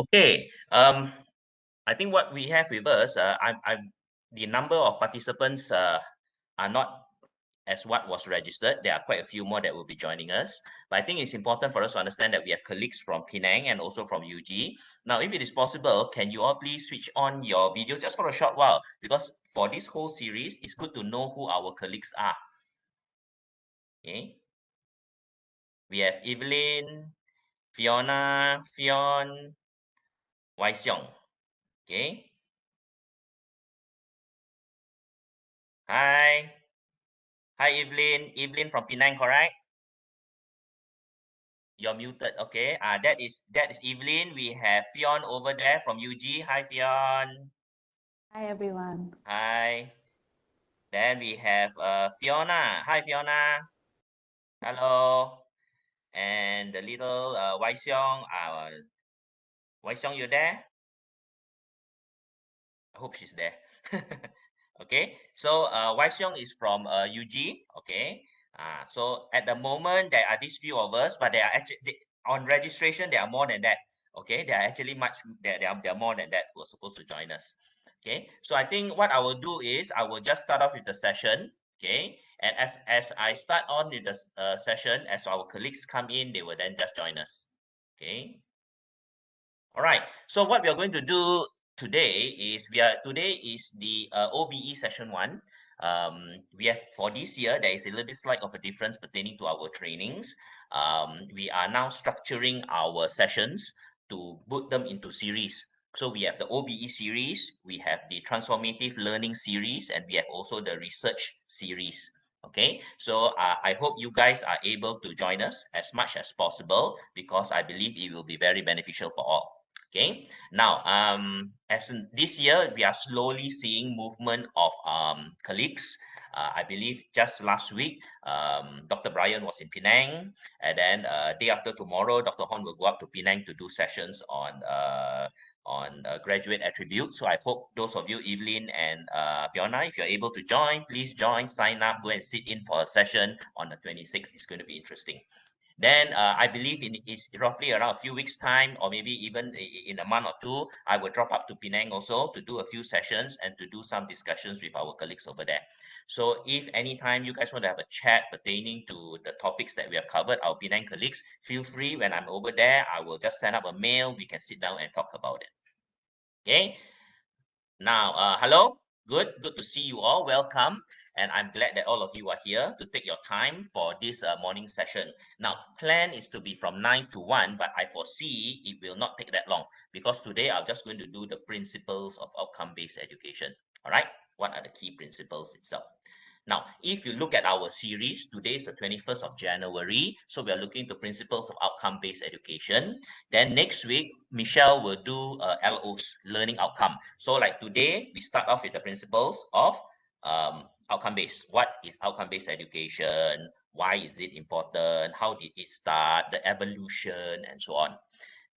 Okay. I think what we have with us, the number of participants are not as what was registered. There are quite a few more that will be joining us. But I think it's important for us to understand that we have colleagues from Penang and also from UG. Now, if it is possible, can you all please switch on your videos just for a short while? Because for this whole series, it's good to know who our colleagues are. Okay. We have Evelyn, Fiona, Fion, Wai Xiong. Okay. Hi. Hi, Evelyn. Evelyn from Penang, correct? You're muted. Okay. That is Evelyn. We have Fion over there from UG. Hi, Fion. Hi, everyone. Hi. Then we have Fiona. Hi, Fiona. Hello. And the little Wai Xiong. Wai Xiong, you there? I hope she's there. Okay. So Wai Xiong is from UG. Okay. So at the moment there are these few of us, but they are actually on registration. There are more than that. Okay. There are actually there are more than that who are supposed to join us. Okay. So I think what I will do is I will just start off with the session. Okay. And as I start on with the session, as our colleagues come in, they will then just join us. Okay. All right. So what we are going to do today is today is the OBE session 1. We have for this year there is a little bit slight of a difference pertaining to our trainings. We are now structuring our sessions to put them into series. So we have the OBE series, we have the transformative learning series, and we have also the research series. Okay, so I hope you guys are able to join us as much as possible because I believe it will be very beneficial for all. Okay, now as in this year we are slowly seeing movement of colleagues. I believe just last week Dr. Brian was in Penang, and then day after tomorrow Dr. Hon will go up to Penang to do sessions on graduate attributes. So I hope those of you, Evelyn and Fiona, if you're able to join, please join, sign up, go and sit in for a session on the 26th. It's going to be interesting. Then I believe it's roughly around a few weeks time, or maybe even in a month or two, I will drop up to Penang also to do a few sessions and to do some discussions with our colleagues over there. So if anytime you guys want to have a chat pertaining to the topics that we have covered, our Penang colleagues, feel free. When I'm over there, I will just send up a mail. We can sit down and talk about it. Okay. Now, hello. Good to see you all. Welcome. And I'm glad that all of you are here to take your time for this morning session. Now, plan is to be from 9 to 1, but I foresee it will not take that long because today I'm just going to do the principles of outcome-based education. All right. What are the key principles itself? Now, if you look at our series, today is the 21st of January. So we are looking to principles of outcome-based education. Then next week, Michelle will do LOs, learning outcome. So like today, we start off with the principles of outcome-based. What is outcome-based education? Why is it important? How did it start? The evolution and so on.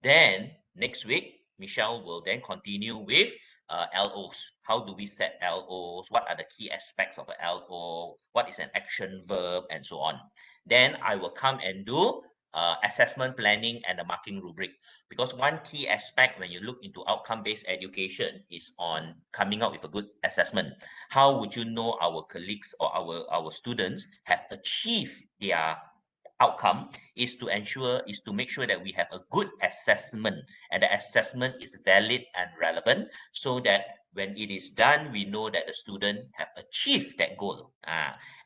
Then next week, Michelle will then continue with LOs. How do we set LOs? What are the key aspects of an LO? What is an action verb and so on? Then I will come and do assessment planning and the marking rubric. Because one key aspect when you look into outcome-based education is on coming out with a good assessment. How would you know our colleagues or our students have achieved their outcome is to make sure that we have a good assessment and the assessment is valid and relevant so that when it is done we know that the student have achieved that goal.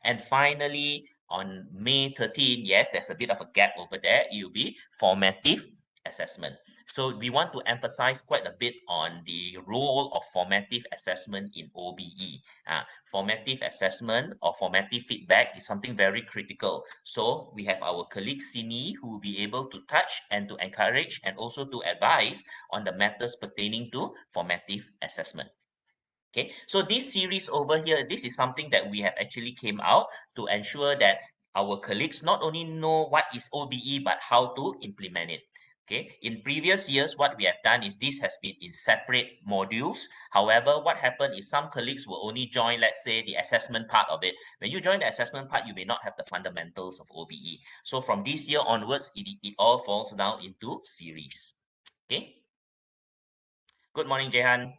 And finally on May 13, yes, there's a bit of a gap over there, it will be formative assessment. So we want to emphasize quite a bit on the role of formative assessment in OBE. Formative assessment or formative feedback is something very critical. So we have our colleague Sini who will be able to touch and to encourage and also to advise on the matters pertaining to formative assessment. Okay, so this series over here, this is something that we have actually came out to ensure that our colleagues not only know what is OBE, but how to implement it. Okay, in previous years, what we have done is this has been in separate modules. However, what happened is some colleagues will only join, let's say, the assessment part of it. When you join the assessment part, you may not have the fundamentals of OBE. So from this year onwards, it all falls down into series. Okay. Good morning, Jehan.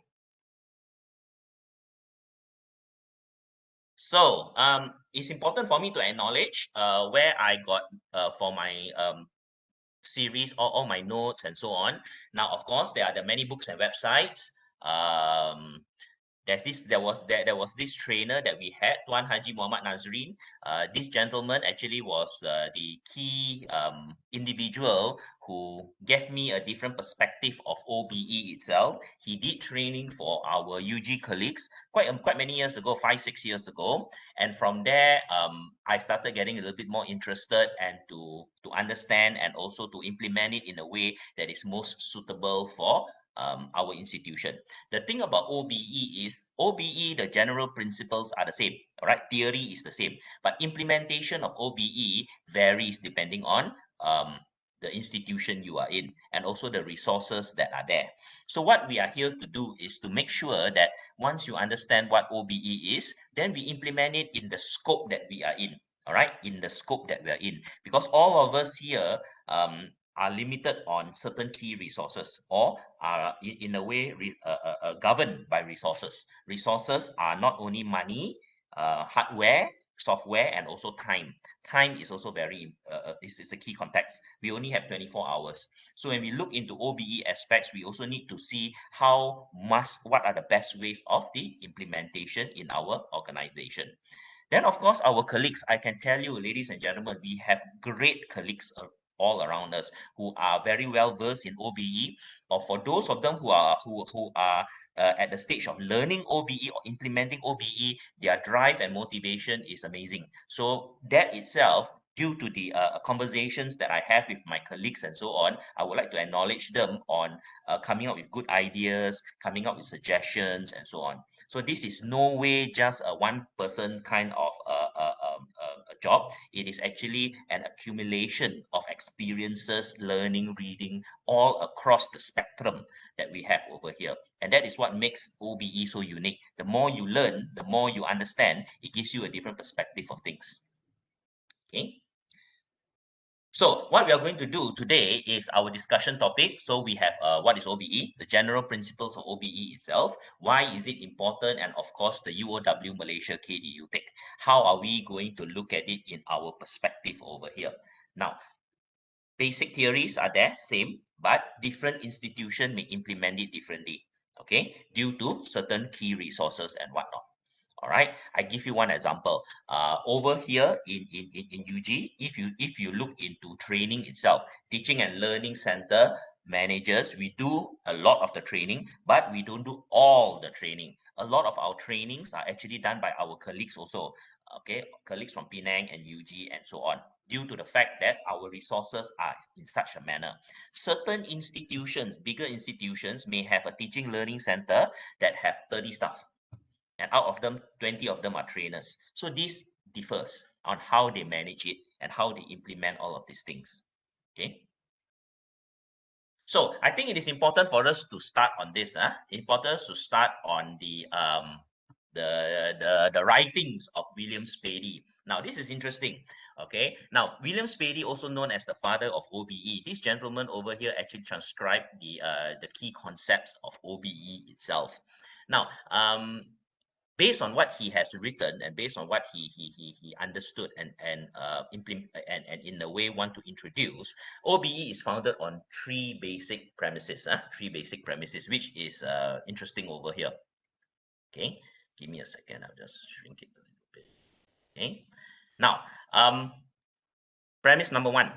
So, it's important for me to acknowledge where I got for my series, all my notes and so on. Now, of course, there are the many books and websites. There was this trainer that we had, Tuan Haji Muhammad Nazrin. This gentleman actually was the key individual who gave me a different perspective of OBE itself. He did training for our UG colleagues quite many years ago, 5-6 years ago, and from there I started getting a little bit more interested and to understand and also to implement it in a way that is most suitable for our institution. The thing about OBE is OBE, the general principles are the same, all right? Theory is the same, but implementation of OBE varies depending on the institution you are in and also the resources that are there. So what we are here to do is to make sure that once you understand what OBE is, then we implement it in the scope that we are in, all right? In the scope that we are in, because all of us here are limited on certain key resources or are in a way governed by resources. Resources are not only money, hardware, software, and also time. Time is also very, is a key context. We only have 24 hours. So when we look into OBE aspects, we also need to see what are the best ways of the implementation in our organization. Then, of course, our colleagues, I can tell you, ladies and gentlemen, we have great colleagues all around us who are very well versed in OBE, or for those of them who are at the stage of learning OBE or implementing OBE, their drive and motivation is amazing. So that itself, due to the conversations that I have with my colleagues and so on, I would like to acknowledge them on coming up with good ideas, coming up with suggestions and so on. So this is no way just a one person kind of a job. It is actually an accumulation of experiences, learning, reading, all across the spectrum that we have over here. And that is what makes OBE so unique. The more you learn, the more you understand, it gives you a different perspective of things. Okay. So what we are going to do today is our discussion topic. So we have what is OBE, the general principles of OBE itself, why is it important, and of course the UOW Malaysia KDU take. How are we going to look at it in our perspective over here? Now, basic theories are there, same, but different institutions may implement it differently, okay, due to certain key resources and whatnot. All right, I give you one example. Over here in UG, if you look into training itself, teaching and learning center managers, we do a lot of the training, but we don't do all the training. A lot of our trainings are actually done by our colleagues also, okay, colleagues from Penang and UG and so on, due to the fact that our resources are in such a manner. Certain institutions, bigger institutions, may have a teaching learning center that have 30 staff, and out of them 20 of them are trainers. So this differs on how they manage it and how they implement all of these things. Okay, so I think it is important for us to start on this. Important to start on the writings of William Spady. Now this is interesting. Okay, now William Spady, also known as the father of OBE, this gentleman over here actually transcribed the key concepts of OBE itself. Now based on what he has written and based on what he understood and implement and in a way want to introduce, OBE is founded on three basic premises, which is interesting over here. Okay, give me a second, I'll just shrink it a little bit. Okay, now premise number one,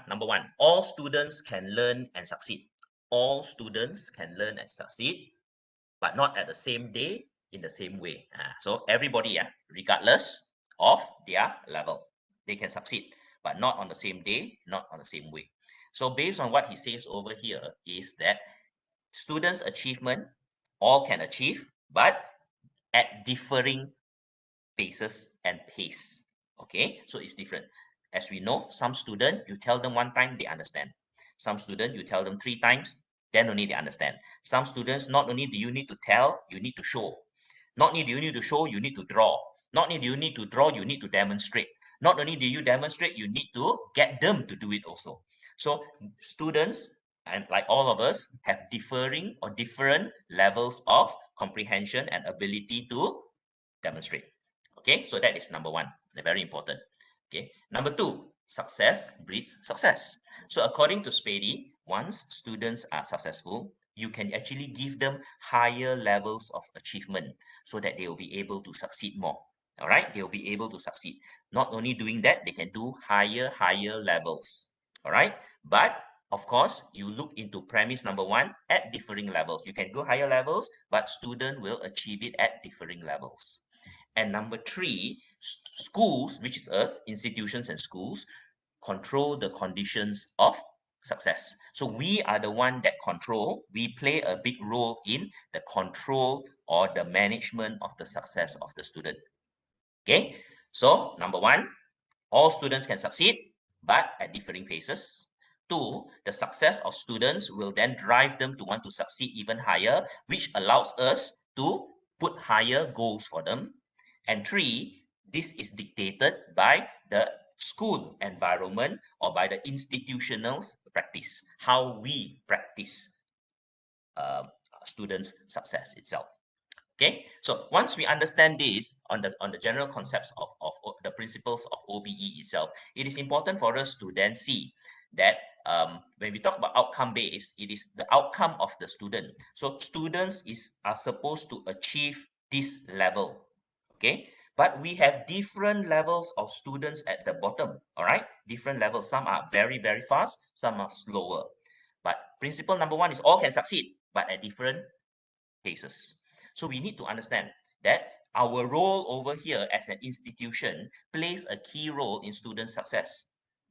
all students can learn and succeed. All students can learn and succeed, but not at the same day, in the same way. So everybody, regardless of their level, they can succeed, but not on the same day, not on the same way. So based on what he says over here is that students' achievement, all can achieve, but at differing phases and pace. Okay, so it's different. As we know, some student, you tell them one time, they understand. Some student, you tell them 3 times, then only they understand. Some students, not only do you need to tell, you need to show. Not only do you need to show, you need to draw. Not only do you need to draw, you need to demonstrate. Not only do you demonstrate, you need to get them to do it also. So students and like all of us, have differing or different levels of comprehension and ability to demonstrate. Okay, so that is number one, very important. Okay, number two, success breeds success. So according to Spady, once students are successful, you can actually give them higher levels of achievement so that they will be able to succeed more. All right, they will be able to succeed. Not only doing that, they can do higher levels. All right, but of course, you look into premise number one at differing levels. You can go higher levels, but student will achieve it at differing levels. And number three, schools, which is us, institutions and schools, control the conditions of success. So we are the one that control, we play a big role in the control or the management of the success of the student. Okay, so number one, all students can succeed, but at differing paces. Two, the success of students will then drive them to want to succeed even higher, which allows us to put higher goals for them. And three, this is dictated by the school environment or by the institutional practice, how we practice uh, students' success itself. Okay, so once we understand this on the general concepts of the principles of OBE itself, it is important for us to then see that when we talk about outcome based, it is the outcome of the student. So students are supposed to achieve this level. Okay, but we have different levels of students at the bottom. All right, different levels. Some are very fast, some are slower. But principle number one is all can succeed, but at different paces. So we need to understand that our role over here as an institution plays a key role in student success.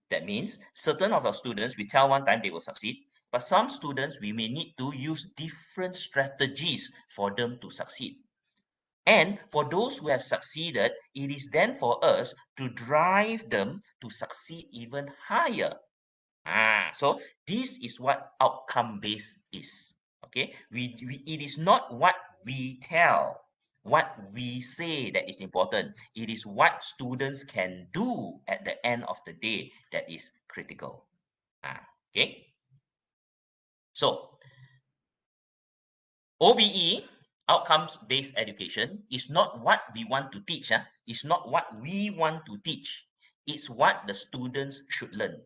That means certain of our students, we tell one time they will succeed, but some students, we may need to use different strategies for them to succeed. And for those who have succeeded, it is then for us to drive them to succeed even higher. So this is what outcome based is. Okay, it is not what we tell, what we say that is important. It is what students can do at the end of the day that is critical. Okay, so OBE, outcomes based education, is not what we want to teach. It's not what we want to teach. It's what the students should learn.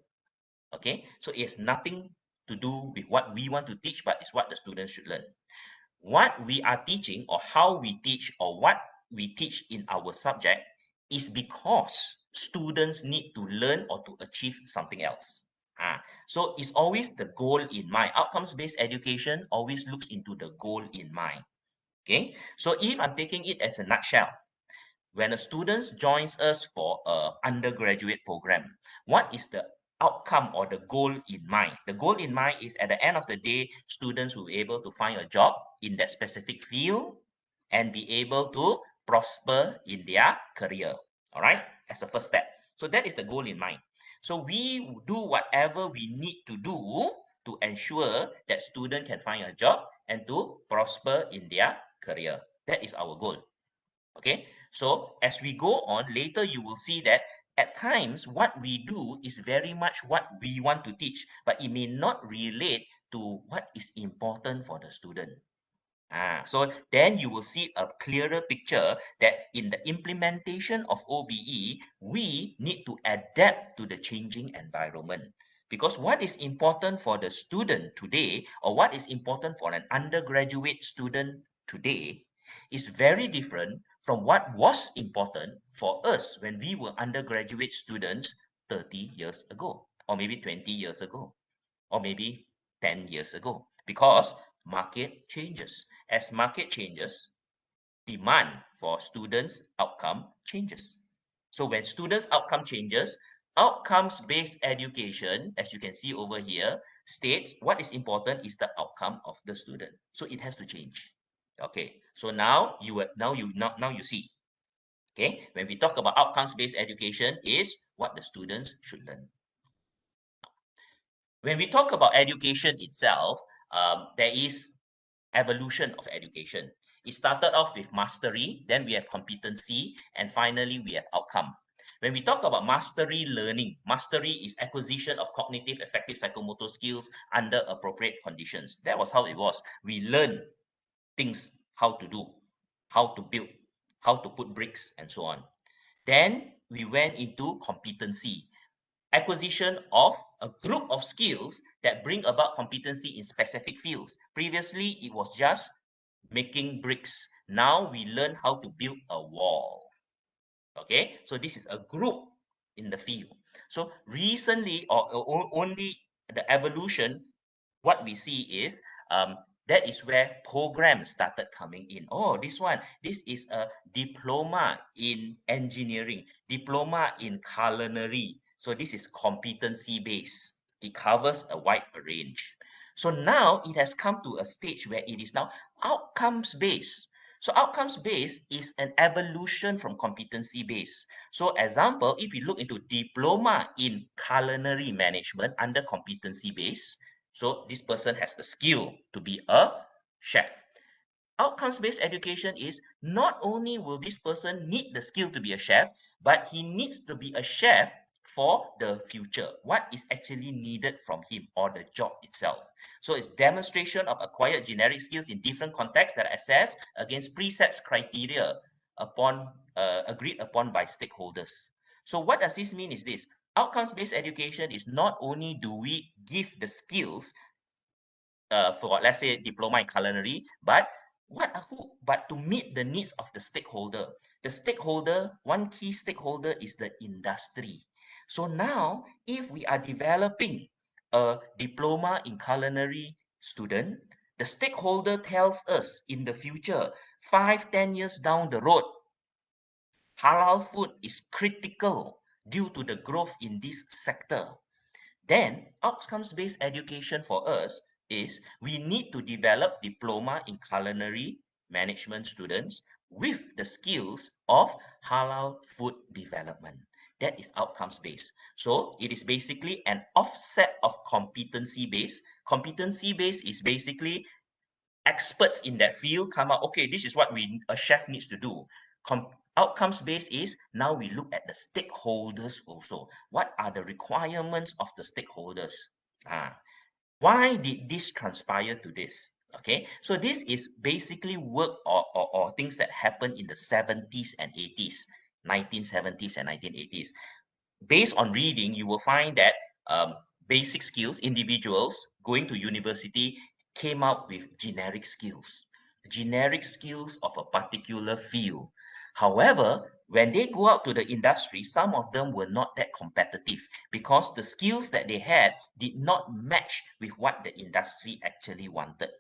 Okay, so it has nothing to do with what we want to teach, but it's what the students should learn. What we are teaching or how we teach or what we teach in our subject is because students need to learn or to achieve something else. So it's always the goal in mind. Outcomes-based education always looks into the goal in mind. Okay, so if I'm taking it as a nutshell, when a student joins us for an undergraduate program, what is the outcome or the goal in mind? The goal in mind is at the end of the day, students will be able to find a job in that specific field and be able to prosper in their career. All right, as a first step. So that is the goal in mind. So we do whatever we need to do to ensure that student can find a job and to prosper in their career. That is our goal. Okay, so as we go on later, you will see that at times what we do is very much what we want to teach, but it may not relate to what is important for the student. So then you will see a clearer picture that in the implementation of OBE, we need to adapt to the changing environment. Because what is important for the student today, or what is important for an undergraduate student today, is very different from what was important for us when we were undergraduate students 30 years ago, or maybe 20 years ago, or maybe 10 years ago, because market changes. As market changes, demand for students' outcome changes. So when students' outcome changes, outcomes-based education, as you can see over here, states what is important is the outcome of the student. So it has to change. Okay, so now you see. Okay, when we talk about outcomes-based education, is what the students should learn. When we talk about education itself, there is evolution of education. It started off with mastery, then we have competency, and finally we have outcome. When we talk about mastery learning, mastery is acquisition of cognitive effective psychomotor skills under appropriate conditions. That was how it was. We learn things, how to do, how to build, how to put bricks, and so on. Then we went into competency, acquisition of a group of skills that bring about competency in specific fields. Previously, it was just making bricks. Now we learn how to build a wall. Okay, so this is a group in the field. So recently, or only the evolution, what we see is that is where programs started coming in. Oh, this is a diploma in engineering, diploma in culinary. So this is competency based. It covers a wide range. So now it has come to a stage where it is now outcomes based. So outcomes based is an evolution from competency based. So example, if you look into diploma in culinary management under competency based, so this person has the skill to be a chef. Outcomes-based education is not only will this person need the skill to be a chef, but he needs to be a chef for the future. What is actually needed from him or the job itself. So it's demonstration of acquired generic skills in different contexts that are assessed against preset criteria agreed upon by stakeholders. So what does this mean is this? Outcomes-based education is not only do we give the skills for let's say diploma in culinary, but to meet the needs of the stakeholder. The stakeholder, one key stakeholder is the industry. So now, if we are developing a diploma in culinary student, the stakeholder tells us in the future, 5-10 years down the road, halal food is critical due to the growth in this sector. Then outcomes-based education for us is we need to develop diploma in culinary management students with the skills of halal food development. That is outcomes-based. So it is basically an offset of competency-based. Competency-based is basically experts in that field come out, okay, this is what a chef needs to do. Outcomes based is now we look at the stakeholders also. What are the requirements of the stakeholders? Why did this transpire to this? Okay, so this is basically work or things that happened in the 70s and 80s, 1970s and 1980s. Based on reading, you will find that basic skills, individuals going to university came out with generic skills of a particular field. However, when they go out to the industry, some of them were not that competitive because the skills that they had did not match with what the industry actually wanted.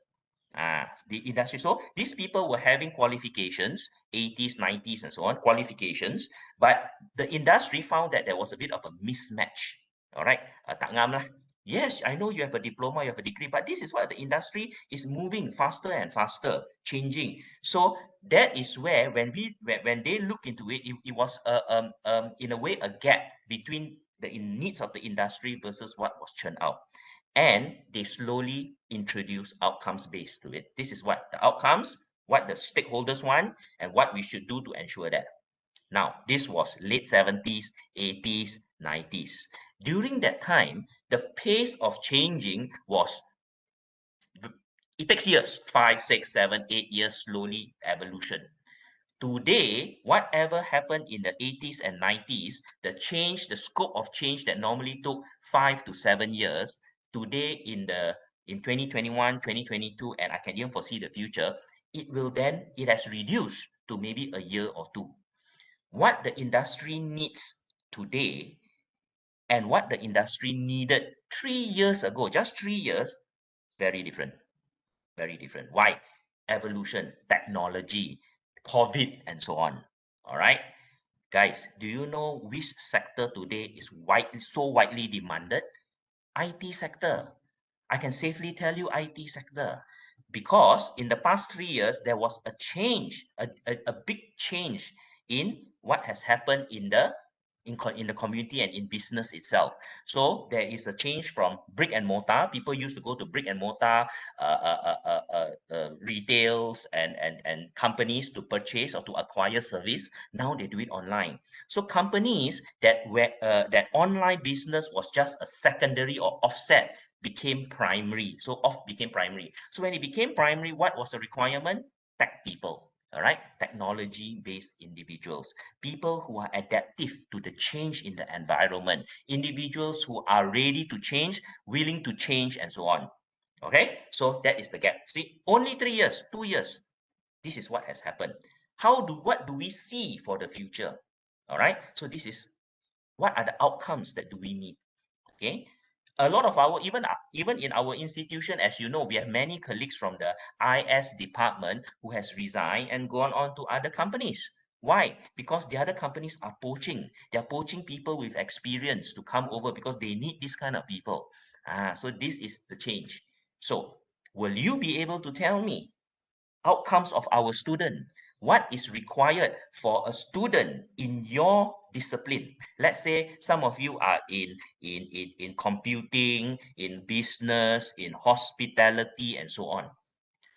The industry. So these people were having qualifications, 80s, 90s, and so on, qualifications, but the industry found that there was a bit of a mismatch. All right. Tak ngam lah. Yes, I know you have a diploma, you have a degree, but this is what the industry is moving faster and faster, changing. So that is where when they look into it, it was in a way a gap between the needs of the industry versus what was churned out. And they slowly introduce outcomes based to it. This is what the outcomes, what the stakeholders want, and what we should do to ensure that. Now, this was late 70s, 80s, 90s. During that time, the pace of changing was, it takes years, 5, 6, 7, 8 years, slowly evolution. Today, whatever happened in the 80s and 90s, the scope of change that normally took 5 to 7 years, today in 2021, 2022, and I can even foresee the future, it has reduced to maybe a year or two. What the industry needs today and what the industry needed 3 years ago, just 3 years, very different. Very different. Why? Evolution, technology, COVID, and so on. All right. Guys, do you know which sector today is so widely demanded? IT sector. I can safely tell you IT sector. Because in the past 3 years, there was a change, a big change in what has happened in the in the community and in business itself. So there is a change from brick and mortar. People used to go to brick and mortar retails and companies to purchase or to acquire service. Now they do it online. So companies that online business was just a secondary or offset became primary. So became primary. So when it became primary, what was the requirement? Tech people. All right, technology-based individuals, people who are adaptive to the change in the environment, individuals who are ready to change, willing to change, and so on. Okay, so that is the gap. See, only 3 years, 2 years. This is what has happened. What do we see for the future? All right, so this is what are the outcomes that do we need? Okay, a lot of our even in our institution, as you know, we have many colleagues from the IS department who has resigned and gone on to other companies. Why? Because the other companies are poaching. They are poaching people with experience to come over because they need this kind of people. So this is the change. So will you be able to tell me outcomes of our student? What is required for a student in your discipline? Let's say some of you are in computing, in business, in hospitality, and so on.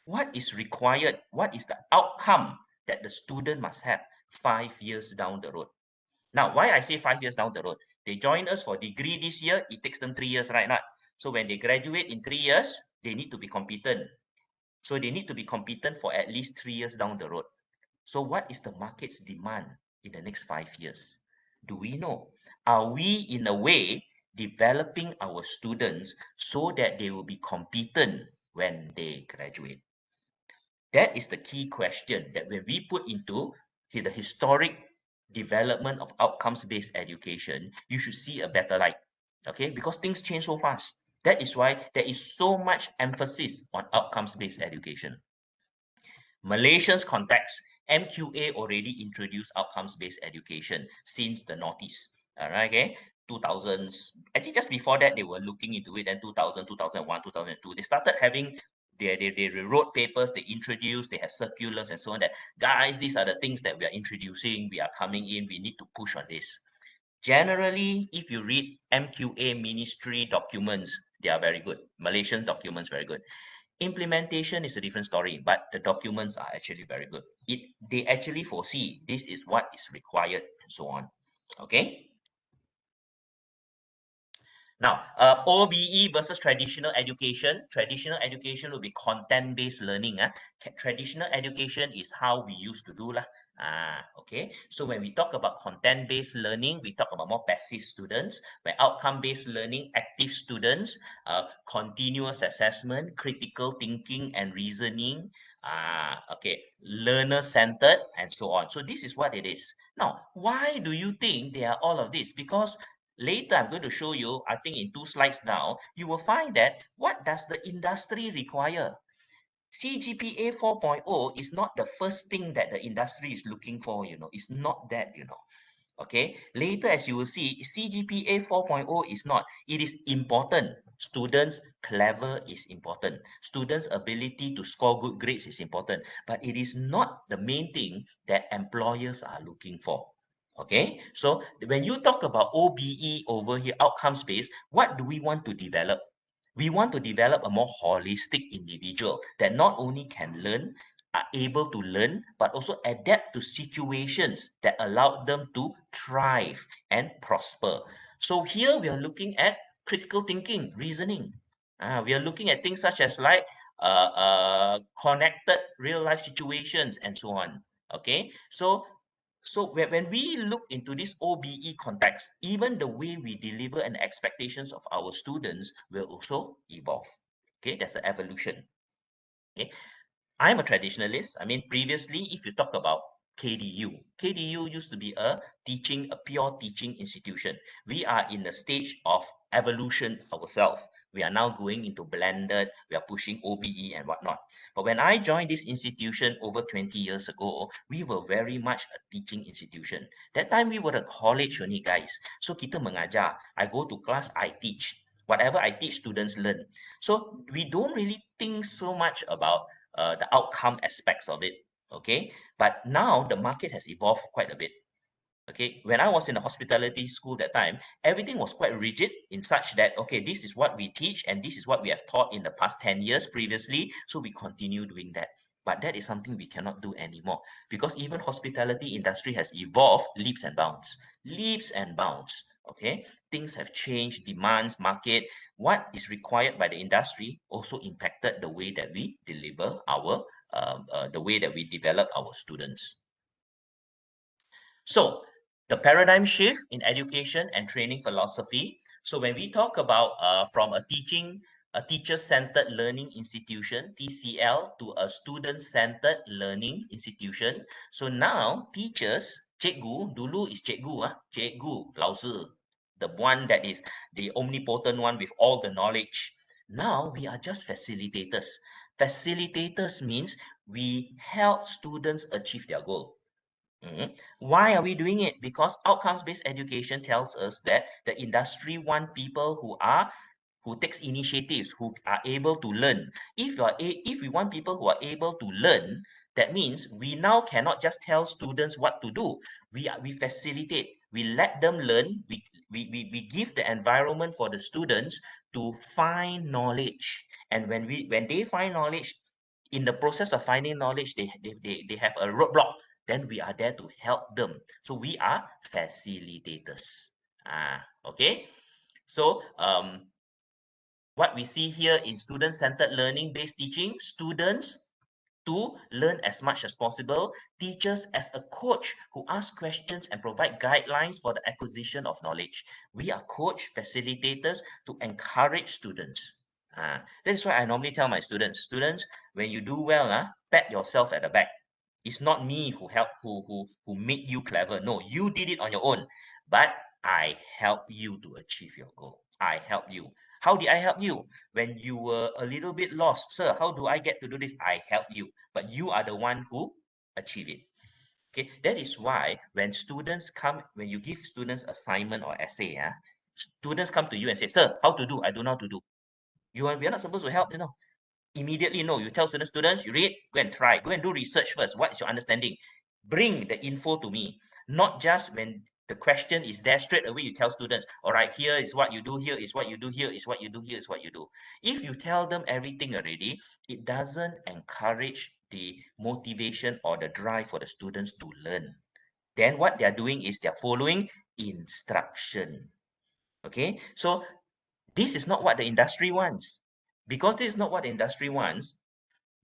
What is required? What is the outcome that the student must have 5 years down the road? Now, why I say 5 years down the road? They join us for degree this year, it takes them 3 years, right? Not? So when they graduate in 3 years, they need to be competent. So they need to be competent for at least 3 years down the road. So what is the market's demand in the next 5 years? Do we know? Are we, in a way, developing our students so that they will be competent when they graduate? That is the key question that when we put into the historic development of outcomes-based education, you should see a better light. Okay, because things change so fast. That is why there is so much emphasis on outcomes-based education. Malaysia's context, MQA already introduced outcomes-based education since the noughties. All right, okay? 2000s. Actually, just before that, they were looking into it. Then 2000, 2001, 2002, they started having they wrote papers, they introduced, they have circulars and so on that, guys, these are the things that we are introducing, we are coming in, we need to push on this. Generally, if you read MQA ministry documents, they are very good. Malaysian documents, very good. Implementation is a different story, but the documents are actually very good. They actually foresee this is what is required and so on. Okay. Now, OBE versus traditional education. Traditional education will be content-based learning. Traditional education is how we used to do lah. Okay. So when we talk about content-based learning, we talk about more passive students. Where outcome-based learning, active students, continuous assessment, critical thinking and reasoning. Okay, learner-centered and so on. So this is what it is. Now, why do you think they are all of this? Because later, I'm going to show you, I think in 2 slides now, you will find that what does the industry require? CGPA 4.0 is not the first thing that the industry is looking for, it's not that, okay? Later, as you will see, CGPA 4.0 is not, it is important. Students' clever is important. Students' ability to score good grades is important, but it is not the main thing that employers are looking for. Okay, so when you talk about OBE over here, outcomes-based, what do we want to develop? We want to develop a more holistic individual that not only can learn, are able to learn, but also adapt to situations that allow them to thrive and prosper. So here we are looking at critical thinking, reasoning. We are looking at things such as like connected real life situations and so on. Okay, so when we look into this OBE context, even the way we deliver and expectations of our students will also evolve. Okay, that's an evolution. Okay, I'm a traditionalist. I mean, previously, if you talk about KDU used to be a pure teaching institution. We are in the stage of evolution ourselves. We are now going into blended, we are pushing OBE and whatnot. But when I joined this institution over 20 years ago, we were very much a teaching institution. That time we were a college only, guys. So kita mengajar. I go to class, I teach. Whatever I teach, students learn. So we don't really think so much about the outcome aspects of it. Okay, but now the market has evolved quite a bit. Okay, when I was in the hospitality school that time, everything was quite rigid in such that, okay, this is what we teach and this is what we have taught in the past 10 years previously. So we continue doing that. But that is something we cannot do anymore because even hospitality industry has evolved leaps and bounds, leaps and bounds. Okay, things have changed, demands, market, what is required by the industry also impacted the way that we deliver our, the way that we develop our students. So the paradigm shift in education and training philosophy. So when we talk about from a teacher-centered learning institution, TCL, to a student-centered learning institution. So now teachers, cikgu, dulu is cikgu, cikgu, 老师, the one that is the omnipotent one with all the knowledge. Now we are just facilitators. Facilitators means we help students achieve their goal. Why are we doing it? Because outcomes-based education tells us that the industry want people who takes initiatives, who are able to learn. If we want people who are able to learn, that means we now cannot just tell students what to do. We facilitate, we let them learn, we give the environment for the students to find knowledge. And when they find knowledge, in the process of finding knowledge, they have a roadblock, then we are there to help them. So we are facilitators. Okay. So what we see here in student-centered learning-based teaching, students to learn as much as possible, teachers as a coach who ask questions and provide guidelines for the acquisition of knowledge. We are coach facilitators to encourage students. That is why I normally tell my students, when you do well, pat yourself at the back. It's not me who helped, who made you clever. No, you did it on your own. But I help you to achieve your goal. I help you. How did I help you? When you were a little bit lost, sir, how do I get to do this? I help you. But you are the one who achieve it. Okay, that is why when students come, when you give students assignment or essay, students come to you and say, sir, how to do? I don't know how to do. We are not supposed to help, immediately. No, you tell students, you read, go and try, go and do research first. What is your understanding? Bring the info to me, not just when the question is there straight away. You tell students, all right, here is what you do, here is what you do, here is what you do, here is what you do. If you tell them everything already, it doesn't encourage the motivation or the drive for the students to learn. Then what they're doing is they're following instruction. Okay, so this is not what the industry wants. Because this is not what the industry wants,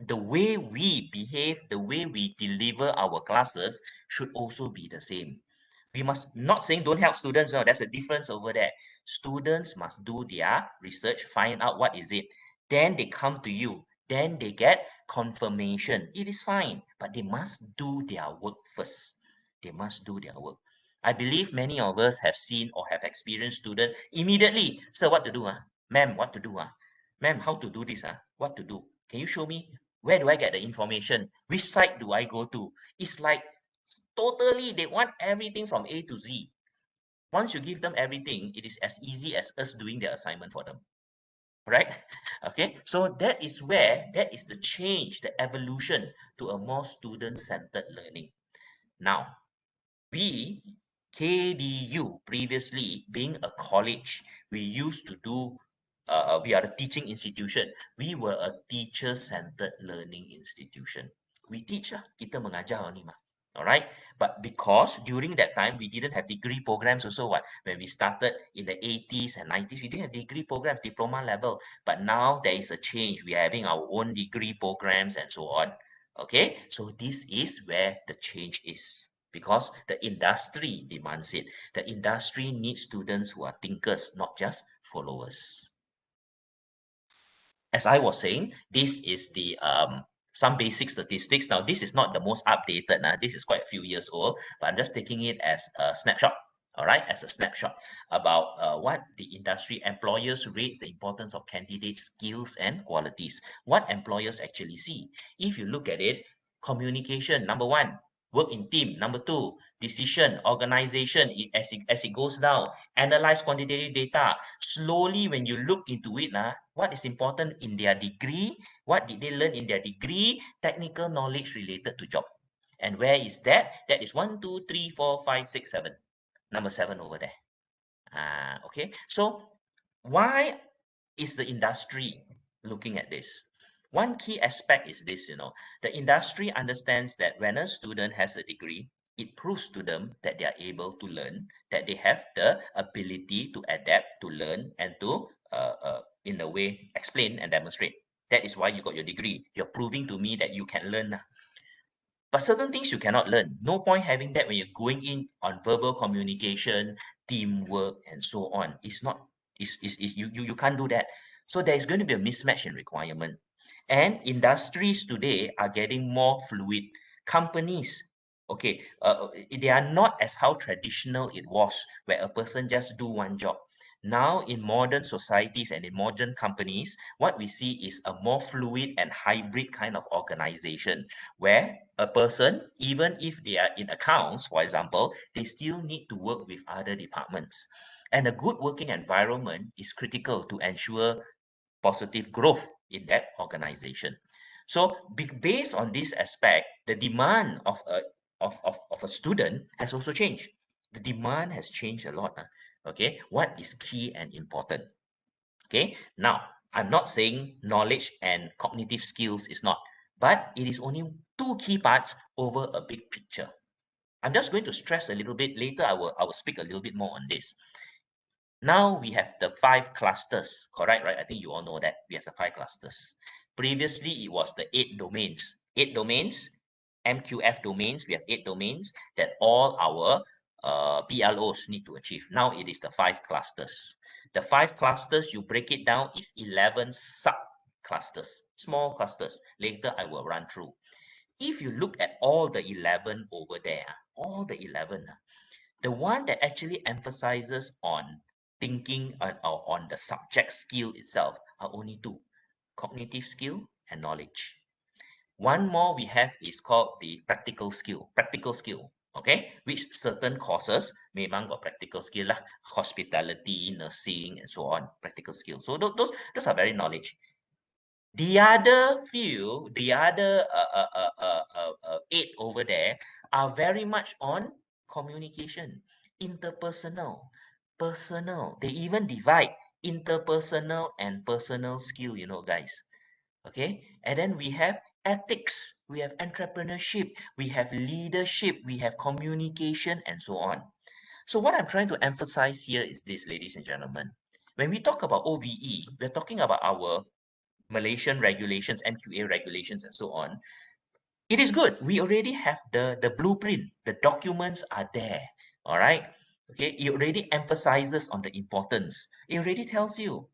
the way we behave, the way we deliver our classes should also be the same. We must not saying don't help students. No, there's a difference over there. Students must do their research, find out what is it. Then they come to you. Then they get confirmation. It is fine, but they must do their work first. They must do their work. I believe many of us have seen or have experienced students immediately. Sir, what to do? Ma'am, what to do? Ma'am, how to do this? What to do? Can you show me? Where do I get the information? Which site do I go to? It's like totally, they want everything from A to Z. Once you give them everything, it is as easy as us doing their assignment for them. Right? Okay, so that is the change, the evolution to a more student-centered learning. Now, we, KDU, previously being a college, we used to do, we are a teaching institution. We were a teacher-centered learning institution. We teach, kita mengajar ni mah. All right, but because during that time we didn't have degree programs also, when we started in the 80s and 90s, we didn't have degree programs, diploma level. But now there is a change. We are having our own degree programs and so on. Okay, so this is where the change is, because the industry demands it. The industry needs students who are thinkers, not just followers. As I was saying, this is the some basic statistics. Now, this is not the most updated. This is quite a few years old, but I'm just taking it as a snapshot. All right, as a snapshot about what the industry employers rate the importance of candidates' skills and qualities. What employers actually see. If you look at it, communication, number one. Work in team, number two. Decision, organization, as it goes down. Analyze quantitative data. Slowly, when you look into it, what is important in their degree, what did they learn in their degree, technical knowledge related to job. And where is that? That is 1, 2, 3, 4, 5, 6, 7. Number 7 over there. Okay. So why is the industry looking at this? One key aspect is this, the industry understands that when a student has a degree, it proves to them that they are able to learn, that they have the ability to adapt, to learn, and to, in a way, explain and demonstrate. That is why you got your degree. You're proving to me that you can learn. But certain things you cannot learn. No point having that when you're going in on verbal communication, teamwork, and so on. It's not, you can't do that. So there's going to be a mismatch in requirement. And industries today are getting more fluid. Companies, okay, they are not as how traditional it was, where a person just do one job. Now, in modern societies and in modern companies, what we see is a more fluid and hybrid kind of organization where a person, even if they are in accounts, for example, they still need to work with other departments. And a good working environment is critical to ensure positive growth in that organization. So based on this aspect, the demand of a student has also changed. The demand has changed a lot. Okay, what is key and important? Okay, now I'm not saying knowledge and cognitive skills is not, but it is only two key parts over a big picture. I'm just going to stress a little bit. Later, I will speak a little bit more on this. Now we have the 5 clusters, correct, right? I think you all know that we have the 5 clusters. Previously, it was the 8 domains. 8 domains, MQF domains, we have 8 domains that all our BLOs need to achieve. Now it is the 5 clusters. The 5 clusters, you break it down, is 11 sub-clusters, small clusters. Later, I will run through. If you look at all the 11 over there, all the 11, the one that actually emphasizes on thinking or on the subject skill itself are only 2, cognitive skill and knowledge. One more we have is called the practical skill, okay, which certain courses memang got practical skill lah, hospitality, nursing, and so on, practical skill. So those are very knowledge. The other few, the other 8 over there are very much on communication, interpersonal, personal. They even divide interpersonal and personal skill, guys. Okay. And then we have ethics, we have entrepreneurship, we have leadership, we have communication, and so on. So what I'm trying to emphasize here is this, ladies and gentlemen. When we talk about OBE, we're talking about our Malaysian regulations, MQA regulations, and so on. It is good. We already have the blueprint. The documents are there. All right. Okay. It already emphasizes on the importance. It already tells you.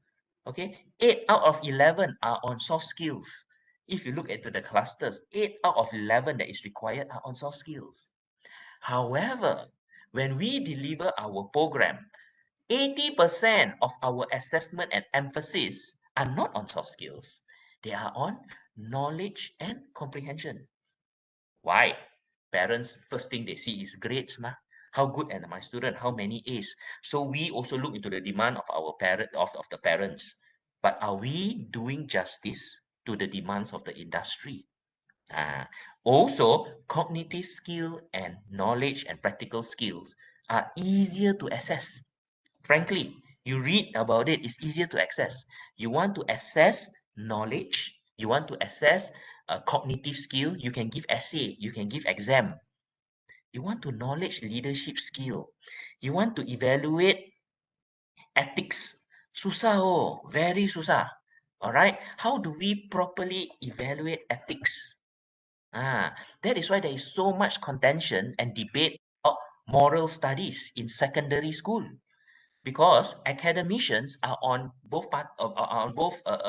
Okay. 8 out of 11 are on soft skills. If you look into the clusters, 8 out of 11 that is required are on soft skills. However, when we deliver our program, 80% of our assessment and emphasis are not on soft skills. They are on knowledge and comprehension. Why? Parents, first thing they see is grades. How good am my student? How many A's? So we also look into the demand of our of the parents. But are we doing justice to the demands of the industry? Also, cognitive skill and knowledge and practical skills are easier to assess. Frankly, you read about it, it's easier to access. You want to assess knowledge, you want to assess a cognitive skill, you can give essay, you can give exam. You want to knowledge leadership skill. You want to evaluate ethics. Susah, very susah. All right. How do we properly evaluate ethics? That is why there is so much contention and debate about moral studies in secondary school. Because academicians are on both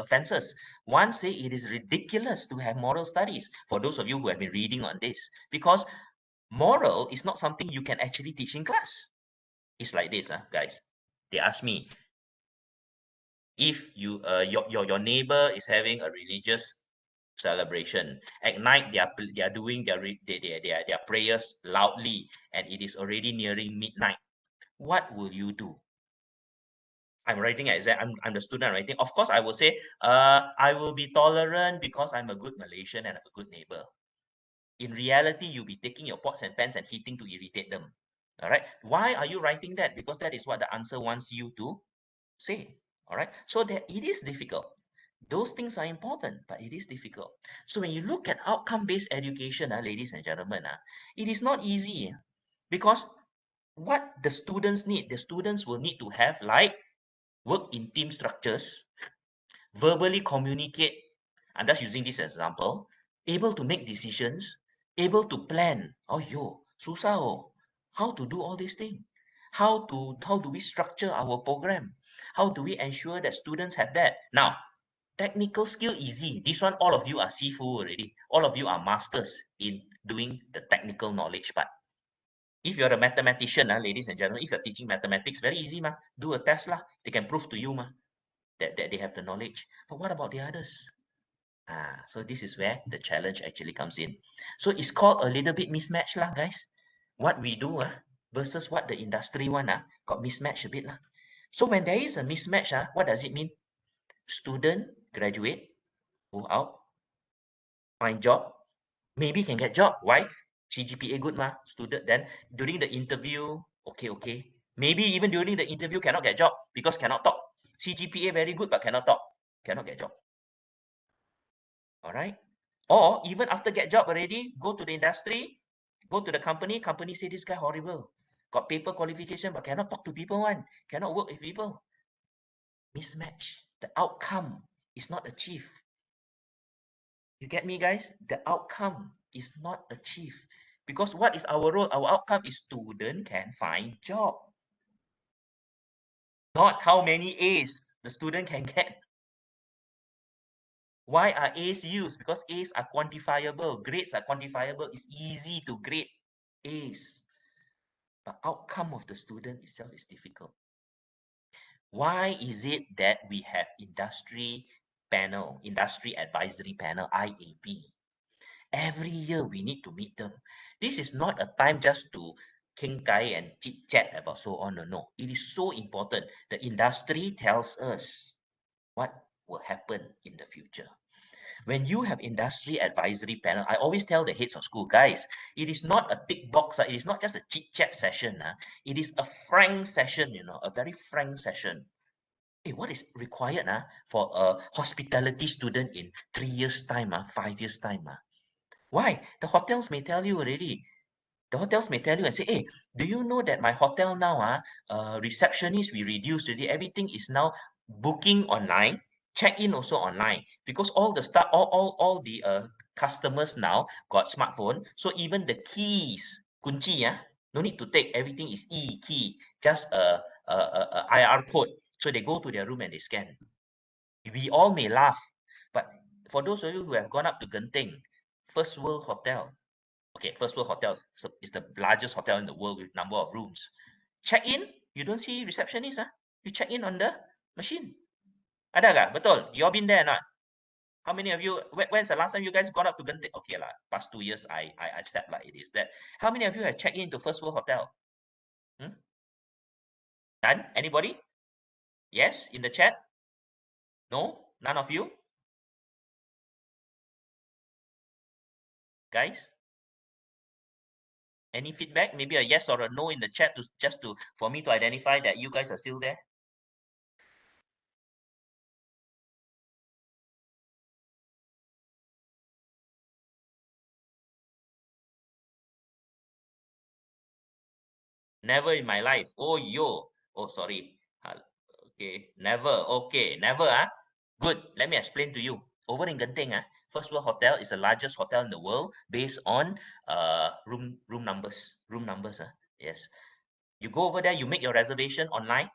fences. One say it is ridiculous to have moral studies. For those of you who have been reading on this, because moral is not something you can actually teach in class. It's like this, guys. They ask me if your neighbor is having a religious celebration at night. They are doing their prayers loudly, and it is already nearing midnight. What will you do? I'm writing an exam. I'm the student writing. Of course, I will say, I will be tolerant because I'm a good Malaysian and I'm a good neighbor. In reality, you'll be taking your pots and pans and hitting to irritate them. All right. Why are you writing that? Because that is what the answer wants you to say. All right. So that it is difficult. Those things are important, but it is difficult. So when you look at outcome-based education, ladies and gentlemen, it is not easy because what the students need, the students will need to have like work in team structures, verbally communicate. I'm just using this example. Able to make decisions, able to plan. Oh, susah oh. How to do all these things? How do we structure our program? How do we ensure that students have that? Now, technical skill easy. This one, all of you are Sifu already. All of you are masters in doing the technical knowledge part. If you're a mathematician, ladies and gentlemen, if you're teaching mathematics, very easy, do a test lah. They can prove to you that they have the knowledge. But what about the others? So this is where the challenge actually comes in. So it's called a little bit mismatch lah, guys. What we do versus what the industry want got mismatch a bit lah. So when there is a mismatch, what does it mean? Student graduate, go out, find job, maybe can get job. Why? CGPA good student. Then during the interview, okay. Maybe even during the interview cannot get job because cannot talk. CGPA very good but cannot talk, cannot get job. All right. Or even after get job already, go to the industry, go to the company say this guy horrible. Got paper qualification but cannot talk to people cannot work with people. Mismatch. The outcome is not achieved. You get me, guys? The outcome is not achieved. Because what is our role? Our outcome is student can find job. Not how many A's the student can get. Why are A's used? Because A's are quantifiable. Grades are quantifiable. It's easy to grade A's. But outcome of the student itself is difficult. Why is it that we have industry advisory panel, IAP? Every year we need to meet them. This is not a time just to king kai and chit chat about so on. No, it is so important. The industry tells us what will happen in the future. When you have industry advisory panel, I always tell the heads of school, guys, it is not a tick box. It is not just a chit chat session. It is a frank session, a very frank session. Hey, what is required for a hospitality student in 3 years' time, 5 years' time? Why? The hotels may tell you already. The hotels may tell you and say, hey, do you know that my hotel now, receptionist, we reduced already. Everything is now booking online, check-in also online. Because all the stuff, all the customers now got smartphone. So even the keys, kunci, no need to take. Everything is e-key, just a IR code. So they go to their room and they scan. We all may laugh, but for those of you who have gone up to Genting, First World Hotel. Okay, First World Hotel is the largest hotel in the world with number of rooms. Check in, you don't see receptionist. You check in on the machine. Ada gak? Betul? You all been there or not? How many of you, when's the last time you guys gone up to Genting? Okay lah, past 2 years I accept like it is that. How many of you have checked in to First World Hotel? None? Anybody? Yes, in the chat? No? None of you? Guys? Any feedback? Maybe a yes or a no in the chat for me to identify that you guys are still there. Never in my life. Oh, sorry. Okay, never. Okay, never. Good. Let me explain to you. Over in Genting, First World Hotel is the largest hotel in the world based on room numbers. Yes. You go over there, you make your reservation online.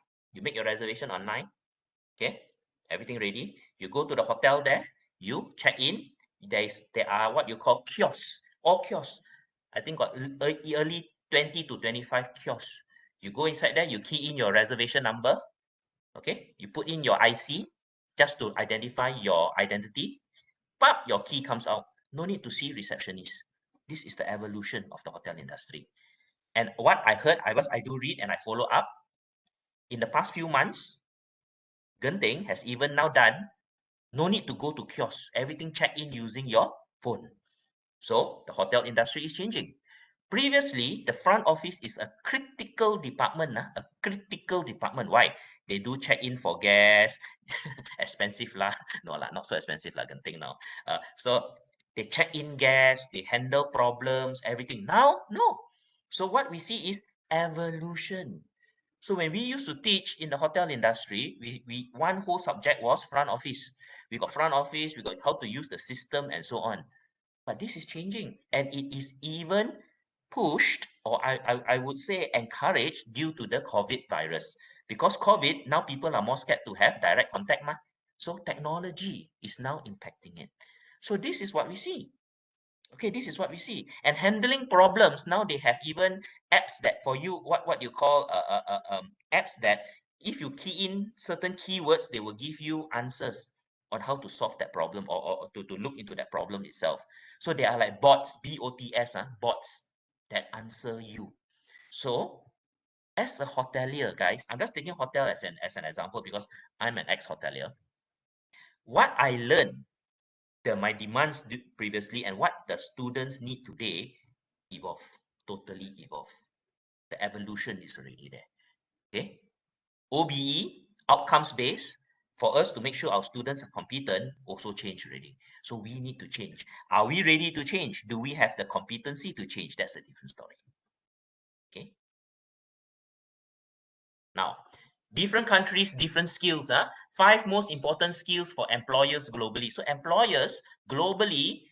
Okay, everything ready. You go to the hotel there, you check in. There are what you call kiosks, all kiosks. I think got early 20 to 25 kiosks. You go inside there, you key in your reservation number. Okay, you put in your IC just to identify your identity. Pop, your key comes out. No need to see receptionist. This is the evolution of the hotel industry. And what I heard, I do read and I follow up. In the past few months, Genting has even now done no need to go to kiosk. Everything check in using your phone. So the hotel industry is changing. Previously, the front office is a critical department, a critical department. Why? They do check-in for guests, expensive lah. No lah, not so expensive lah, genting now. So they check in guests, they handle problems, everything. Now, no. So what we see is evolution. So when we used to teach in the hotel industry, we one whole subject was front office. We got front office, we got how to use the system and so on. But this is changing, and it is even pushed, or I would say encouraged due to the COVID virus. Because COVID, now people are more scared to have direct contact, ma. So technology is now impacting it. So this is what we see. Okay, this is what we see. And handling problems, now they have even apps that for you, what you call apps that if you key in certain keywords, they will give you answers on how to solve that problem, or to look into that problem itself. So they are like bots, B-O-T-S, bots that answer you. So as a hotelier, guys, I'm just taking hotel as an example because I'm an ex-hotelier. What I learned, my demands previously and what the students need today evolve, totally evolve. The evolution is already there. Okay. OBE, outcomes based, for us to make sure our students are competent, also change already. So we need to change. Are we ready to change? Do we have the competency to change? That's a different story. Okay. Now, different countries, different skills. 5 most important skills for employers globally. So employers globally,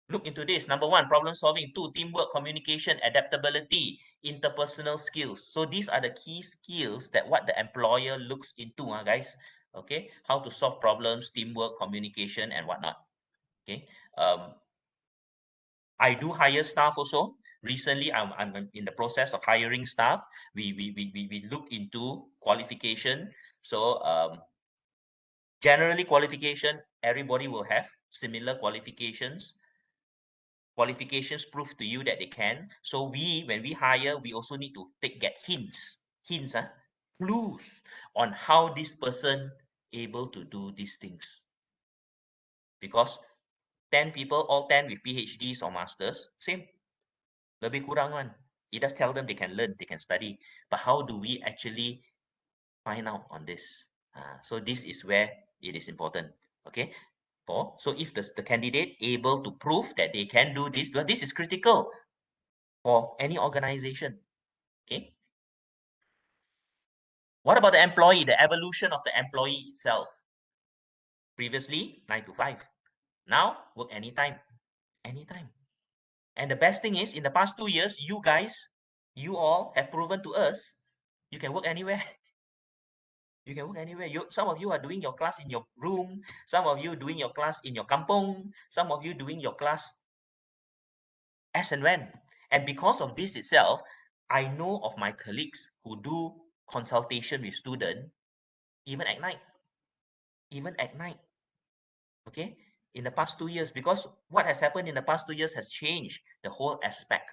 look into this. Number 1, problem solving. 2, teamwork, communication, adaptability, interpersonal skills. So these are the key skills that what the employer looks into, guys. Okay, how to solve problems, teamwork, communication, and whatnot. Okay, I do hire staff also. Recently, I'm in the process of hiring staff. We look into qualification. So generally qualification, everybody will have similar qualifications. Qualifications prove to you that they can. So when we hire, we also need to get hints, clues on how this person able to do these things. Because 10 people, all 10 with PhDs or masters, same. Lebih kurang one. You just tell them they can learn, they can study. But how do we actually find out on this? So this is where it is important. Okay. So if the candidate able to prove that they can do this, well, this is critical for any organization. Okay. What about the employee, the evolution of the employee itself? Previously, 9 to 5. Now, work anytime. Anytime. And the best thing is, in the past 2 years, you guys, you all have proven to us, you can work anywhere. You can work anywhere. Some of you are doing your class in your room. Some of you doing your class in your kampong. Some of you doing your class as and when. And because of this itself, I know of my colleagues who do consultation with students, even at night. Even at night. Okay? In the past 2 years, because what has happened in the past 2 years has changed the whole aspect.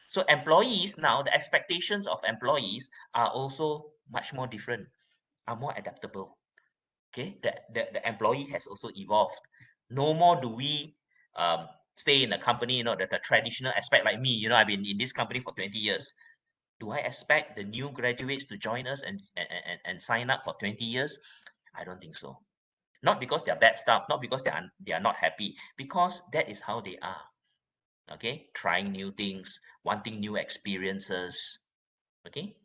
So employees now, the expectations of employees are also much more different, are more adaptable. Okay, the employee has also evolved. No more do we stay in a company, the traditional aspect like me, I've been in this company for 20 years. Do I expect the new graduates to join us and sign up for 20 years? I don't think so. Not because they're bad stuff, not because they are not happy, because that is how they are. Okay, trying new things, wanting new experiences. Okay,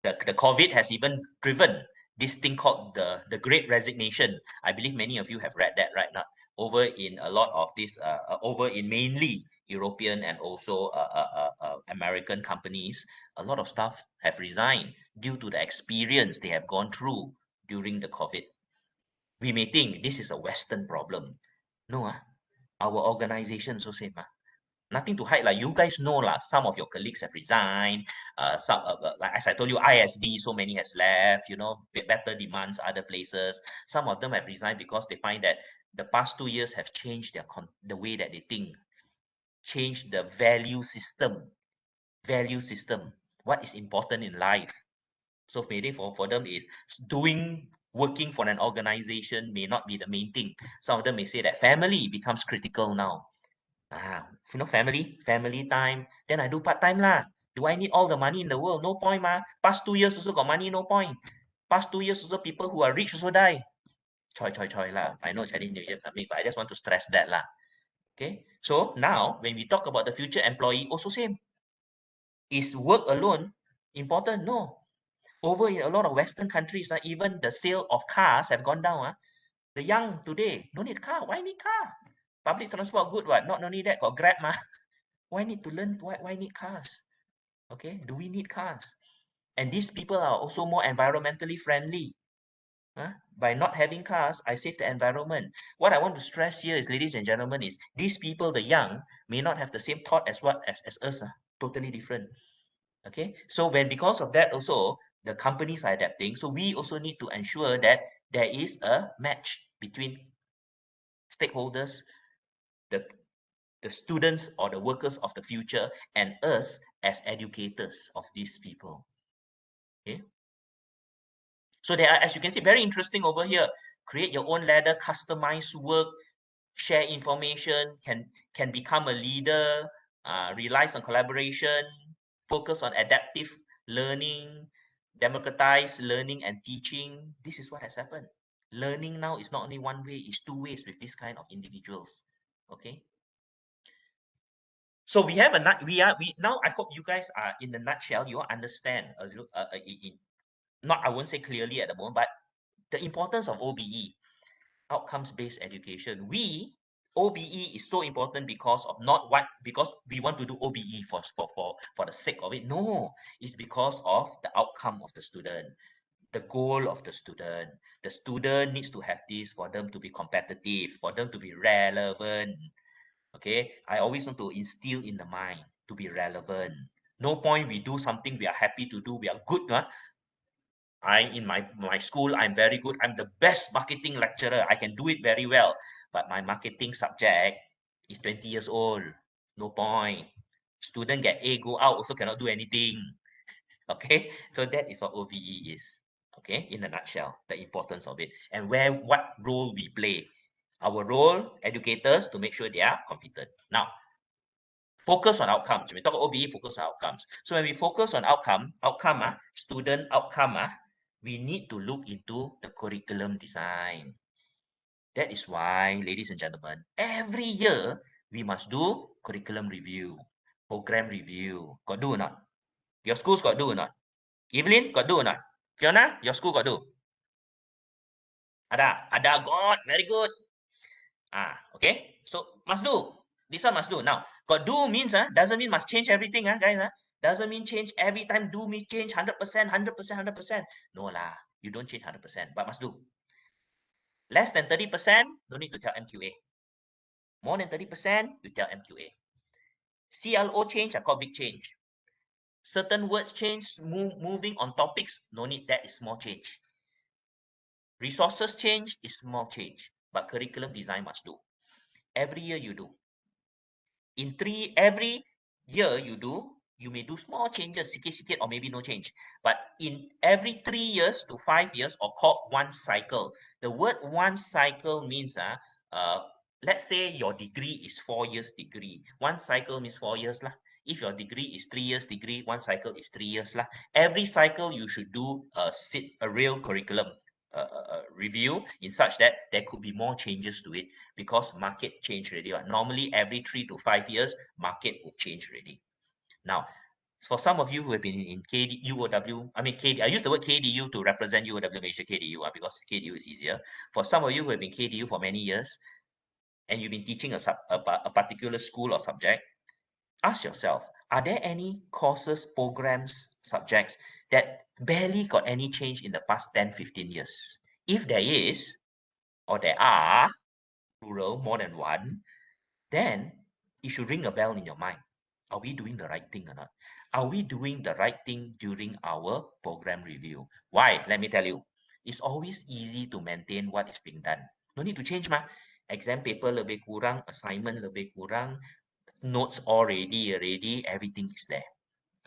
the COVID has even driven this thing called the Great Resignation. I believe many of you have read that, right? Now, over in a lot of this, over in mainly European and also American companies, a lot of staff have resigned due to the experience they have gone through during the COVID. We may think this is a Western problem. No, our organization also same. Nothing to hide. Like you guys know, some of your colleagues have resigned. Some, like as I told you, ISD, so many has left. Better demands other places. Some of them have resigned because they find that the past 2 years have changed the way that they think, changed the value system. What is important in life. So maybe for them is doing working for an organization may not be the main thing. Some of them may say that family becomes critical now. Family time. Then I do part-time lah. Do I need all the money in the world? No point, ma. Past 2 years also got money, no point. Past 2 years also people who are rich also die. Choi lah. I know Chinese New Year coming, but I just want to stress that lah. Okay. So now when we talk about the future employee, also same. Is work alone important? No. Over in a lot of Western countries, even the sale of cars have gone down. The young today don't need car. Why need car? Public transport good, what? Not only that, got Grab, ma. Why need to learn? Why need cars? Okay, do we need cars? And these people are also more environmentally friendly. By not having cars, I save the environment. What I want to stress here is, ladies and gentlemen, is these people, the young, may not have the same thought as us. Totally different. Okay, so because of that also, the companies are adapting. So we also need to ensure that there is a match between stakeholders, the students or the workers of the future, and us as educators of these people. Okay. So there are, as you can see, very interesting over here. Create your own ladder, customize work, share information, can become a leader, relies on collaboration, focus on adaptive learning, democratize learning and teaching. This is what has happened. Learning now is not only one way, it's two ways with this kind of individuals. Okay. So we have now. I hope you guys are in the nutshell. You all understand a little. Not I won't say clearly at the moment, but the importance of OBE, outcomes-based education. OBE is so important because of because we want to do OBE for the sake of it. No, it's because of the outcome of the student, the goal of the student. The student needs to have this for them to be competitive, for them to be relevant. Okay, I always want to instill in the mind to be relevant. No point we do something we are happy to do, we are good. In my school, I'm very good. I'm the best marketing lecturer. I can do it very well. But my marketing subject is 20 years old. No point. Student get A, go out, also cannot do anything. Okay, so that is what OBE is. Okay, in a nutshell, the importance of it and what role we play. Our role, educators, to make sure they are competent. Now, focus on outcomes. When we talk OBE, focus on outcomes. So when we focus on student outcome, we need to look into the curriculum design. That is why, ladies and gentlemen, every year we must do curriculum review, program review. Got do or not? Your schools got do or not? Evelyn, got do or not? Fiona, your school got do? Ada, got, very good. Okay, so must do. This one must do. Now, got do means doesn't mean must change everything, guys. Doesn't mean change every time. Do me change 100%, 100%, 100%. No lah, you don't change 100%, but must do. Less than 30%, don't need to tell MQA. More than 30%, you tell MQA. CLO change, I call big change. Certain words change, moving on topics, no need, that is small change. Resources change is small change, but curriculum design must do. Every year you do. Every year you may do small changes, sikit-sikit, or maybe no change. But in every 3 years to 5 years, or called one cycle. The word one cycle means, let's say your degree is 4 years degree. One cycle means 4 years lah. If your degree is 3 years degree, one cycle is 3 years lah. Every cycle you should do a real curriculum review in such that there could be more changes to it because market change already. Normally every 3 to 5 years, market will change already. Now, for some of you who have been in UOW, I use the word KDU to represent UOW Malaysia KDU because KDU is easier. For some of you who have been KDU for many years and you've been teaching a particular school or subject, ask yourself, are there any courses, programs, subjects that barely got any change in the past 10, 15 years? If there is, or there are, plural, more than one, then it should ring a bell in your mind. Are we doing the right thing or not? Are we doing the right thing during our program review? Why? Let me tell you. It's always easy to maintain what is being done. No need to change, ma. Exam paper lebih kurang, assignment lebih kurang, notes already, everything is there.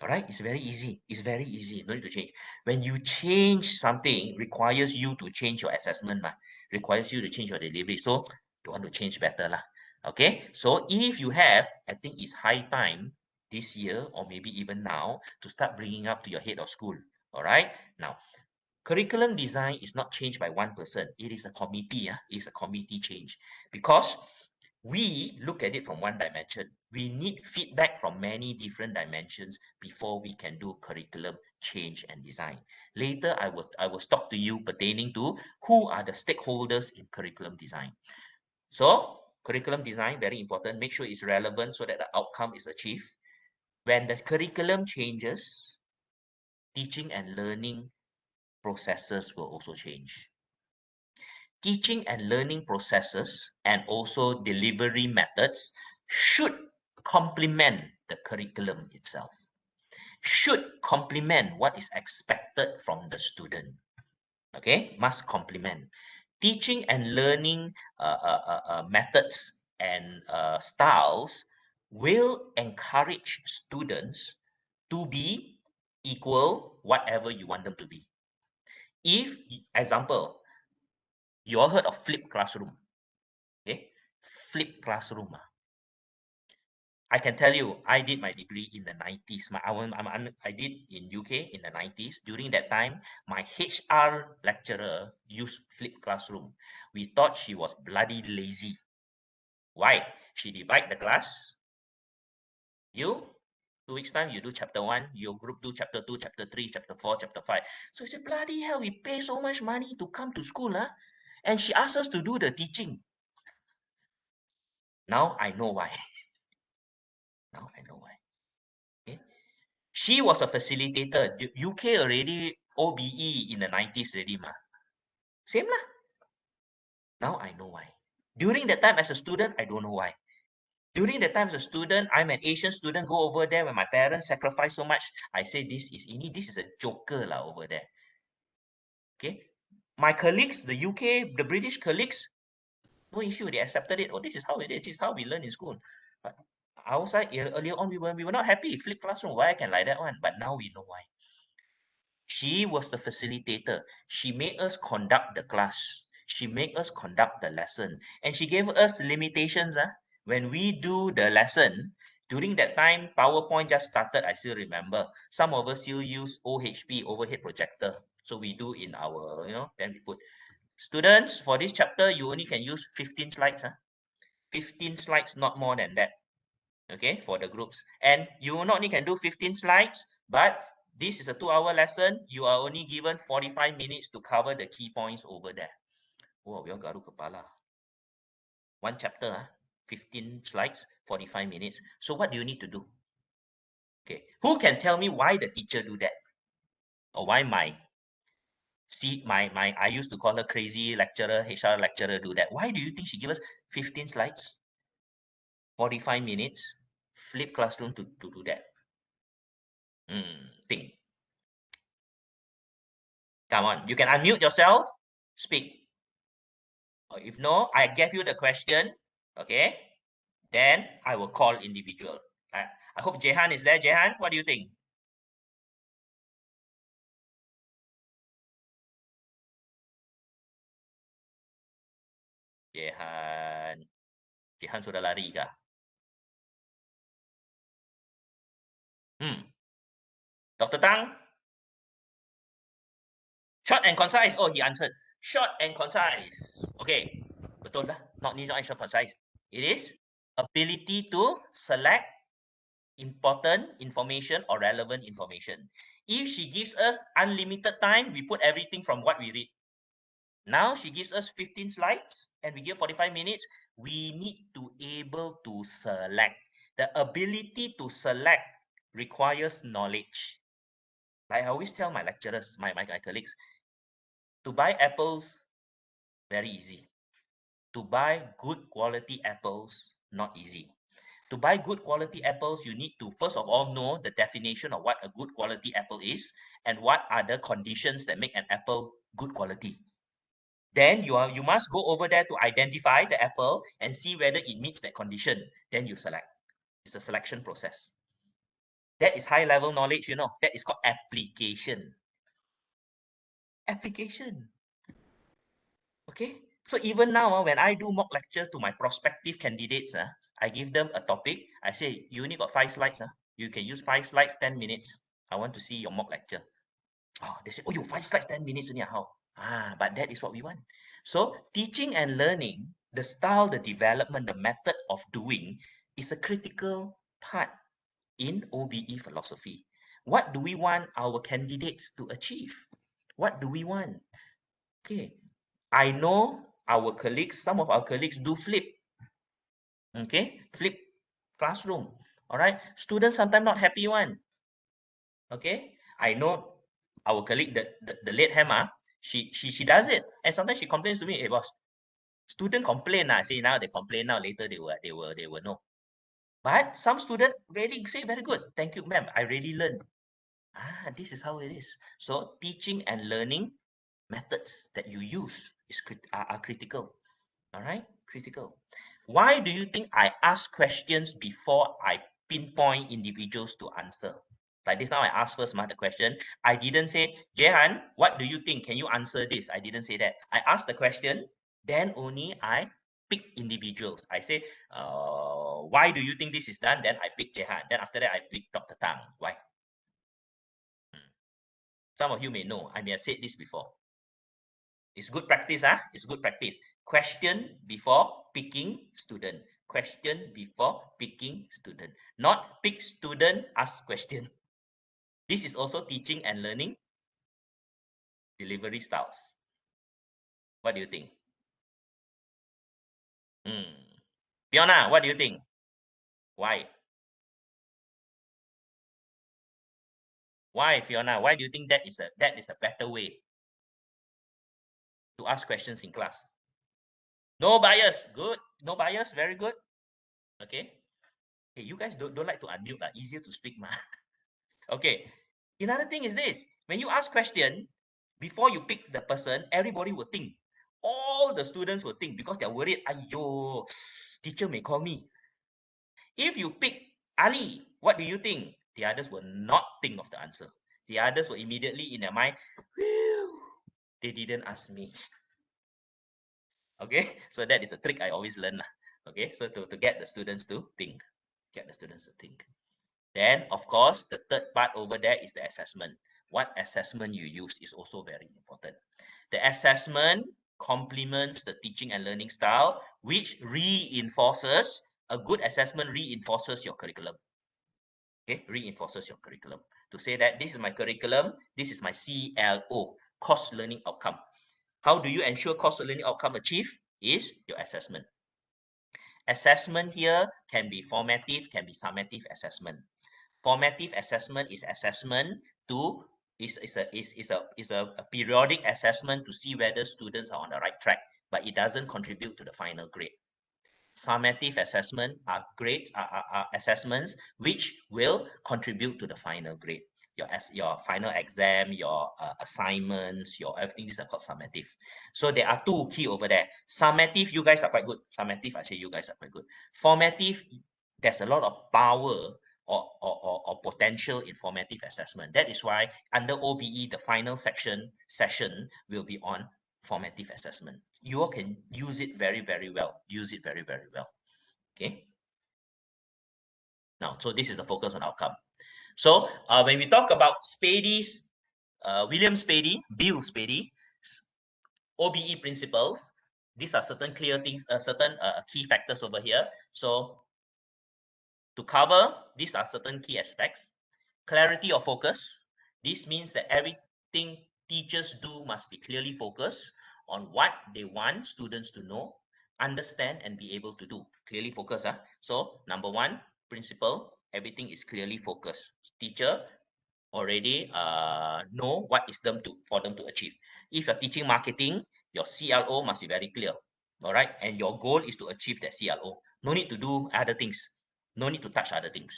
All right, it's very easy. It's very easy. No need to change. When you change something, requires you to change your assessment, requires you to change your delivery. So you want to change better, lah. Okay. So if you have, I think it's high time this year or maybe even now to start bringing up to your head of school. All right. Now, curriculum design is not changed by one person. It is a committee. It is a committee change because we look at it from one dimension. We need feedback from many different dimensions before we can do curriculum change and design. Later, I will talk to you pertaining to who are the stakeholders in curriculum design. So, curriculum design, very important. Make sure it's relevant so that the outcome is achieved. When the curriculum changes, teaching and learning processes will also change. Teaching and learning processes and also delivery methods should complement the curriculum itself, should complement what is expected from the student. Okay, must complement. Teaching and learning methods and styles will encourage students to be equal whatever you want them to be. If, example, you all heard of flipped classroom. Okay, flipped classroom. I can tell you, I did my degree in the 90s. I did in UK in the 90s. During that time, my HR lecturer used flipped classroom. We thought she was bloody lazy. Why? She divide the class. You, 2 weeks time, you do chapter 1. Your group do chapter 2, chapter 3, chapter 4, chapter 5. So I said, bloody hell, we pay so much money to come to school. And she asked us to do the teaching. Now I know why. Now I know why. Okay. She was a facilitator. The UK already OBE in the 90s already, Same lah. Now I know why. During that time as a student, I don't know why. During that time as a student, I'm an Asian student, go over there when my parents sacrifice so much. I say this is a joker lah over there. Okay. My colleagues, the UK, the British colleagues, no issue. They accepted it. Oh, this is how it is. This is how we learn in school. But outside, earlier on, we were not happy. Flip classroom. Why I can like that one? But now we know why. She was the facilitator. She made us conduct the class. She made us conduct the lesson. And she gave us limitations. When we do the lesson, during that time, PowerPoint just started, I still remember. Some of us still use OHP, overhead projector. So we do in our, then we put, students, for this chapter, you only can use 15 slides. 15 slides, not more than that. Okay, for the groups. And you not only can do 15 slides, but this is a 2-hour lesson. You are only given 45 minutes to cover the key points over there. Wow, we all garu kepala. One chapter, 15 slides, 45 minutes. So what do you need to do? Okay, who can tell me why the teacher do that? Or why my I used to call her crazy lecturer, HR lecturer do that? Why do you think she give us 15 slides, 45 minutes, flip classroom to do that? Think. Come on, you can unmute yourself, speak. Or if no, I gave you the question, okay? Then I will call individual. I hope Jehan is there. Jehan, what do you think? Jehan. Jehan sudah lari kah? Dr. Tang? Short and concise. Oh, he answered. Short and concise. Okay. Betul lah. Not short concise. It is ability to select important information or relevant information. If she gives us unlimited time, we put everything from what we read. Now she gives us 15 slides and we give 45 minutes. We need to able to select. The ability to select requires knowledge. Like I always tell my lecturers, my colleagues, to buy apples, very easy. To buy good quality apples, not easy. To buy good quality apples, you need to first of all know the definition of what a good quality apple is and what are the conditions that make an apple good quality. Then you must go over there to identify the apple and see whether it meets that condition. Then you select. It's a selection process. That is high level knowledge, that is called application. Application. Okay. So even now, when I do mock lecture to my prospective candidates, I give them a topic. I say, you only got 5 slides. You can use 5 slides, 10 minutes. I want to see your mock lecture. Oh, they say, oh, you 5 slides, 10 minutes only. How? But that is what we want. So teaching and learning, the style, the development, the method of doing is a critical part in OBE philosophy. What do we want our candidates to achieve? What do we want? Okay, I know our colleagues, some of our colleagues do flip. Okay, flip classroom. All right, students sometimes not happy one. Okay, I know our colleague, the late Hema, she does it, and sometimes she complains to me, hey boss, student complain now. Say now they complain now, later they will know. But some student really say very good. Thank you, ma'am. I really learned. This is how it is. So teaching and learning methods that you use are critical. All right, critical. Why do you think I ask questions before I pinpoint individuals to answer? Like this now, I ask first the question. I didn't say, Jehan, what do you think? Can you answer this? I didn't say that. I asked the question, then only I pick individuals. I say, why do you think this is done? Then I pick Jehan. Then after that, I pick Dr. Tang. Why? Some of you may know, I may have said this before. It's good practice, It's good practice. Question before picking student. Question before picking student. Not pick student, ask question. This is also teaching and learning delivery styles. What do you think? Fiona, what do you think? Why? Why, Fiona? Why do you think that is a better way to ask questions in class? No bias. Good. No bias. Very good. Okay. Hey, you guys don't like to unmute, easier to speak, ma. Okay. Another thing is this. When you ask question, before you pick the person, everybody will think. All the students will think because they're worried, ayo, teacher may call me. If you pick Ali, what do you think? The others will not think of the answer. The others will immediately in their mind, whew, they didn't ask me. Okay, so that is a trick I always learn. Okay, so to get the students to think. Get the students to think. Then, of course, the third part over there is the assessment. What assessment you use is also very important. The assessment complements the teaching and learning style, which reinforces, a good assessment reinforces your curriculum. Okay, reinforces your curriculum. To say that this is my curriculum, this is my CLO, course learning outcome. How do you ensure course learning outcome achieved? Is your assessment. Assessment here can be formative, can be summative assessment. Formative assessment is assessment to is a periodic assessment to see whether students are on the right track, but it doesn't contribute to the final grade. Summative assessment are grades are assessments which will contribute to the final grade. Your final exam, your assignments, your everything. These are called summative. So there are two key over there. Summative, you guys are quite good. Summative, I say you guys are quite good. Formative, there's a lot of power or potential in formative assessment. That is why under OBE, the final session will be on formative assessment. You all can use it very, very well. Use it very, very well. Okay. Now, so this is the focus on outcome. So when we talk about Spady's, William Spady, Bill Spady, OBE principles, these are certain clear things, certain key factors over here. So to cover, these are certain key aspects. Clarity of focus. This means that everything teachers do must be clearly focused on what they want students to know, understand, and be able to do. Clearly focused. So number one, principle, everything is clearly focused. Teacher already know what is for them to achieve. If you're teaching marketing, your CLO must be very clear. All right. And your goal is to achieve that CLO. No need to do other things. No need to touch other things.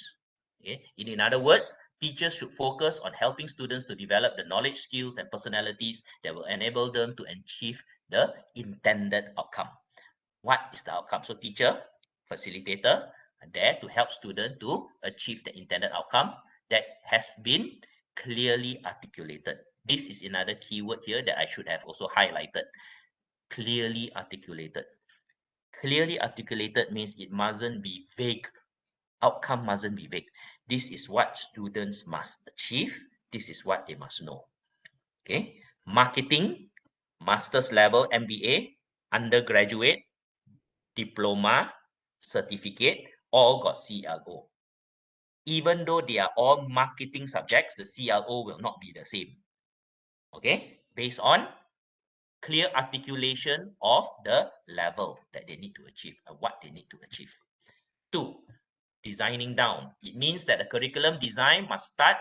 Okay. In other words, teachers should focus on helping students to develop the knowledge, skills, and personalities that will enable them to achieve the intended outcome. What is the outcome? So teacher, facilitator are there to help student to achieve the intended outcome. that has been clearly articulated. This is another keyword here that I should have also highlighted. Clearly articulated. Clearly articulated means it mustn't be vague. Outcome mustn't be vague. This is what students must achieve. This is what they must know. Okay. Marketing, master's level MBA, undergraduate, diploma, certificate, all got CLO. Even though they are all marketing subjects, the CLO will not be the same. Okay, based on clear articulation of the level that they need to achieve and what they need to achieve. 2, designing down. It means that the curriculum design must start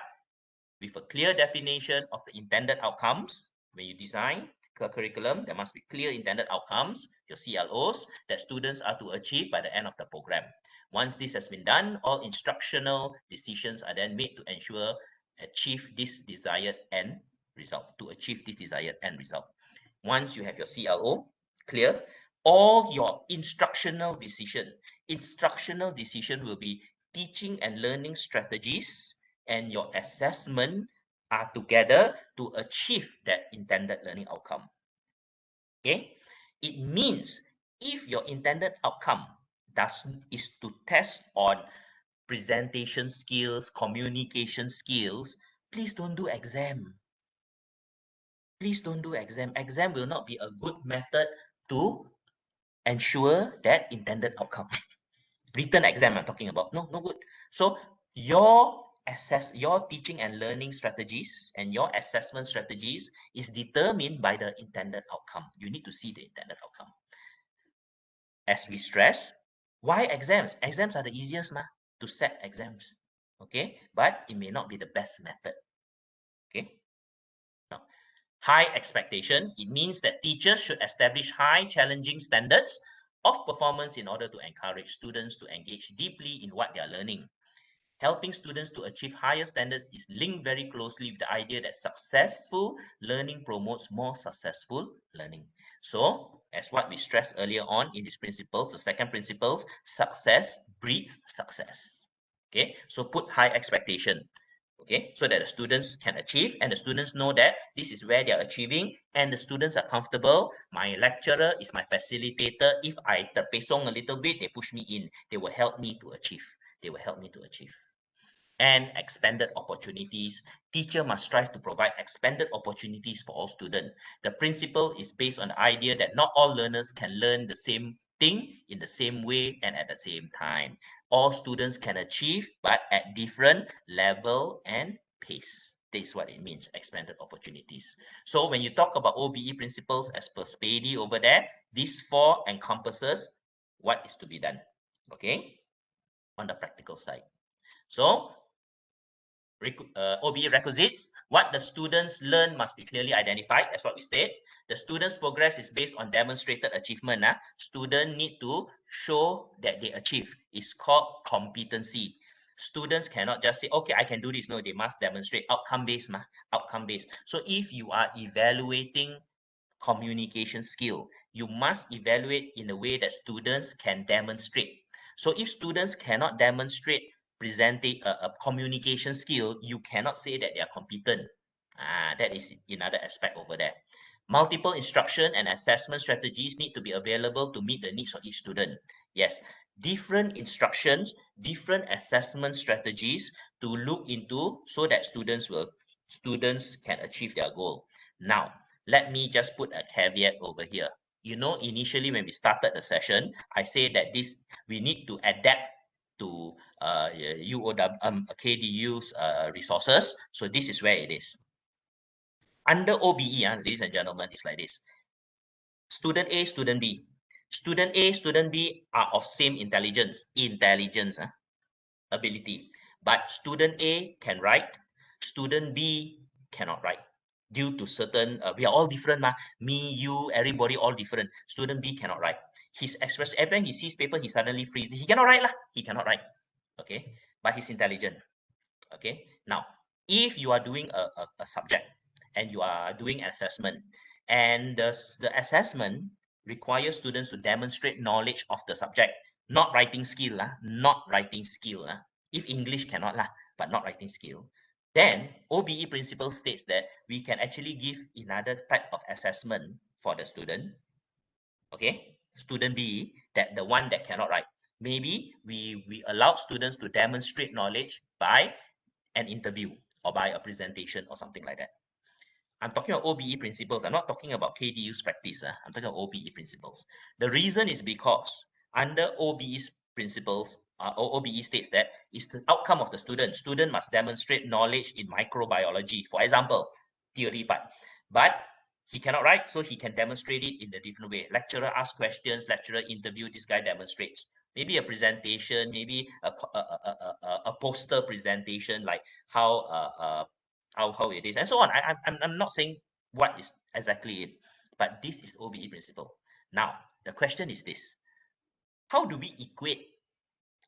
with a clear definition of the intended outcomes. When you design a curriculum, there must be clear intended outcomes, your CLOs, that students are to achieve by the end of the program. Once this has been done, all instructional decisions are then made to ensure achieve this desired end result, to achieve this desired end result. Once you have your CLO clear, all your instructional decision will be teaching and learning strategies, and your assessment are together to achieve that intended learning outcome. Okay, it means if your intended outcome is to test on presentation skills, communication skills, please don't do exam. Please don't do exam. Exam will not be a good method to ensure that intended outcome. Written exam I'm talking about. No good. So your teaching and learning strategies and your assessment strategies is determined by the intended outcome. You need to see the intended outcome. As we stress, why exams? Exams are the easiest to set exams. Okay, but it may not be the best method. Okay. Now, high expectation, it means that teachers should establish high challenging standards of performance in order to encourage students to engage deeply in what they are learning. Helping students to achieve higher standards is linked very closely with the idea that successful learning promotes more successful learning. So, as what we stressed earlier on in these principles, the second principle, success breeds success. Okay, so put high expectation. Okay, so that the students can achieve and the students know that this is where they are achieving and the students are comfortable. My lecturer is my facilitator. If I terpesong a little bit, they push me in. They will help me to achieve. They will help me to achieve. And expanded opportunities. Teacher must strive to provide expanded opportunities for all students. The principle is based on the idea that not all learners can learn the same thing in the same way and at the same time. All students can achieve, but at different level and pace. This is what it means, expanded opportunities. So when you talk about OBE principles as per Spady over there, these 4 encompasses what is to be done, okay, on the practical side. So OBE requisites, what the students learn must be clearly identified. That's what we said. The students' progress is based on demonstrated achievement. Students need to show that they achieve. It's called competency. Students cannot just say, okay, I can do this. No, they must demonstrate outcome-based. Outcome-based. So if you are evaluating communication skill, you must evaluate in a way that students can demonstrate. So if students cannot demonstrate presenting a communication skill, you cannot say that they are competent. That is another aspect over there. Multiple instruction and assessment strategies need to be available to meet the needs of each student. Yes, different instructions, different assessment strategies to look into so that students can achieve their goal. Now, let me just put a caveat over here. You know, initially when we started the session, I say that we need to adapt to KDU's resources. So this is where it is. Under OBE, ladies and gentlemen, it's like this. Student A, student B. Student A, student B are of same intelligence, ability. But student A can write, student B cannot write. Due to certain, we are all different, me, you, everybody, all different. Student B cannot write. Every time he sees paper, he suddenly freezes. He cannot write, he cannot write. Okay, but he's intelligent. Okay, now, if you are doing a subject and you are doing an assessment, and the assessment requires students to demonstrate knowledge of the subject, not writing skill, not writing skill. If English cannot lah, but not writing skill, then OBE principle states that we can actually give another type of assessment for the student. Okay, student B, that the one that cannot write. Maybe we allow students to demonstrate knowledge by an interview or by a presentation or something like that. I'm talking about OBE principles. I'm not talking about KDU's practice. I'm talking about OBE principles. The reason is because under OBE's principles, OBE states that it's the outcome of the student. Student must demonstrate knowledge in microbiology, for example, theory part. But he cannot write, so he can demonstrate it in a different way. Lecturer asks questions, lecturer interview, this guy demonstrates. Maybe a presentation, maybe a poster presentation, like how it is, and so on. I'm not saying what is exactly it, but this is OBE principle. Now, the question is this: how do we equate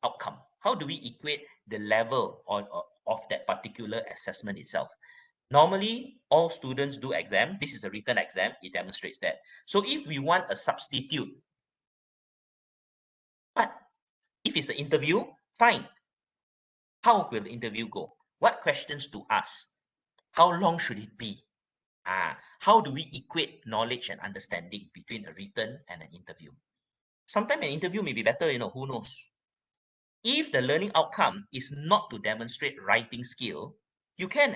outcome? How do we equate the level of that particular assessment itself? Normally, all students do exam. This is a written exam. It demonstrates that. So if we want a substitute, but if it's an interview, fine. How will the interview go? What questions to ask? How long should it be? How do we equate knowledge and understanding between a written and an interview? Sometimes an interview may be better, who knows? If the learning outcome is not to demonstrate writing skill, you can,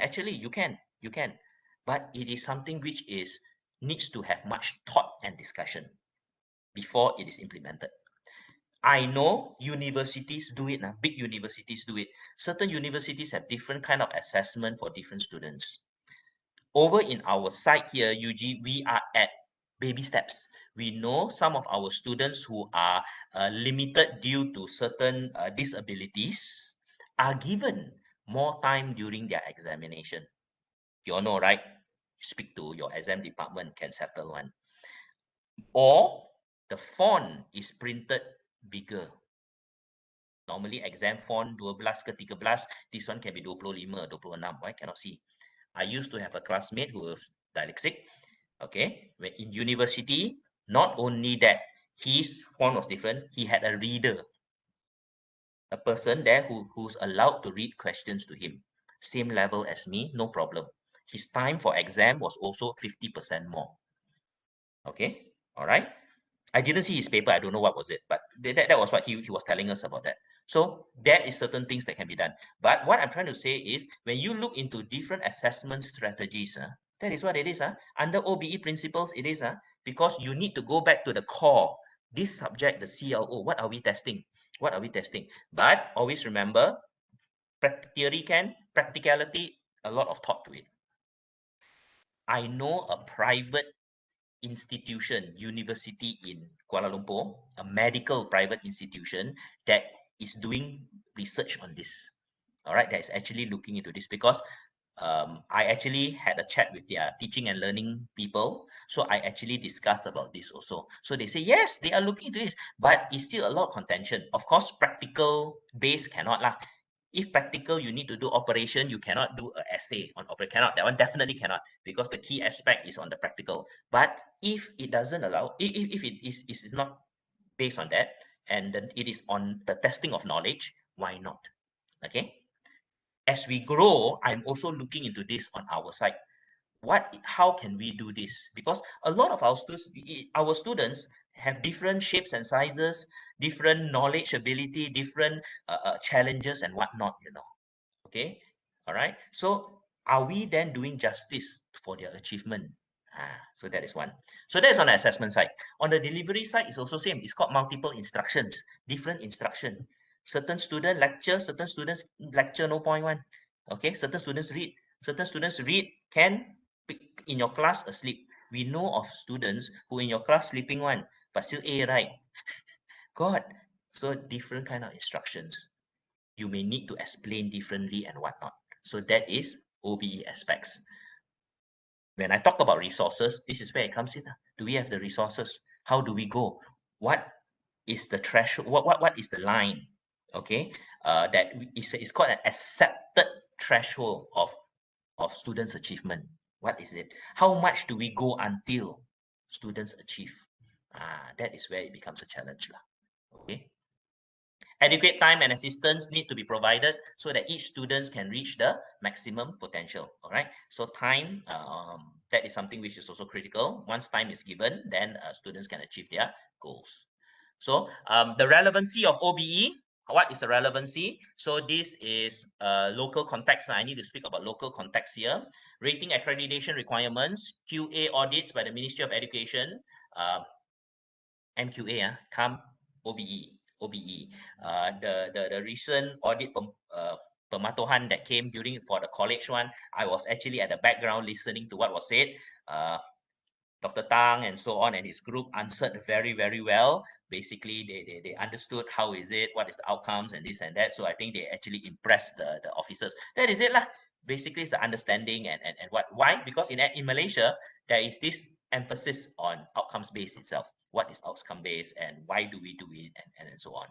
but it is something which needs to have much thought and discussion before it is implemented. I know universities do it, big universities do it. Certain universities have different kind of assessment for different students. Over in our side here, UG, we are at baby steps. We know some of our students who are limited due to certain disabilities are given more time during their examination. You all know, right? Speak to your exam department, can settle one. Or the font is printed bigger. Normally exam font 12 ke 13, this one can be 25, 26. Why cannot see? I used to have a classmate who was dyslexic. Okay, when in university, not only that, his font was different. He had a reader, a person there who's allowed to read questions to him. Same level as me, no problem. His time for exam was also 50% more. Okay, all right. I didn't see his paper. I don't know what was it, but that was what he was telling us about that. So there is certain things that can be done. But what I'm trying to say is when you look into different assessment strategies, that is what it is. Under OBE principles, it is because you need to go back to the core. This subject, the CLO, what are we testing? What are we testing? But always remember, theory can, practicality, a lot of thought to it. I know a private institution, university in Kuala Lumpur, a medical private institution that is doing research on this. All right, that is actually looking into this because I actually had a chat with their teaching and learning people. So I actually discussed about this also. So they say, yes, they are looking into this, but it's still a lot of contention. Of course, practical base cannot lah. If practical, you need to do operation, you cannot do an essay on operation. Cannot, that one definitely cannot, because the key aspect is on the practical. But if it doesn't allow, if it is not based on that, and then it is on the testing of knowledge, why not? Okay. As we grow, I'm also looking into this on our side. How can we do this? Because a lot of our students have different shapes and sizes, different knowledge ability, different challenges and whatnot, okay. All right, so are we then doing justice for their achievement? So that is one. So that is on the assessment side. On the delivery side, it's also same. It's called multiple instructions, different instruction. Certain student lecture, certain students lecture no point one. Okay, certain students read can in your class asleep. We know of students who in your class sleeping one, but still A, right? God, so different kind of instructions. You may need to explain differently and whatnot. So that is OBE aspects. When I talk about resources, this is where it comes in. Do we have the resources? How do we go? What is the threshold? What is the line? Okay, that is called an accepted threshold of students' achievement. What is it? How much do we go until students achieve? That is where it becomes a challenge. Okay. Adequate time and assistance need to be provided so that each student can reach the maximum potential. All right. So time, that is something which is also critical. Once time is given, then students can achieve their goals. So the relevancy of OBE, what is the relevancy? So this is local context. I need to speak about local context here. Rating accreditation requirements, QA audits by the Ministry of Education, MQA, come OBE. OBE. The recent audit pematuhan that came during for the college one, I was actually at the background listening to what was said. Dr. Tang and so on and his group answered very, very well. Basically, they understood how is it, what is the outcomes and this and that. So I think they actually impressed the officers. That is it lah. Basically, it's the understanding and why? Because in Malaysia, there is this emphasis on outcomes based itself. What is outcome based and why do we do it and so on.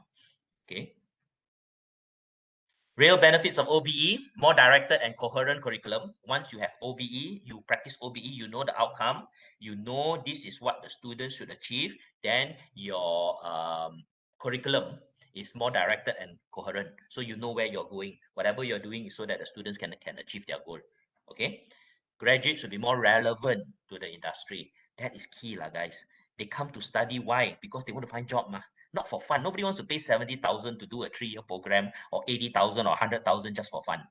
Okay. Real benefits of OBE, more directed and coherent curriculum. Once you have OBE, you practice OBE, you know the outcome, you know this is what the students should achieve, then your curriculum is more directed and coherent. So you know where you're going. Whatever you're doing is so that the students can achieve their goal. Okay. Graduates should be more relevant to the industry. That is key, lah, guys. They come to study. Why? Because they want to find job, not for fun. Nobody wants to pay 70,000 to do a 3-year program or 80,000 or 100,000 just for fun,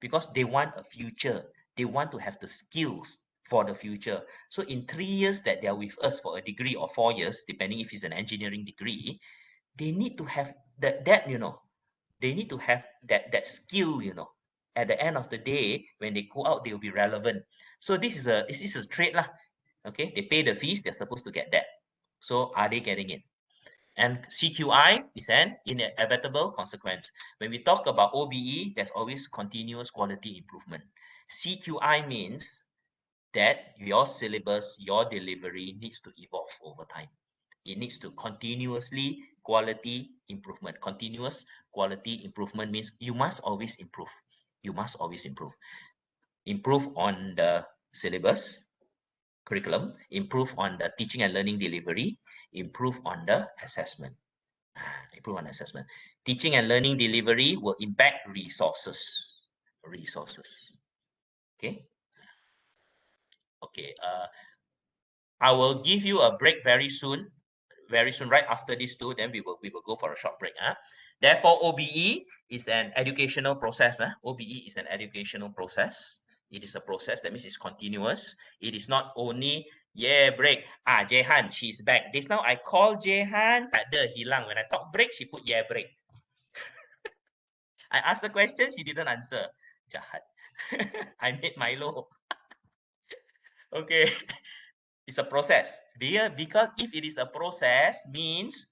because they want a future. They want to have the skills for the future. So in 3 years that they are with us for a degree or 4 years, depending if it's an engineering degree, they need to have that they need to have that skill, at the end of the day, when they go out, they will be relevant. So this is a trade lah. Okay, they pay the fees, they're supposed to get that. So are they getting it? And CQI is an inevitable consequence. When we talk about OBE, there's always continuous quality improvement. CQI means that your syllabus, your delivery needs to evolve over time. It needs to continuously quality improvement. Continuous quality improvement means you must always improve. You must always improve. Improve on the syllabus, curriculum, improve on the teaching and learning delivery, improve on the assessment. Improve on assessment. Teaching and learning delivery will impact resources. Okay. Okay. I will give you a break very soon. Right after these two, then we will go for a short break. Therefore, OBE is an educational process. OBE is an educational process. It is a process, that means it's continuous. It is not only break. Jehan, she's back. This now I call Jehan, tak ada, hilang. When I talk break, she put break. I asked the question, she didn't answer. Jahat. I made Milo. Okay. It's a process. Because if it is a process, means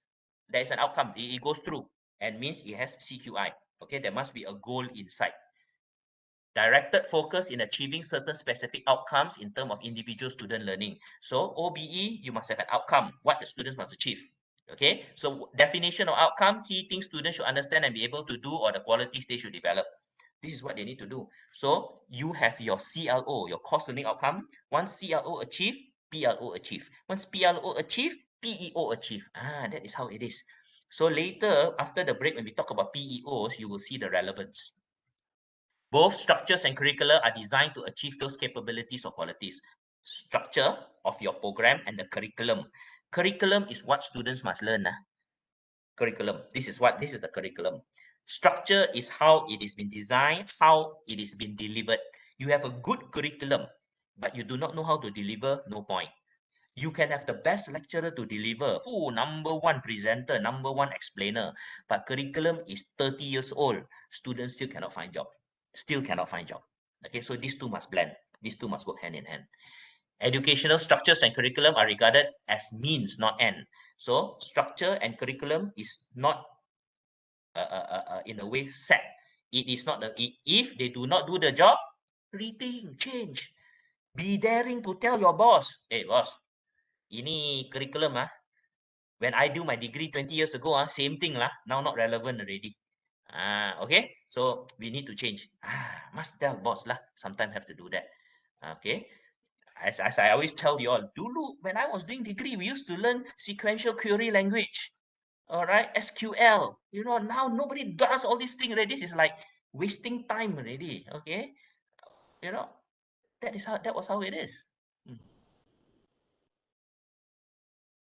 there is an outcome. It goes through and means it has CQI. Okay, there must be a goal inside. Directed focus in achieving certain specific outcomes in terms of individual student learning. So OBE, you must have an outcome, what the students must achieve. Okay, so definition of outcome, key things students should understand and be able to do, or the qualities they should develop. This is what they need to do. So you have your CLO, your course learning outcome. Once CLO achieve, PLO achieve. Once PLO achieve, PEO achieve. That is how it is. So later, after the break, when we talk about PEOs, you will see the relevance. Both structures and curricula are designed to achieve those capabilities or qualities. Structure of your program and the curriculum. Curriculum is what students must learn. Curriculum. This is the curriculum. Structure is how it is been designed, how it is been delivered. You have a good curriculum, but you do not know how to deliver, no point. You can have the best lecturer to deliver, number one presenter, number one explainer, but curriculum is 30 years old. Students still cannot find job. Okay, so these two must blend. These two must work hand in hand. Educational structures and curriculum are regarded as means, not end. So structure and curriculum is not in a way set. It is not if they do not do the job, rethink, change. Be daring to tell your boss, hey boss, ini curriculum when I do my degree 20 years ago, same thing now not relevant already. Okay, so we need to change. Must tell boss sometimes have to do that. Okay, as I always tell you all, dulu when I was doing degree, we used to learn sequential query language. All right, SQL. You know, now nobody does all these things already. This is like wasting time already. Okay, you know, that was how it is. Mm.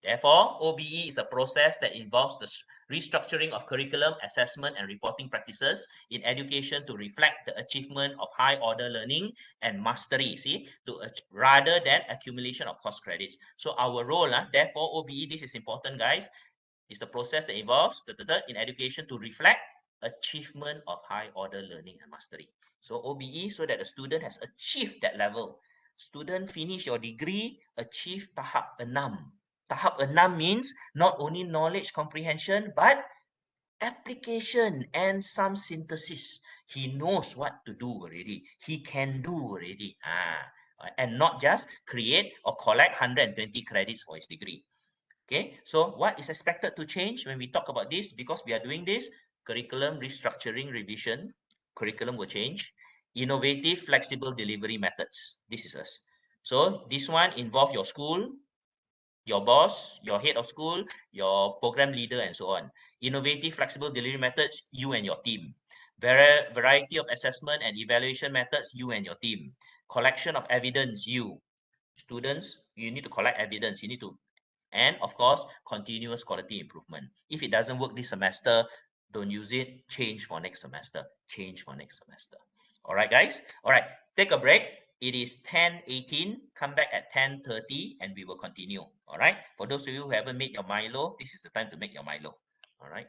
Therefore, OBE is a process that involves the restructuring of curriculum, assessment, and reporting practices in education to reflect the achievement of high order learning and mastery, see, rather than accumulation of course credits. So our role, therefore, OBE, this is important, guys, is the process that involves in education to reflect achievement of high order learning and mastery. So OBE, so that the student has achieved that level. Student finish your degree, achieve tahap 6. Tahap 6 means not only knowledge comprehension, but application and some synthesis. He knows what to do already. He can do already. And not just create or collect 120 credits for his degree. Okay, so what is expected to change when we talk about this? Because we are doing this curriculum restructuring revision, curriculum will change. Innovative, flexible delivery methods. This is us. So this one involve your school, your boss, your head of school, your program leader, and so on. Innovative, flexible delivery methods, you and your team. Variety of assessment and evaluation methods, you and your team. Collection of evidence, you. Students, you need to collect evidence. You need to, and of course, continuous quality improvement. If it doesn't work this semester, don't use it. Change for next semester. Change for next semester. All right, guys. All right, take a break. It is 10:18. Come back at 10:30 and we will continue. All right. For those of you who haven't made your Milo, this is the time to make your Milo. All right.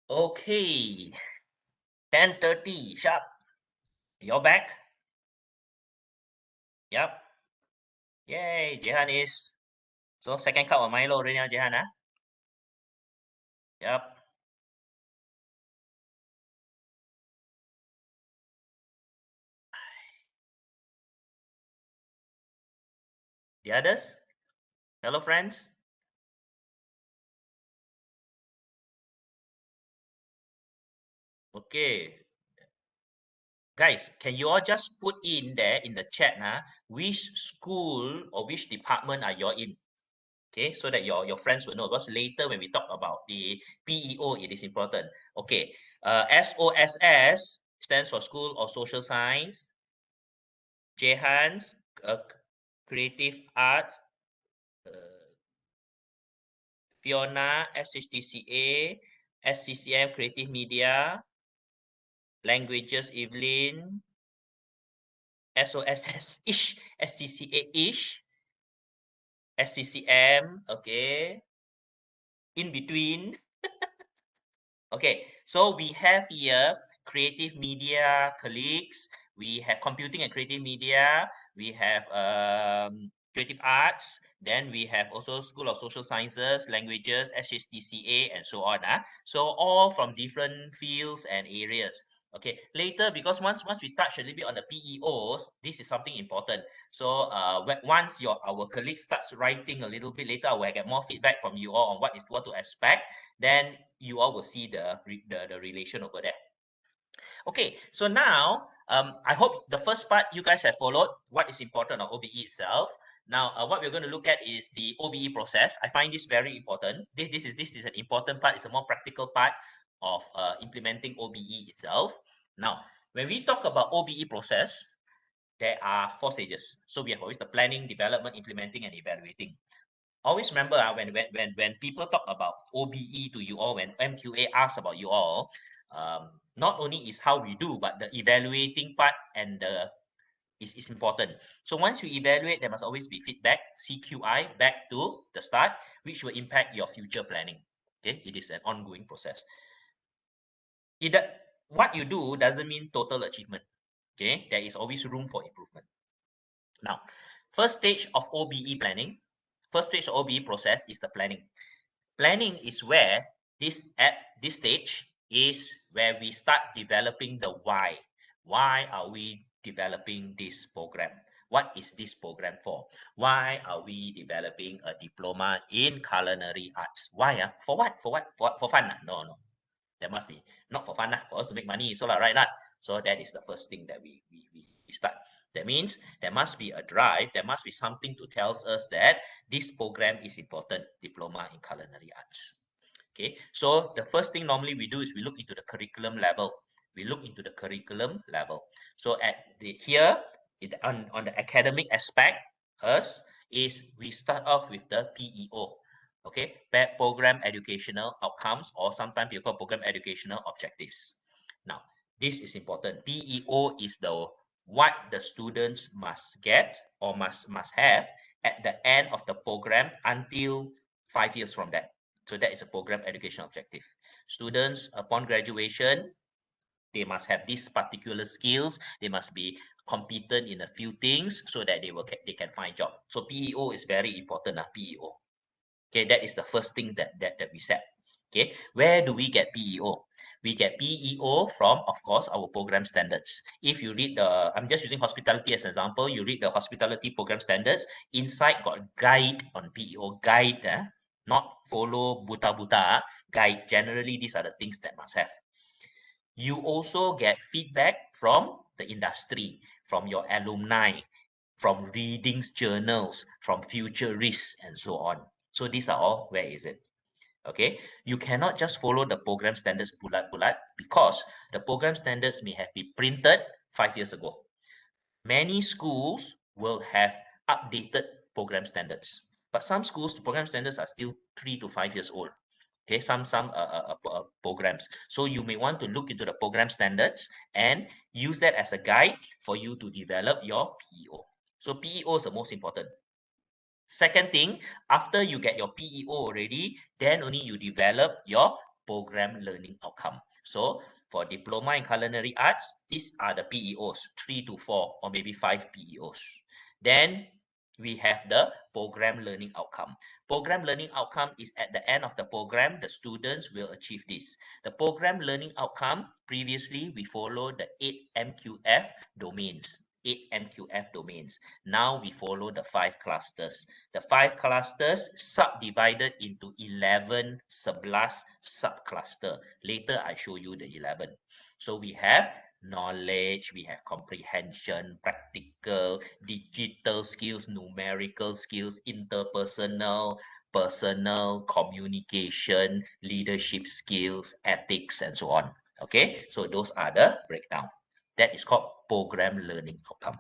Okay, 10:30 sharp. You're back? Yep. Yay, Jehan is. So second cup of Milo already now, Jehan, huh? Yep. The others? Hello, friends? Okay. Guys, can you all just put in there in the chat, huh? Which school or which department are you all in? Okay, so that your friends will know. Because later when we talk about the PEO, it is important. Okay, SOSS stands for School of Social Science. Jehan's Creative Arts. Fiona, SHTCA, SCCM, Creative Media, Languages, Evelyn, SOSS-ish, SCCA-ish, SCCM, okay, in between. Okay, so we have here creative media colleagues, we have computing and creative media, we have creative arts, then we have also School of Social Sciences, Languages, SHTCA, and so on. So all from different fields and areas. Okay, later, because once we touch a little bit on the PEOs, this is something important. So once our colleague starts writing a little bit later, I will get more feedback from you all on what to expect. Then you all will see the relation over there. Okay, so now I hope the first part you guys have followed what is important on OBE itself. Now, what we're going to look at is the OBE process. I find this very important. This is an important part. It's a more practical part of implementing OBE itself. Now, when we talk about OBE process, there are 4 stages. So we have always the planning, development, implementing, and evaluating. Always remember when people talk about OBE to you all, when MQA asks about you all, not only is how we do, but the evaluating part and the is important. So once you evaluate, there must always be feedback, CQI, back to the start, which will impact your future planning. Okay, it is an ongoing process. What you do doesn't mean total achievement. Okay, there is always room for improvement. Now, first stage of OBE planning, first stage of OBE process is the planning. Planning is where at this stage is where we start developing the why. Why are we developing this program? What is this program for? Why are we developing a diploma in culinary arts? Why? For what? For fun? No, no. That must be not for fun, for us to make money. So, right? So that is the first thing that we start. That means there must be a drive. There must be something to tell us that this program is important. Diploma in culinary arts. Okay, so the first thing normally we do is we look into the curriculum level. We look into the curriculum level. So at here on the academic aspect, us is we start off with the PEO. Okay, program educational outcomes, or sometimes people call program educational objectives. Now, this is important. PEO is the what the students must get or must have at the end of the program until 5 years from that. So that is a program education objective. Students, upon graduation, they must have these particular skills. They must be competent in a few things so that they can find job. So PEO is very important. PEO. Okay, that is the first thing that we set. Okay, where do we get PEO? We get PEO from, of course, our program standards. If you read I'm just using hospitality as an example. You read the hospitality program standards. Inside got guide on PEO. Guide, not follow buta-buta. Guide. Generally, these are the things that must have. You also get feedback from the industry, from your alumni, from readings journals, from futurists, and so on. So these are all, where is it? Okay, you cannot just follow the program standards bulat-bulat, because the program standards may have been printed 5 years ago. Many schools will have updated program standards, but some schools, the program standards are still 3 to 5 years old. Okay, some programs. So you may want to look into the program standards and use that as a guide for you to develop your PEO. So PEO is the most important. Second thing, after you get your PEO already, then only you develop your program learning outcome. So for diploma in culinary arts, these are the PEOs, 3 to 4 or maybe 5 PEOs. Then we have the program learning outcome. Program learning outcome is at the end of the program, the students will achieve this. The program learning outcome, previously we followed the 8 MQF domains. 8 MQF domains. Now we follow the 5 clusters. The 5 clusters subdivided into 11 subcluster. Later I show you the 11. So we have knowledge, we have comprehension, practical, digital skills, numerical skills, interpersonal, personal, communication, leadership skills, ethics, and so on. Okay, so those are the breakdown. That is called program learning outcome.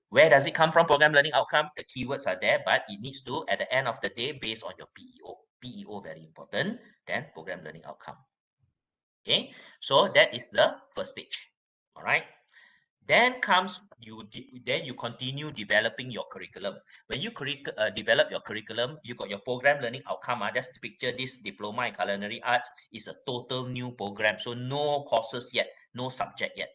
Where does it come from, program learning outcome? The keywords are there, but it needs to, at the end of the day, based on your PEO. PEO, very important. Then program learning outcome. Okay, so that is the first stage. All right. Then comes then you continue developing your curriculum. When you develop your curriculum, you got your program learning outcome. Just picture this diploma in culinary arts is a total new program. So no courses yet, no subject yet.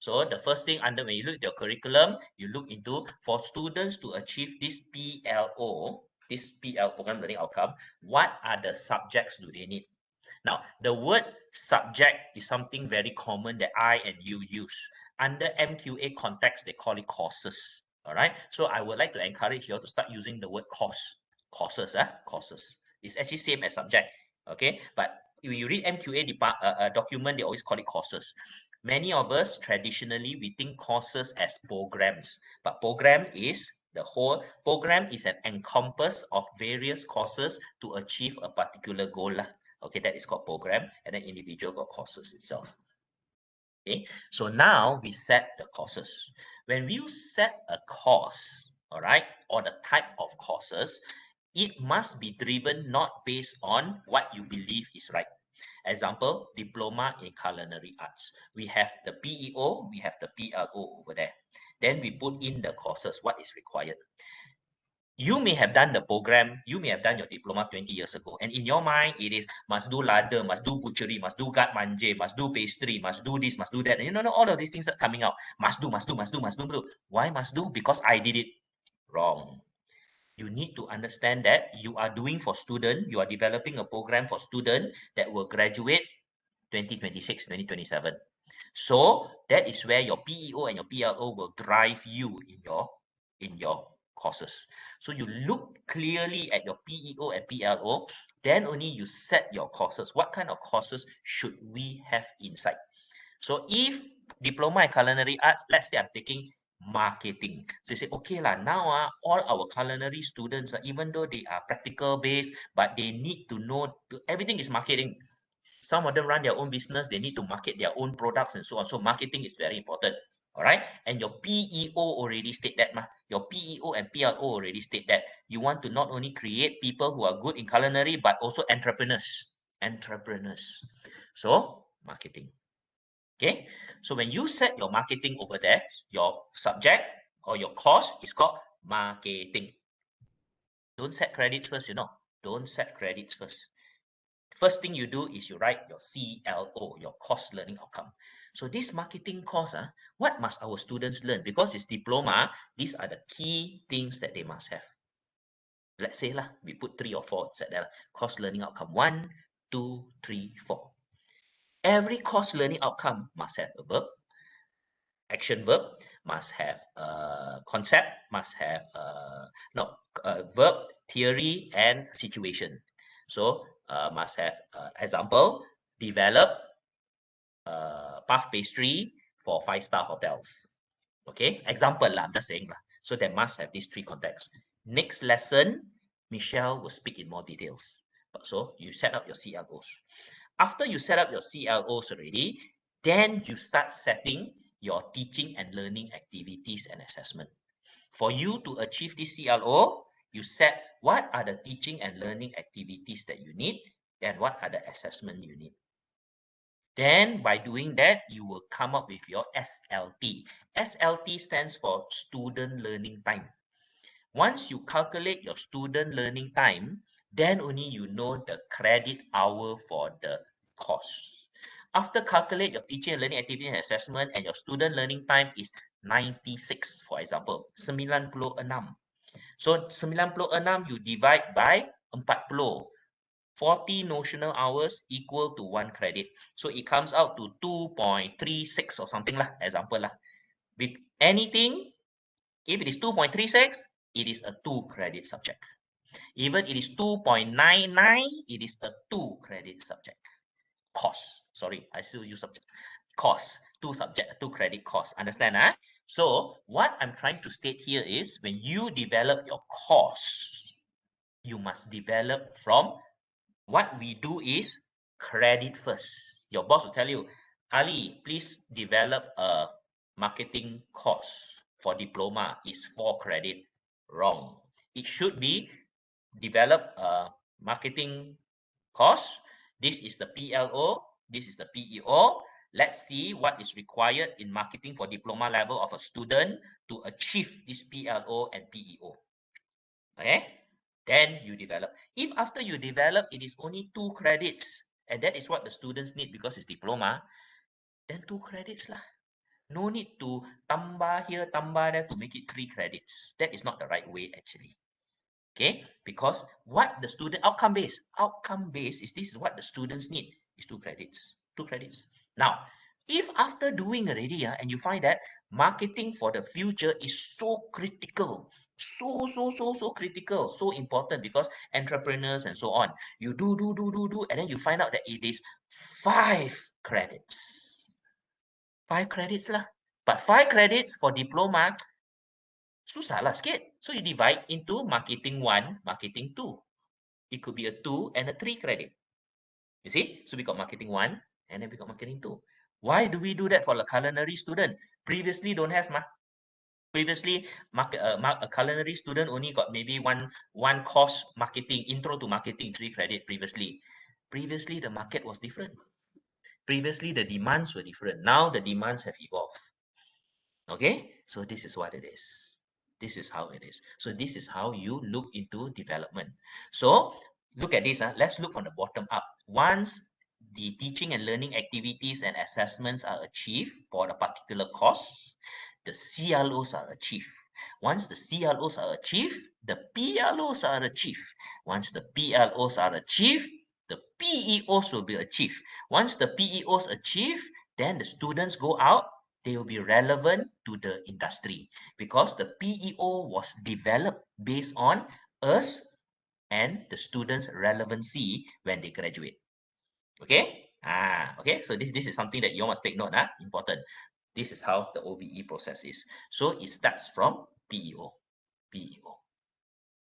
So the first thing when you look at your curriculum, you look into for students to achieve this PLO, this PL program learning outcome, what are the subjects do they need? Now, the word subject is something very common that I and you use. Under MQA context, they call it courses. All right. So I would like to encourage you all to start using the word course. Courses, courses. It's actually same as subject. Okay. But if you read MQA document, they always call it courses. Many of us traditionally we think courses as programs, but program is the whole program is an encompass of various courses to achieve a particular goal. Okay, that is called program, and then individual got courses itself. Okay, so now we set the courses. When we set a course, all right, or the type of courses, it must be driven not based on what you believe is right. Example, diploma in culinary arts. We have the PEO, we have the PLO over there. Then we put in the courses, what is required. You may have done the program, you may have done your diploma 20 years ago, and in your mind, it is must do ladder, must do butchery, must do gut manje, must do pastry, must do this, must do that. And you know, all of these things are coming out. Must do, must do, must do, must do. Why must do? Because I did it wrong. You need to understand that you are doing for student, you are developing a program for student that will graduate 2026, 2027. So that is where your PEO and your PLO will drive you in your courses. So you look clearly at your PEO and PLO, then only you set your courses. What kind of courses should we have inside? So if diploma in culinary arts, let's say I'm taking marketing. So you say, okay lah, now all our culinary students, even though they are practical based, but they need to know everything is marketing. Some of them run their own business, they need to market their own products and so on. So marketing is very important. All right. And your PEO already state that. Your PEO and PLO already state that. You want to not only create people who are good in culinary, but also entrepreneurs. Entrepreneurs. So marketing. Okay. So when you set your marketing over there, your subject or your course is called marketing. Don't set credits first, Don't set credits first. First thing you do is you write your CLO, your course learning outcome. So this marketing course, what must our students learn? Because it's diploma, these are the key things that they must have. Let's say we put 3 or 4 inside there. Course learning outcome 1, 2, 3, 4. Every course learning outcome must have a verb, action verb, must have a concept, must have a verb, theory, and situation. So must have example, develop puff pastry for 5-star hotels. Okay, example I'm just saying So they must have these 3 contexts. Next lesson, Michelle will speak in more details. So you set up your CLOs. After you set up your CLOs already, then you start setting your teaching and learning activities and assessment. For you to achieve this CLO, you set what are the teaching and learning activities that you need and what are the assessment you need. Then by doing that, you will come up with your SLT. SLT stands for student learning time. Once you calculate your student learning time, then only you know the credit hour for the cost. After calculate your teaching and learning activity and assessment and your student learning time is 96, for example, 96. So 96 you divide by 40. 40 notional hours equal to 1 credit. So it comes out to 2.36 or something lah, example lah. With anything, if it is 2.36, it is a 2 credit subject. Even it is 2.99, it is a 2 credit subject. Cost. Sorry, I still use subject. Cost. 2 subject, 2 credit cost. Understand? Huh? So what I'm trying to state here is when you develop your course, you must develop from what we do is credit first. Your boss will tell you, Ali, please develop a marketing course for diploma. Is 4 credit. Wrong. It should be develop a marketing course. This is the PLO. This is the PEO. Let's see what is required in marketing for diploma level of a student to achieve this PLO and PEO. Okay? Then you develop. If after you develop, it is only 2 credits, and that is what the students need because it's diploma, then 2 credits lah. No need to tambah here, tambah there to make it 3 credits. That is not the right way actually. Okay, because what the student outcome based is this is what the students need is 2 credits. 2 credits. Now, if after doing already and you find that marketing for the future is so critical, so critical, so important because entrepreneurs and so on, you do, and then you find out that it is 5 credits. 5 credits lah. But 5 credits for diploma, susah lah sikit. So you divide into marketing 1, marketing 2. It could be a 2 and a 3 credit. You see? So we got marketing 1 and then we got marketing 2. Why do we do that for a culinary student? Previously don't have mah. Previously, a culinary student only got maybe one course marketing, intro to marketing, 3 credit previously. Previously, the market was different. Previously, the demands were different. Now the demands have evolved. Okay, so this is what it is. This is how it is. So this is how you look into development. So look at this. Let's look from the bottom up. Once the teaching and learning activities and assessments are achieved for a particular course, the CLOs are achieved. Once the CLOs are achieved, the PLOs are achieved. Once the PLOs are achieved, the PEOs will be achieved. Once the PEOs achieve, then the students go out, they will be relevant to the industry because the PEO was developed based on us and the students' relevancy when they graduate. Okay? Okay. So this is something that you must take note. Important. This is how the OBE process is. So it starts from PEO. PEO.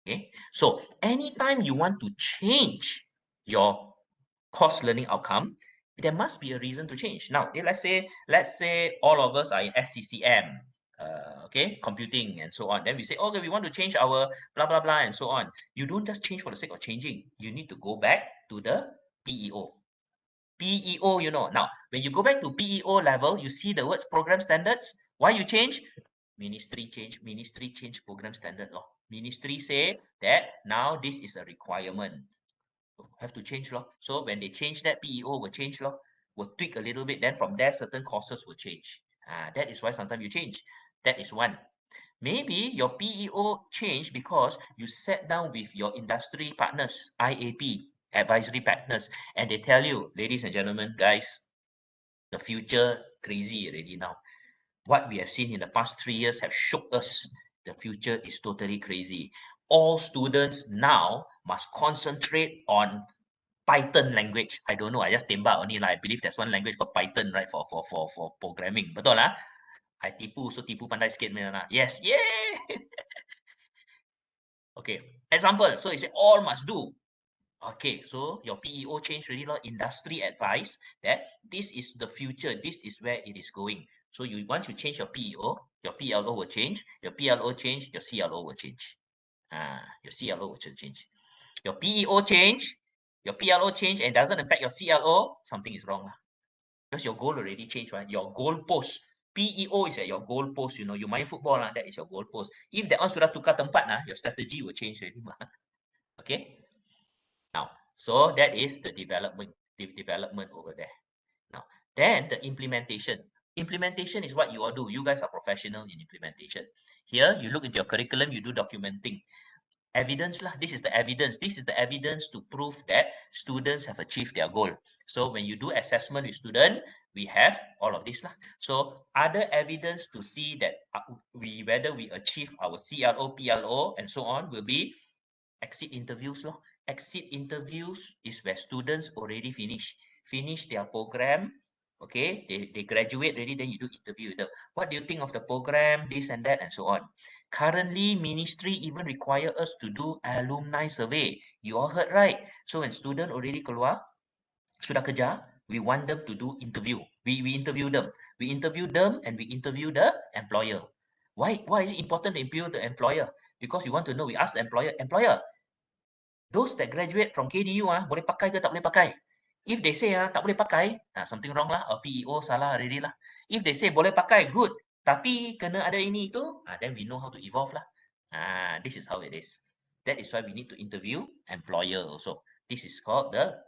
Okay. So anytime you want to change your course learning outcome, there must be a reason to change. Now, let's say all of us are in SCCM, okay, computing and so on. Then we say, okay, we want to change our blah, blah, blah, and so on. You don't just change for the sake of changing. You need to go back to the PEO. PEO, you know. Now, when you go back to PEO level, you see the words program standards. Why you change? Ministry change program standard law. Ministry say that now this is a requirement. Have to change law. So when they change that, PEO will change law, will tweak a little bit. Then from there, certain courses will change. That is why sometimes you change. That is one. Maybe your PEO change because you sat down with your industry partners, IAP, advisory partners, and they tell you, ladies and gentlemen, guys, the future crazy already now. What we have seen in the past 3 years have shook us. The future is totally crazy. All students now must concentrate on Python language. I don't know. I just tembak only lah. I believe there's one language called Python, right? For programming. Betul lah. I tipu, so tipu pandai sikit lah. Yes, yay! Okay. Example. So you say all must do. Okay, so your PEO change really lot. Industry advice that this is the future. This is where it is going. So you once you change your PEO, your PLO will change. Your PLO change, your CLO will change. Your CLO will change. Your PEO change, your PLO change and doesn't affect your CLO, something is wrong. Because your goal already changed, right? Your goal post. PEO is at your goal post, you know, you main football, that is your goal post. If that one sudah tukar tempat, your strategy will change already. Okay? Now, so that is the development. development over there. Now, then the implementation. Implementation is what you all do. You guys are professional in implementation. Here, you look into your curriculum, you do documenting. Evidence lah. This is the evidence. This is the evidence to prove that students have achieved their goal. So when you do assessment with student, we have all of this lah. So other evidence to see that whether we achieve our CLO, PLO, and so on will be exit interviews lor. Exit interviews is where students already finish their program. Okay, they graduate already, then you do interview them. What do you think of the program, this and that, and so on. Currently, ministry even require us to do alumni survey. You all heard, right? So when student already keluar, sudah kerja, we want them to do interview. We interview them. We interview them and we interview the employer. Why is it important to interview the employer? Because we want to know, we ask the employer, those that graduate from KDU boleh pakai ke tak boleh pakai? If they say tak boleh pakai, something wrong lah, or PEO salah already lah. If they say boleh pakai, good. Tapi kena ada ini itu, then we know how to evolve lah. This is how it is. That is why we need to interview employer also. This is called the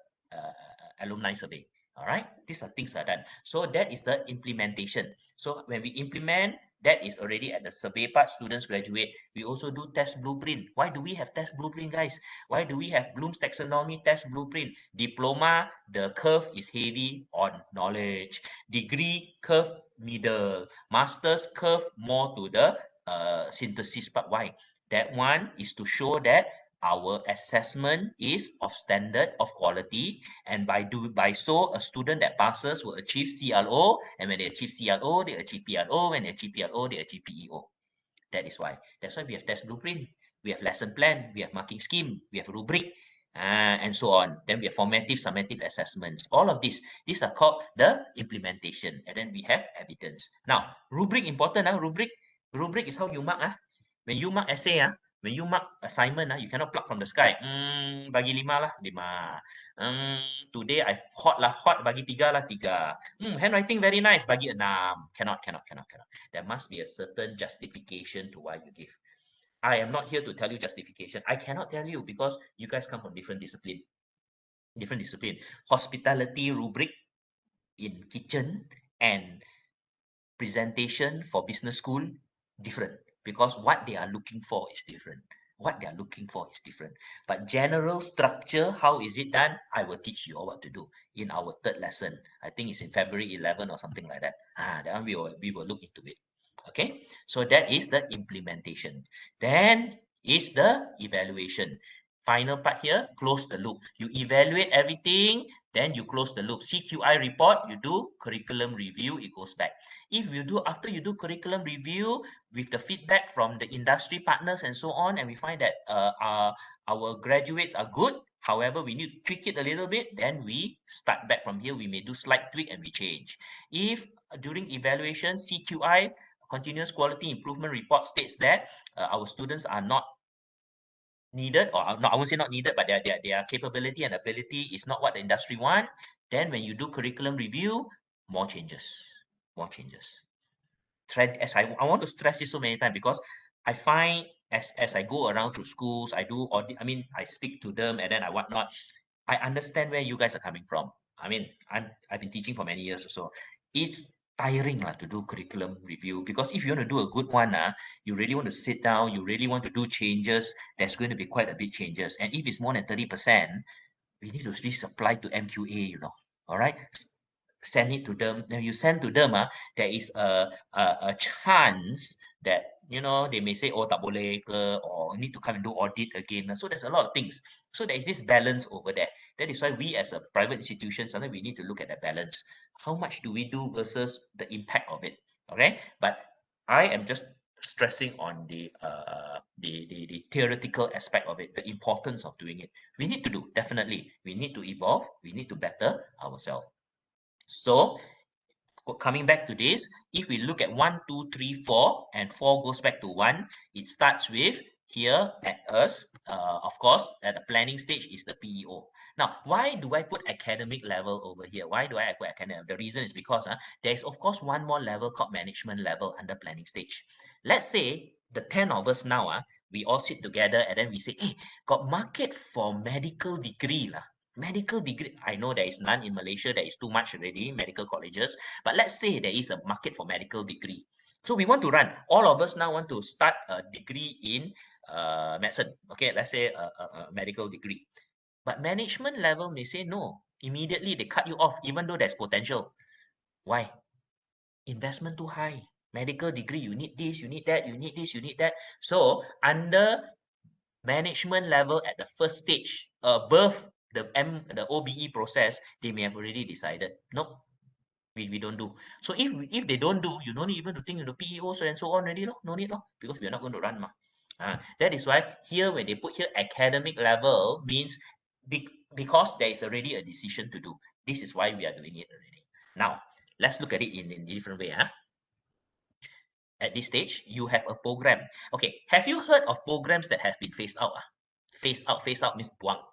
alumni survey. All right, these are things are done. So that is the implementation. So when we implement, that is already at the survey part, students graduate. We also do test blueprint. Why do we have test blueprint, guys? Why do we have Bloom's taxonomy test blueprint? Diploma, the curve is heavy on knowledge. Degree curve middle. Master's curve more to the synthesis part. Why? That one is to show that our assessment is of standard, of quality, and by so a student that passes will achieve CLO, and when they achieve CLO, they achieve PLO, when they achieve PLO, they achieve PEO. That's why we have test blueprint, we have lesson plan, we have marking scheme, we have rubric, and so on. Then we have formative, summative assessments. All of these are called the implementation, and then we have evidence. Now, rubric important. Rubric is how you mark. When you mark essay, when you mark assignment, you cannot pluck from the sky. Bagi 5 lah, 5. Today I hot bagi 3 lah, 3. Handwriting very nice, bagi 6. Cannot. There must be a certain justification to why you give. I am not here to tell you justification. I cannot tell you because you guys come from different discipline. Hospitality rubric in kitchen and presentation for business school, different. Because what they are looking for is different. But general structure, how is it done? I will teach you all what to do in our 3rd lesson. I think it's in February 11 or something like that. That one we will look into it. Okay, so that is the implementation. Then is the evaluation. Final part here, close the loop. You evaluate everything, then you close the loop. CQI report, you do curriculum review, it goes back. After you do curriculum review with the feedback from the industry partners and so on, and we find that our graduates are good, however, we need to tweak it a little bit, then we start back from here. We may do slight tweak and we change. If during evaluation, CQI, continuous quality improvement report, states that our students are not needed, or not, I won't say not needed, but their capability and ability is not what the industry want, then when you do curriculum review, more changes. As I want to stress this so many times because I find as I go around to schools, I do audit, I speak to them and then I whatnot, I understand where you guys are coming from. I've been teaching for many years or so. It's tiring to do curriculum review because if you want to do a good one, you really want to sit down, you really want to do changes, there's going to be quite a bit changes. And if it's more than 30%, we need to resupply to MQA, all right? Send it to them. Now you send to them, there is a chance that, they may say, oh, tak boleh ke, or need to come and do audit again. So there's a lot of things. So there is this balance over there. That is why we as a private institution, sometimes we need to look at that balance. How much do we do versus the impact of it? Okay, but I am just stressing on the theoretical aspect of it, the importance of doing it. We need to do, definitely. We need to evolve. We need to better ourselves. So coming back to this, if we look at 1, 2, 3, 4, and 4 goes back to 1, it starts with here at us. Of course, at the planning stage is the PEO. Now, why do I put academic level over here? Why do I put academic? The reason is because there is, of course, one more level called management level under planning stage. Let's say the 10 of us now, we all sit together and then we say, hey, got market for medical degree. Medical degree, I know there is none in Malaysia. There is too much already, medical colleges. But let's say there is a market for medical degree. So we want to run. All of us now want to start a degree in medicine. Okay, let's say a medical degree. But management level may say no. Immediately they cut you off, even though there's potential. Why? Investment too high. Medical degree, you need this, you need that, you need this, you need that. So under management level at the first stage, above the OBE process, they may have already decided, nope, we don't do. So if they don't do, you don't need even to think of the PEOs and so on already, no need, because we're not going to run. That is why here, when they put here academic level, means because there is already a decision to do. This is why we are doing it already. Now, let's look at it in a different way. At this stage, you have a program. Okay, have you heard of programs that have been phased out? Phase out means buang.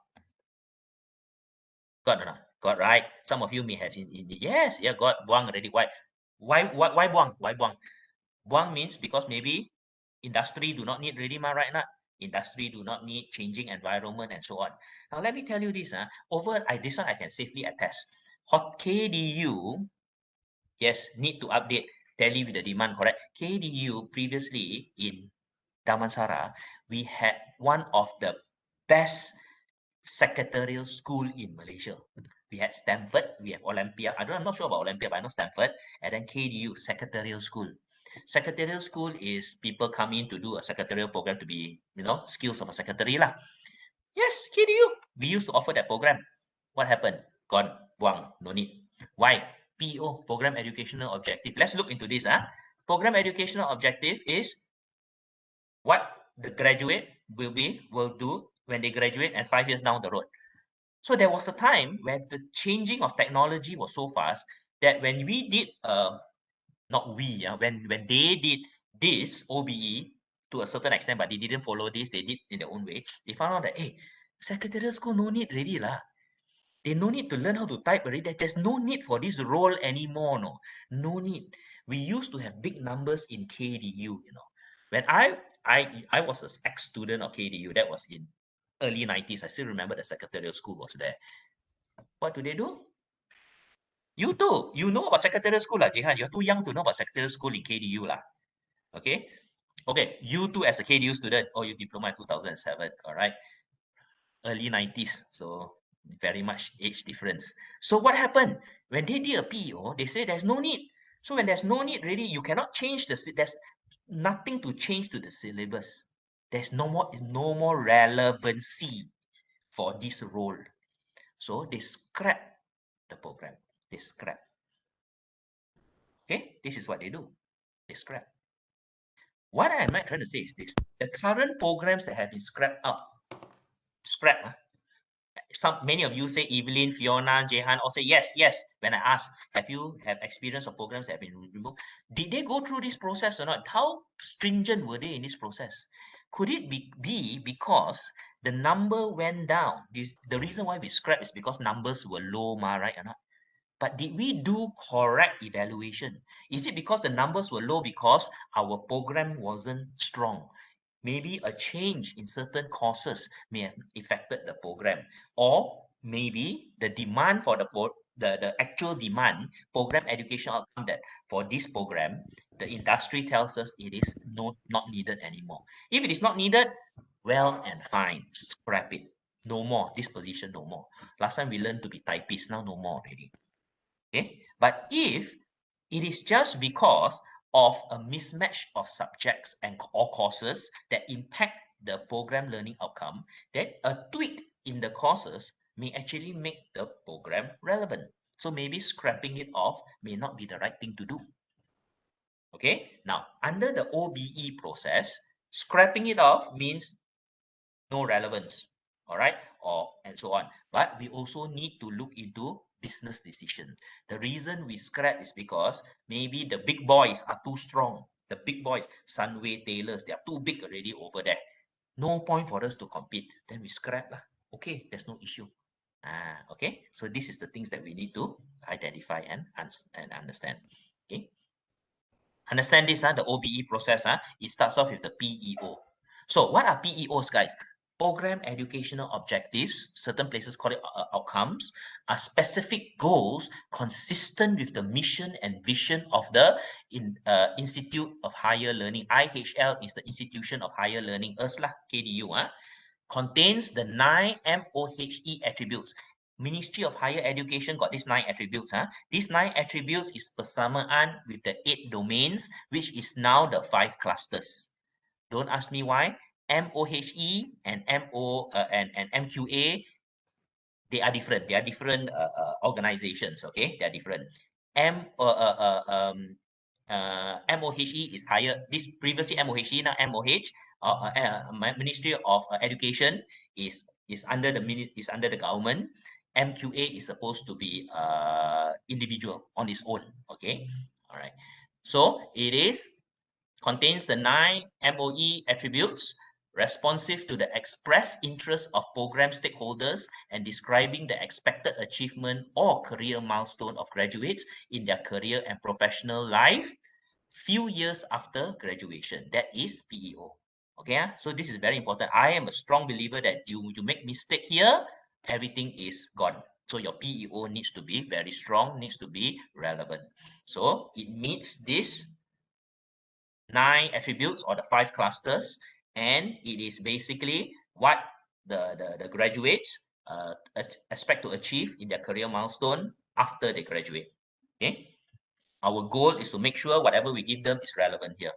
Got or not? Got, right? Some of you may have yes, yeah, got buang already. Why buang? Why buang? Buang means because maybe industry do not need ready, right? Not industry do not need changing environment and so on. Now let me tell you this. This one I can safely attest. Hot KDU, yes, need to update, tally with the demand, correct? KDU previously in Damansara, we had one of the best secretarial school in Malaysia. We had Stanford, we have Olympia. I'm not sure about Olympia, but I know Stanford, and then KDU, secretarial school. Secretarial school is people come in to do a secretarial program to be, skills of a secretary lah. Yes, KDU. We used to offer that program. What happened? Gone, buang, no need. Why? PO, program educational objective. Let's look into this. Program educational objective is what the graduate will do when they graduate and 5 years down the road. So there was a time where the changing of technology was so fast that when we did, when they did this OBE to a certain extent, but they didn't follow this, they did in their own way, they found out that, hey, secretarial school no need really lah. They no need to learn how to type already. There's no need for this role anymore, no need. We used to have big numbers in KDU, When I was an ex-student of KDU, that was in early 90s. I still remember the secretarial school was there. What do they do? You too. You know about secretarial school, Jihan. You're too young to know about secretarial school in KDU, Okay. Okay. You too, as a KDU student, you diploma in 2007. All right. Early 90s. So very much age difference. So what happened? When they did a PEO, they say there's no need. So when there's no need, really, you cannot change there's nothing to change to the syllabus. There's no more relevancy for this role. So they scrap the program. They scrap. Okay, this is what they do. They scrap. What am I trying to say is this: the current programs that have been scrapped out, many of you say, Evelyn, Fiona, Jehan, all say yes. When I ask, have you have experience of programs that have been removed? Did they go through this process or not? How stringent were they in this process? Could it be because the number went down? The reason why we scrap is because numbers were low, right or not? But did we do correct evaluation? Is it because the numbers were low because our program wasn't strong? Maybe a change in certain courses may have affected the program, or maybe the demand for the actual demand program education outcome that for this program, the industry tells us it is not needed anymore. If it is not needed, well and fine, scrap it. No more, this position no more. Last time we learned to be typists, now no more already. Okay, but if it is just because of a mismatch of subjects or courses that impact the program learning outcome, then a tweak in the courses may actually make the program relevant. So maybe scrapping it off may not be the right thing to do. Okay, now under the OBE process, scrapping it off means no relevance, all right, and so on. But we also need to look into business decision. The reason we scrap is because maybe the big boys are too strong. The big boys, Sunway, Taylors, they are too big already over there. No point for us to compete. Then we scrap lah. Okay, there's no issue. Okay, so this is the things that we need to identify and understand. Okay, understand this, the OBE process, it starts off with the PEO. So what are PEOs, guys? program educational objectives, certain places call it outcomes, are specific goals consistent with the mission and vision of the Institute of Higher Learning. IHL is the Institution of Higher Learning, us lah, KDU, contains the 9 MOHE attributes. Ministry of Higher Education got these 9 attributes. These 9 attributes is bersamaan with the 8 domains, which is now the 5 clusters. Don't ask me why. MOHE and MQA, they are different. They are different organizations. Okay, they are different. MOHE is higher. This previously MOHE, now MOH, Ministry of Education is under the government. MQA is supposed to be individual on its own. Okay, all right. So it is contains the 9 MOE attributes responsive to the expressed interest of program stakeholders and describing the expected achievement or career milestone of graduates in their career and professional life few years after graduation. That is PEO. Okay, so this is very important. I am a strong believer that you make mistake here, everything is gone. So your PEO needs to be very strong, needs to be relevant. So it meets this 9 attributes or the 5 clusters, and it is basically what the graduates expect to achieve in their career milestone after they graduate. Okay, our goal is to make sure whatever we give them is relevant here.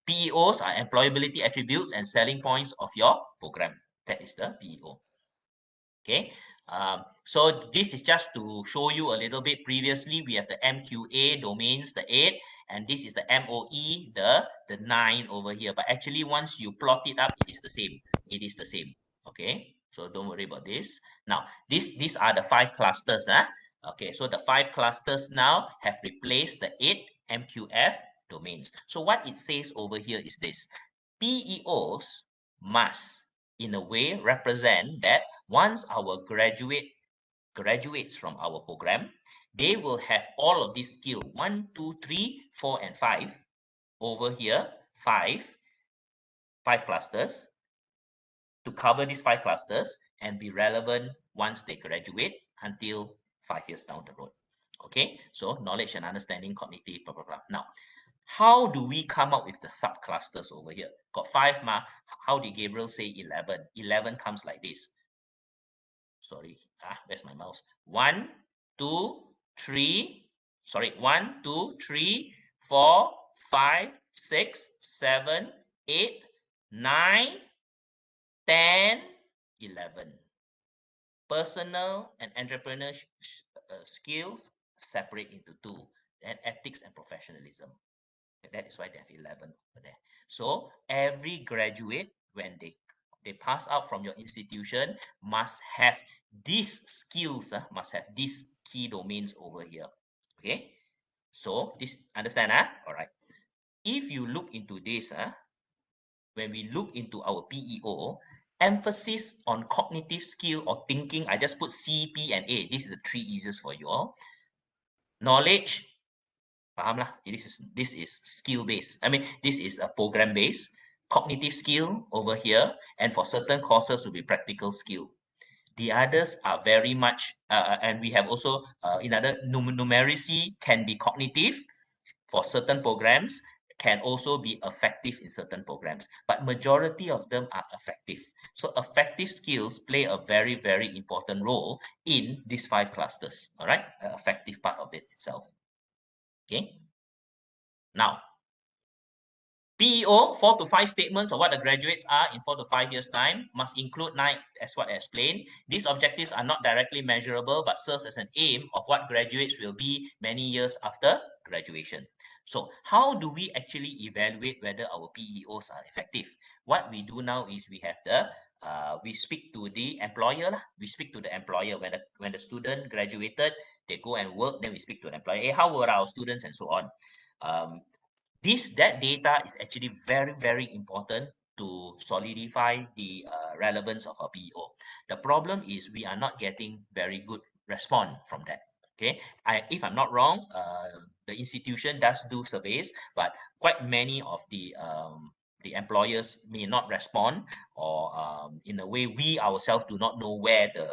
PEOs are employability attributes and selling points of your program. That is the PEO. Okay, so this is just to show you a little bit. Previously, we have the MQA domains, the 8, and this is the MOE, the 9 over here. But actually, once you plot it up, it is the same. It is the same. Okay, so don't worry about this. Now, these are the 5 clusters. Okay, so the 5 clusters now have replaced the 8 MQF domains. So what it says over here is this: PEOs must, in a way, represent that once our graduates from our program, they will have all of these skills 1, 2, 3, 4, and 5 over here. 5 clusters to cover these 5 clusters and be relevant once they graduate until 5 years down the road. Okay, so knowledge and understanding, cognitive, blah blah blah. Now, how do we come up with the subclusters over here? Got 5 ma. How did Gabriel say 11? 11 comes like this. Sorry, where's my mouse? 1, 2, 3. Sorry, 1, 2, 3, 4, 5, 6, 7, 8, 9, 10, 11. Personal and entrepreneurship skills separate into 2. Then ethics and professionalism. That is why they have 11 over there. So every graduate, when they pass out from your institution, must have these skills, must have these key domains over here. Okay, so this understand? All right. If you look into this, when we look into our PEO, emphasis on cognitive skill or thinking, I just put C, P, and A. This is the 3 easiest for you all. Knowledge, faham lah. This is skill based. I mean, this is a program based. Cognitive skill over here, and for certain courses will be practical skill. The others are very much, and we have also in other numeracy can be cognitive for certain programs, can also be affective in certain programs, but majority of them are affective. So affective skills play a very, very important role in these 5 clusters. All right, the affective part of it itself. Okay. Now, PEO, 4 to 5 statements of what the graduates are in 4 to 5 years' time must include 9, as what I explained. These objectives are not directly measurable, but serves as an aim of what graduates will be many years after graduation. So how do we actually evaluate whether our PEOs are effective? What we do now is we have we speak to the employer. We speak to the employer when the student graduated, they go and work, then we speak to the employer. Hey, how were our students and so on? That data is actually very, very important to solidify the relevance of our PEO. The problem is we are not getting very good response from that. Okay, if I'm not wrong, the institution does do surveys, but quite many of the the employers may not respond, or in a way we ourselves do not know where the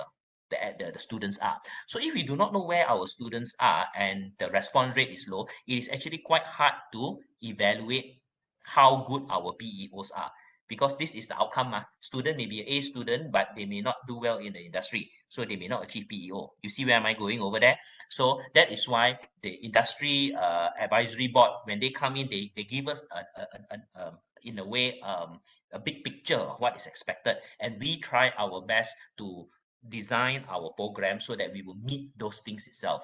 students are. So if we do not know where our students are and the response rate is low, it is actually quite hard to evaluate how good our PEOs are, because this is the outcome. Student may be an A student, but they may not do well in the industry, so they may not achieve PEO. You see where am I going over there? So that is why the industry advisory board, when they come in, they give us in a way a big picture of what is expected, and we try our best to design our program so that we will meet those things itself.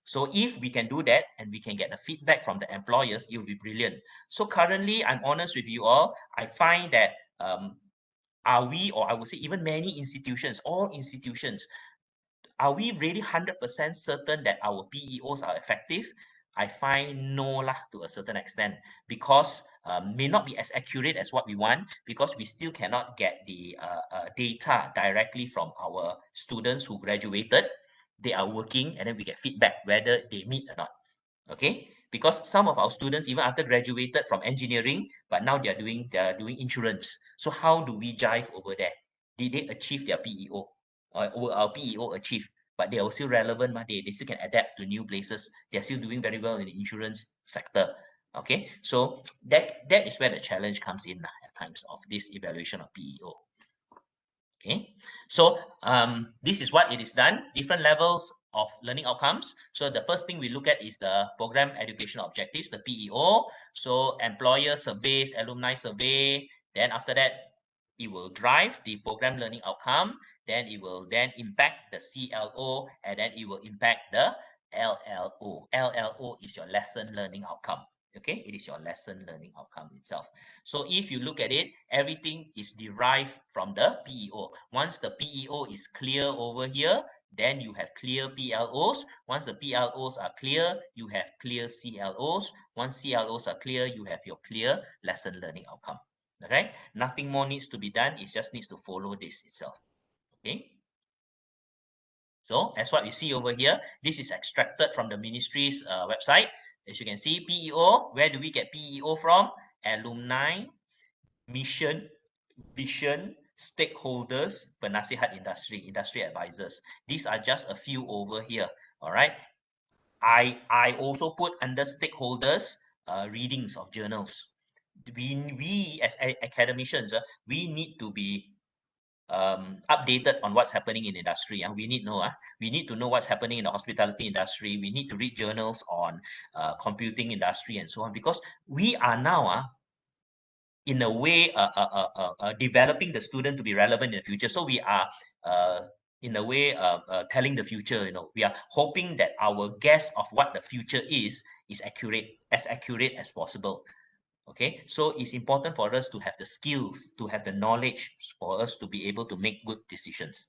So if we can do that and we can get the feedback from the employers, it will be brilliant. So currently, I'm honest with you all, I find that are we, or I would say even many institutions, all institutions, are we really 100% certain that our PEOs are effective? I find no lah, to a certain extent, because may not be as accurate as what we want, because we still cannot get the data directly from our students who graduated. They are working, and then we get feedback whether they meet or not. Okay, because some of our students, even after graduated from engineering, but now they're doing insurance. So how do we jive over there? Did they achieve their PEO? Will our PEO achieve? But they are still relevant, but they still can adapt to new places. They're still doing very well in the insurance sector. Okay, so that is where the challenge comes in at times of this evaluation of PEO. Okay, so this is what it is done, different levels of learning outcomes. So the first thing we look at is the program educational objectives, the PEO. So employer surveys, alumni survey, then after that, it will drive the program learning outcome, then it will then impact the CLO, and then it will impact the LLO. LLO is your lesson learning outcome. Okay, it is your lesson learning outcome itself. So if you look at it, everything is derived from the PEO. Once the PEO is clear over here, then you have clear PLOs. Once the PLOs are clear, you have clear CLOs. Once CLOs are clear, you have your clear lesson learning outcome. Okay, nothing more needs to be done. It just needs to follow this itself. Okay. So as what you see over here, this is extracted from the ministry's website. As you can see, PEO, where do we get PEO from? Alumni, mission, vision, stakeholders, penasihat industry advisors. These are just a few over here. All right. I also put under stakeholders readings of journals. We as academicians, we need to be updated on what's happening in industry. We need to know what's happening in the hospitality industry. We need to read journals on computing industry and so on, because we are now in a way developing the student to be relevant in the future. So we are in a way telling the future. We are hoping that our guess of what the future is accurate as possible. Okay, so it's important for us to have the skills, to have the knowledge, for us to be able to make good decisions.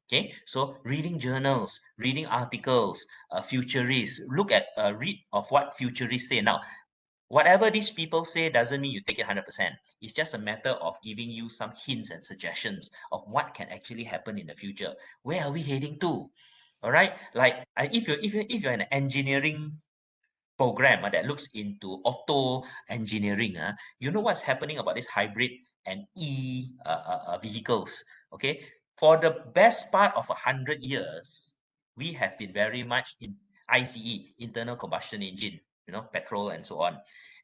Okay, so reading journals, reading articles, futurists, look at read of what futurists say. Now, whatever these people say doesn't mean you take it 100%. It's just a matter of giving you some hints and suggestions of what can actually happen in the future. Where are we heading to? All right, like if you're in an engineering program that looks into auto engineering, you know what's happening about this hybrid and vehicles. Okay, for the best part of 100 years, we have been very much in ICE, internal combustion engine, petrol and so on.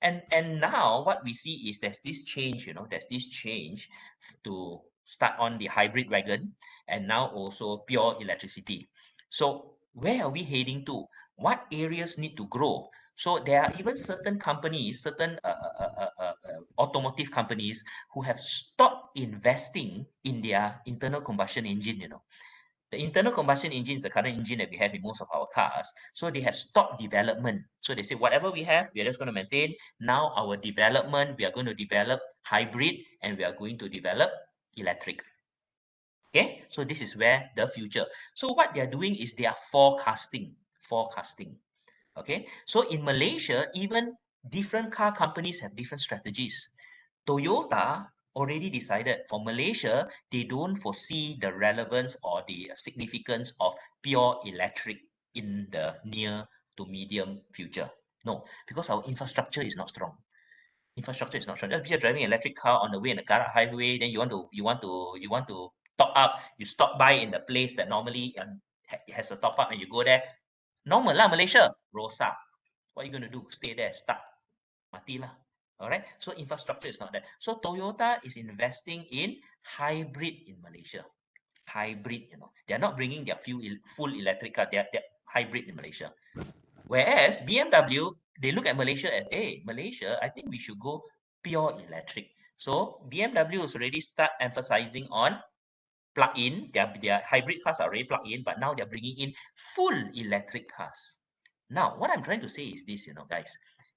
And now what we see is there's this change, to start on the hybrid wagon, and now also pure electricity. So where are we heading to? What areas need to grow? So there are even certain companies, certain automotive companies who have stopped investing in their internal combustion engine. The internal combustion engine is the current engine that we have in most of our cars. So they have stopped development. So they say, whatever we have, we are just going to maintain. Now our development, we are going to develop hybrid, and we are going to develop electric. Okay, so this is where the future. So what they are doing is they are forecasting. Okay, so in Malaysia, even different car companies have different strategies. Toyota already decided for Malaysia, they don't foresee the relevance or the significance of pure electric in the near to medium future. No, because our infrastructure is not strong. Infrastructure is not strong. Just you're driving an electric car on the way in the Karak highway, then you want to top up. You stop by in the place that normally has a top up, and you go there. Normal lah, Malaysia. Rosak. What are you going to do? Stay there, stuck. Mati lah. All right. So infrastructure is not there. So Toyota is investing in hybrid in Malaysia. Hybrid, they are not bringing their full electric car. They're hybrid in Malaysia. Whereas BMW, they look at Malaysia as, hey, Malaysia, I think we should go pure electric. So BMW has already start emphasizing on plug-in. Their hybrid cars are already plug-in, but now they're bringing in full electric cars. Now, what I'm trying to say is this, guys.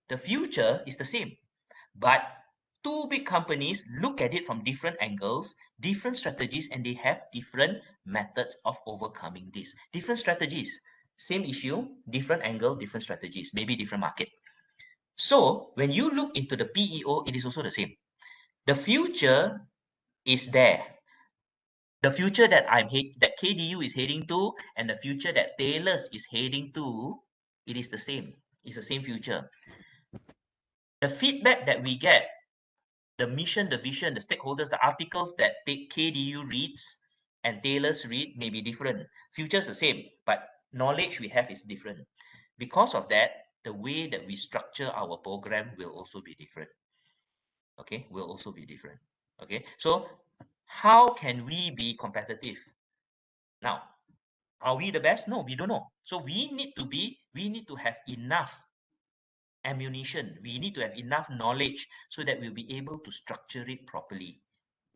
The future is the same, but two big companies look at it from different angles, different strategies, and they have different methods of overcoming this. Different strategies, same issue, different angle, different strategies, maybe different market. So when you look into the PEO, it is also the same. The future is there. The future that that KDU is heading to, and the future that Taylor's is heading to, it is the same. It's the same future. The feedback that we get, the mission, the vision, the stakeholders, the articles that KDU reads and Taylor's read may be different. Future's the same, but knowledge we have is different. Because of that, the way that we structure our program will also be different. Okay, will also be different. Okay, so how can we be competitive? Now, are we the best? No, we don't know. So we need to have enough ammunition. We need to have enough knowledge so that we'll be able to structure it properly.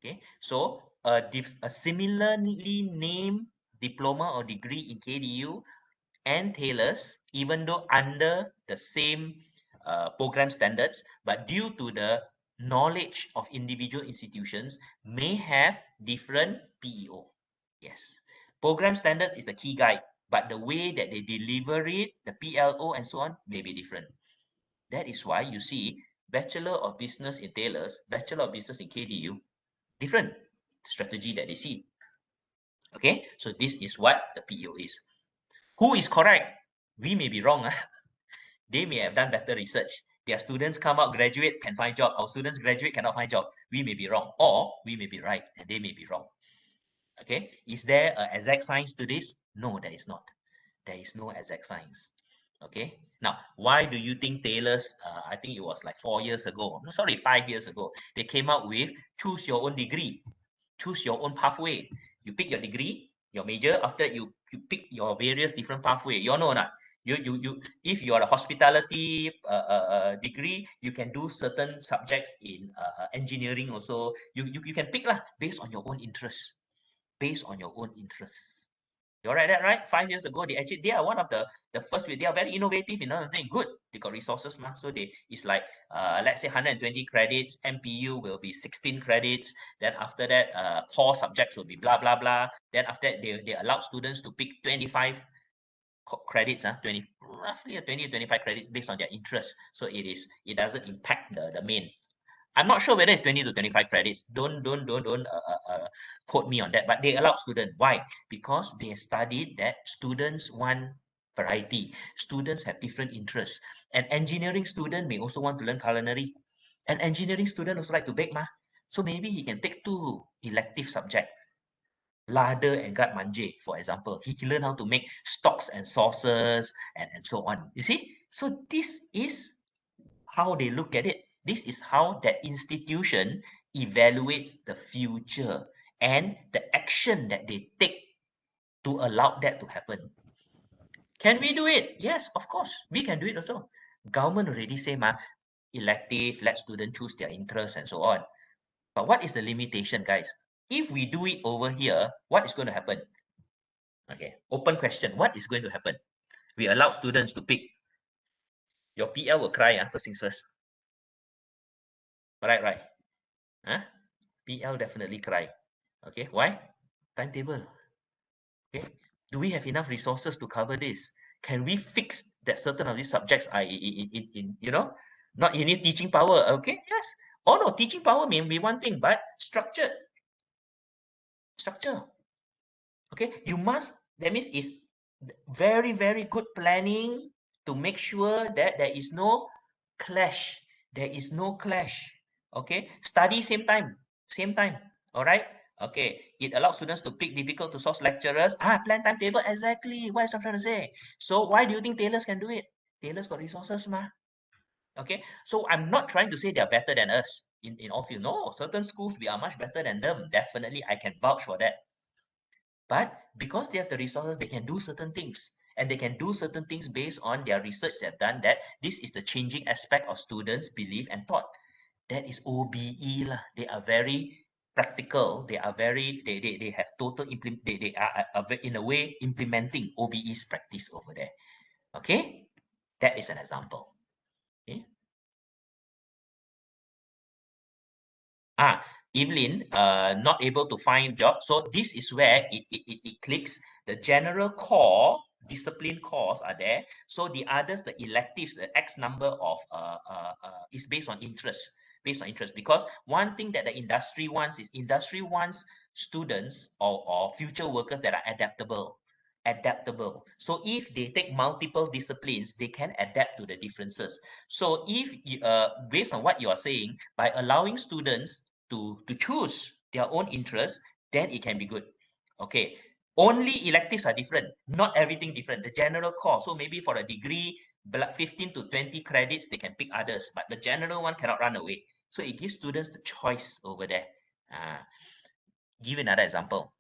Okay, so a similarly named diploma or degree in KDU and Taylor's, even though under the same program standards, but due to the knowledge of individual institutions, may have different PEO. Yes, program standards is a key guide, but the way that they deliver it, the PLO and so on, may be different. That is why you see Bachelor of Business in Taylor's, Bachelor of Business in KDU, different strategy that they see. Okay, so this is what the PEO is. Who is correct? We may be wrong. They may have done better research. Their students come out, graduate, can find job. Our students graduate, cannot find job. We may be wrong, or we may be right, and they may be wrong. Okay, is there an exact science to this? No, there is not. There is no exact science. Okay, now, why do you think Taylor's, I think it was like 4 years ago, no, sorry, 5 years ago, they came out with choose your own degree, choose your own pathway. You pick your degree, your major, after that you pick your various different pathway. You all know or not? If you are a hospitality degree, you can do certain subjects in engineering also. You can pick lah, based on your own interest. Based on your own interest. You're right, that right? 5 years ago, they are one of the first. They are very innovative in another thing. Good, they got resources, so it's like let's say 120 credits. MPU will be 16 credits. Then after that, core subjects will be blah blah blah. Then after that, they allow students to pick 25 credits, roughly 20 to 25 credits based on their interest. So it doesn't impact the main. I'm not sure whether it's 20 to 25 credits. Don't quote me on that. But they allow students. Why? Because they studied that students want variety. Students have different interests. An engineering student may also want to learn culinary. An engineering student also like to bake, so maybe he can take 2 elective subjects. Larder and guard manje, for example. He can learn how to make stocks and sauces and so on. You see? So this is how they look at it. This is how that institution evaluates the future and the action that they take to allow that to happen. Can we do it? Yes, of course. We can do it also. Government already say, elective, let students choose their interests and so on. But what is the limitation, guys? If we do it over here, what is going to happen? Okay, open question. What is going to happen? We allow students to pick. Your PL will cry, first things first. Right. PL definitely cry. Okay, why? Timetable. Okay, do we have enough resources to cover this? Can we fix that certain of these subjects are in not you need teaching power? Okay, yes. Oh no, teaching power may be one thing, but structure. Okay, you must. That means it's very, very good planning to make sure that there is no clash There is no clash. Okay, study same time, same time. All right. Okay, it allows students to pick difficult to source lecturers. Plan timetable, exactly. What I'm trying to say. So why do you think tailors can do it? Tailors got resources, ma. Okay, so I'm not trying to say they're better than us in all field. No, certain schools we are much better than them. Definitely, I can vouch for that. But because they have the resources, they can do certain things. And they can do certain things based on their research they've done that this is the changing aspect of students' belief and thought. That is OBE lah. They are very practical. They are very, they have total, they are in a way implementing OBE's practice over there. Okay? That is an example. Okay? Evelyn, not able to find job. So this is where it clicks. The general core discipline cores are there. So the others, the electives, the X number of is based on interest. Based on interest, because one thing that the industry wants is industry wants students or future workers that are adaptable. Adaptable. So if they take multiple disciplines, they can adapt to the differences. So if based on what you are saying, by allowing students to choose their own interests, then it can be good. Okay. Only electives are different, not everything different. The general core. So maybe for a degree, 15 to 20 credits, they can pick others, but the general one cannot run away. So it gives students the choice over there. Give another example.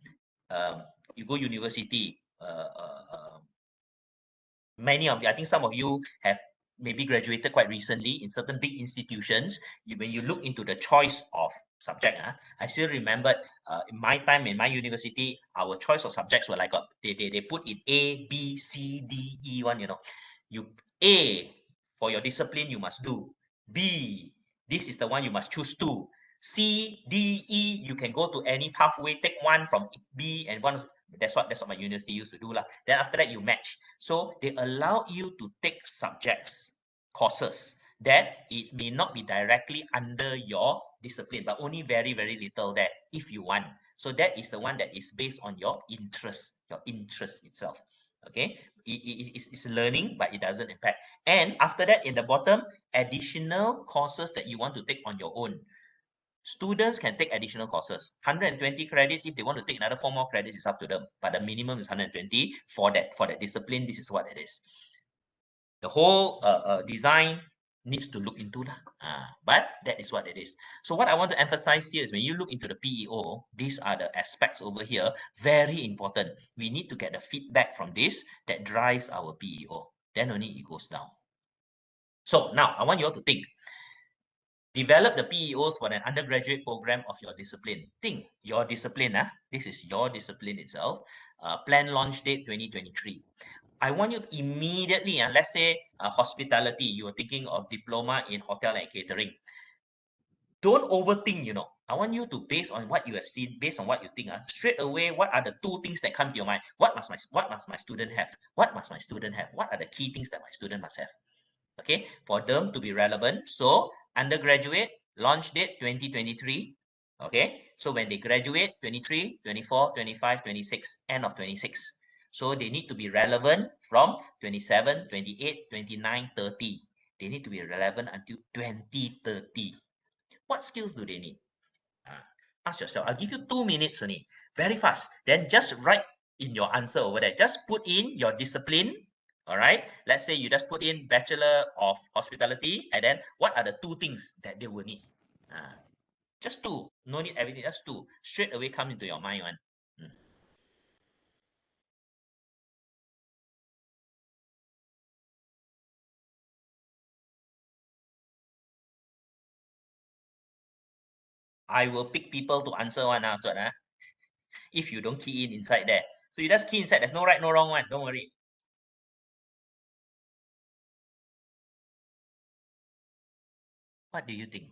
You go university, many of you, I think some of you have maybe graduated quite recently in certain big institutions. When you look into the choice of subject, I still remembered in my time in my university, our choice of subjects were like they put in A, B, C, D, E one, you A for your discipline you must do. B, this is the one you must choose to. C, D, E, you can go to any pathway, take one from B and one. That's what my university used to do lah. Then after that you match. So they allow you to take subjects, courses that it may not be directly under your discipline, but only very, very little there if you want. So that is the one that is based on your interest itself. Okay, it's learning, but it doesn't impact. And after that, in the bottom, additional courses that you want to take on your own. Students can take additional courses. 120 credits. If they want to take another 4 more credits, it's up to them. But the minimum is 120 for that discipline. This is what it is. The whole design needs to look into that. But that is what it is. So what I want to emphasize here is when you look into the PEO, these are the aspects over here, very important. We need to get the feedback from this that drives our PEO. Then only it goes down. So now I want you all to think. Develop the PEOs for an undergraduate program of your discipline. Think your discipline. This is your discipline itself. Plan launch date 2023. I want you to immediately, let's say hospitality, you are thinking of diploma in hotel and catering. Don't overthink, I want you to, based on what you have seen, based on what you think, straight away, what are the 2 things that come to your mind? What must my student have? What must my student have? What are the key things that my student must have? Okay, for them to be relevant. So undergraduate, launch date 2023. Okay, so when they graduate, 23, 24, 25, 26, end of 26. So they need to be relevant from 27, 28, 29, 30. They need to be relevant until 2030. What skills do they need? Ask yourself. I'll give you 2 minutes only. Very fast. Then just write in your answer over there. Just put in your discipline. All right. Let's say you just put in Bachelor of Hospitality, and then what are the 2 things that they will need? Just 2. No need everything. Just 2. Straight away come into your mind one. I will pick people to answer one after that. If you don't key in inside there. So you just key inside. There's no right, no wrong one. Don't worry. What do you think?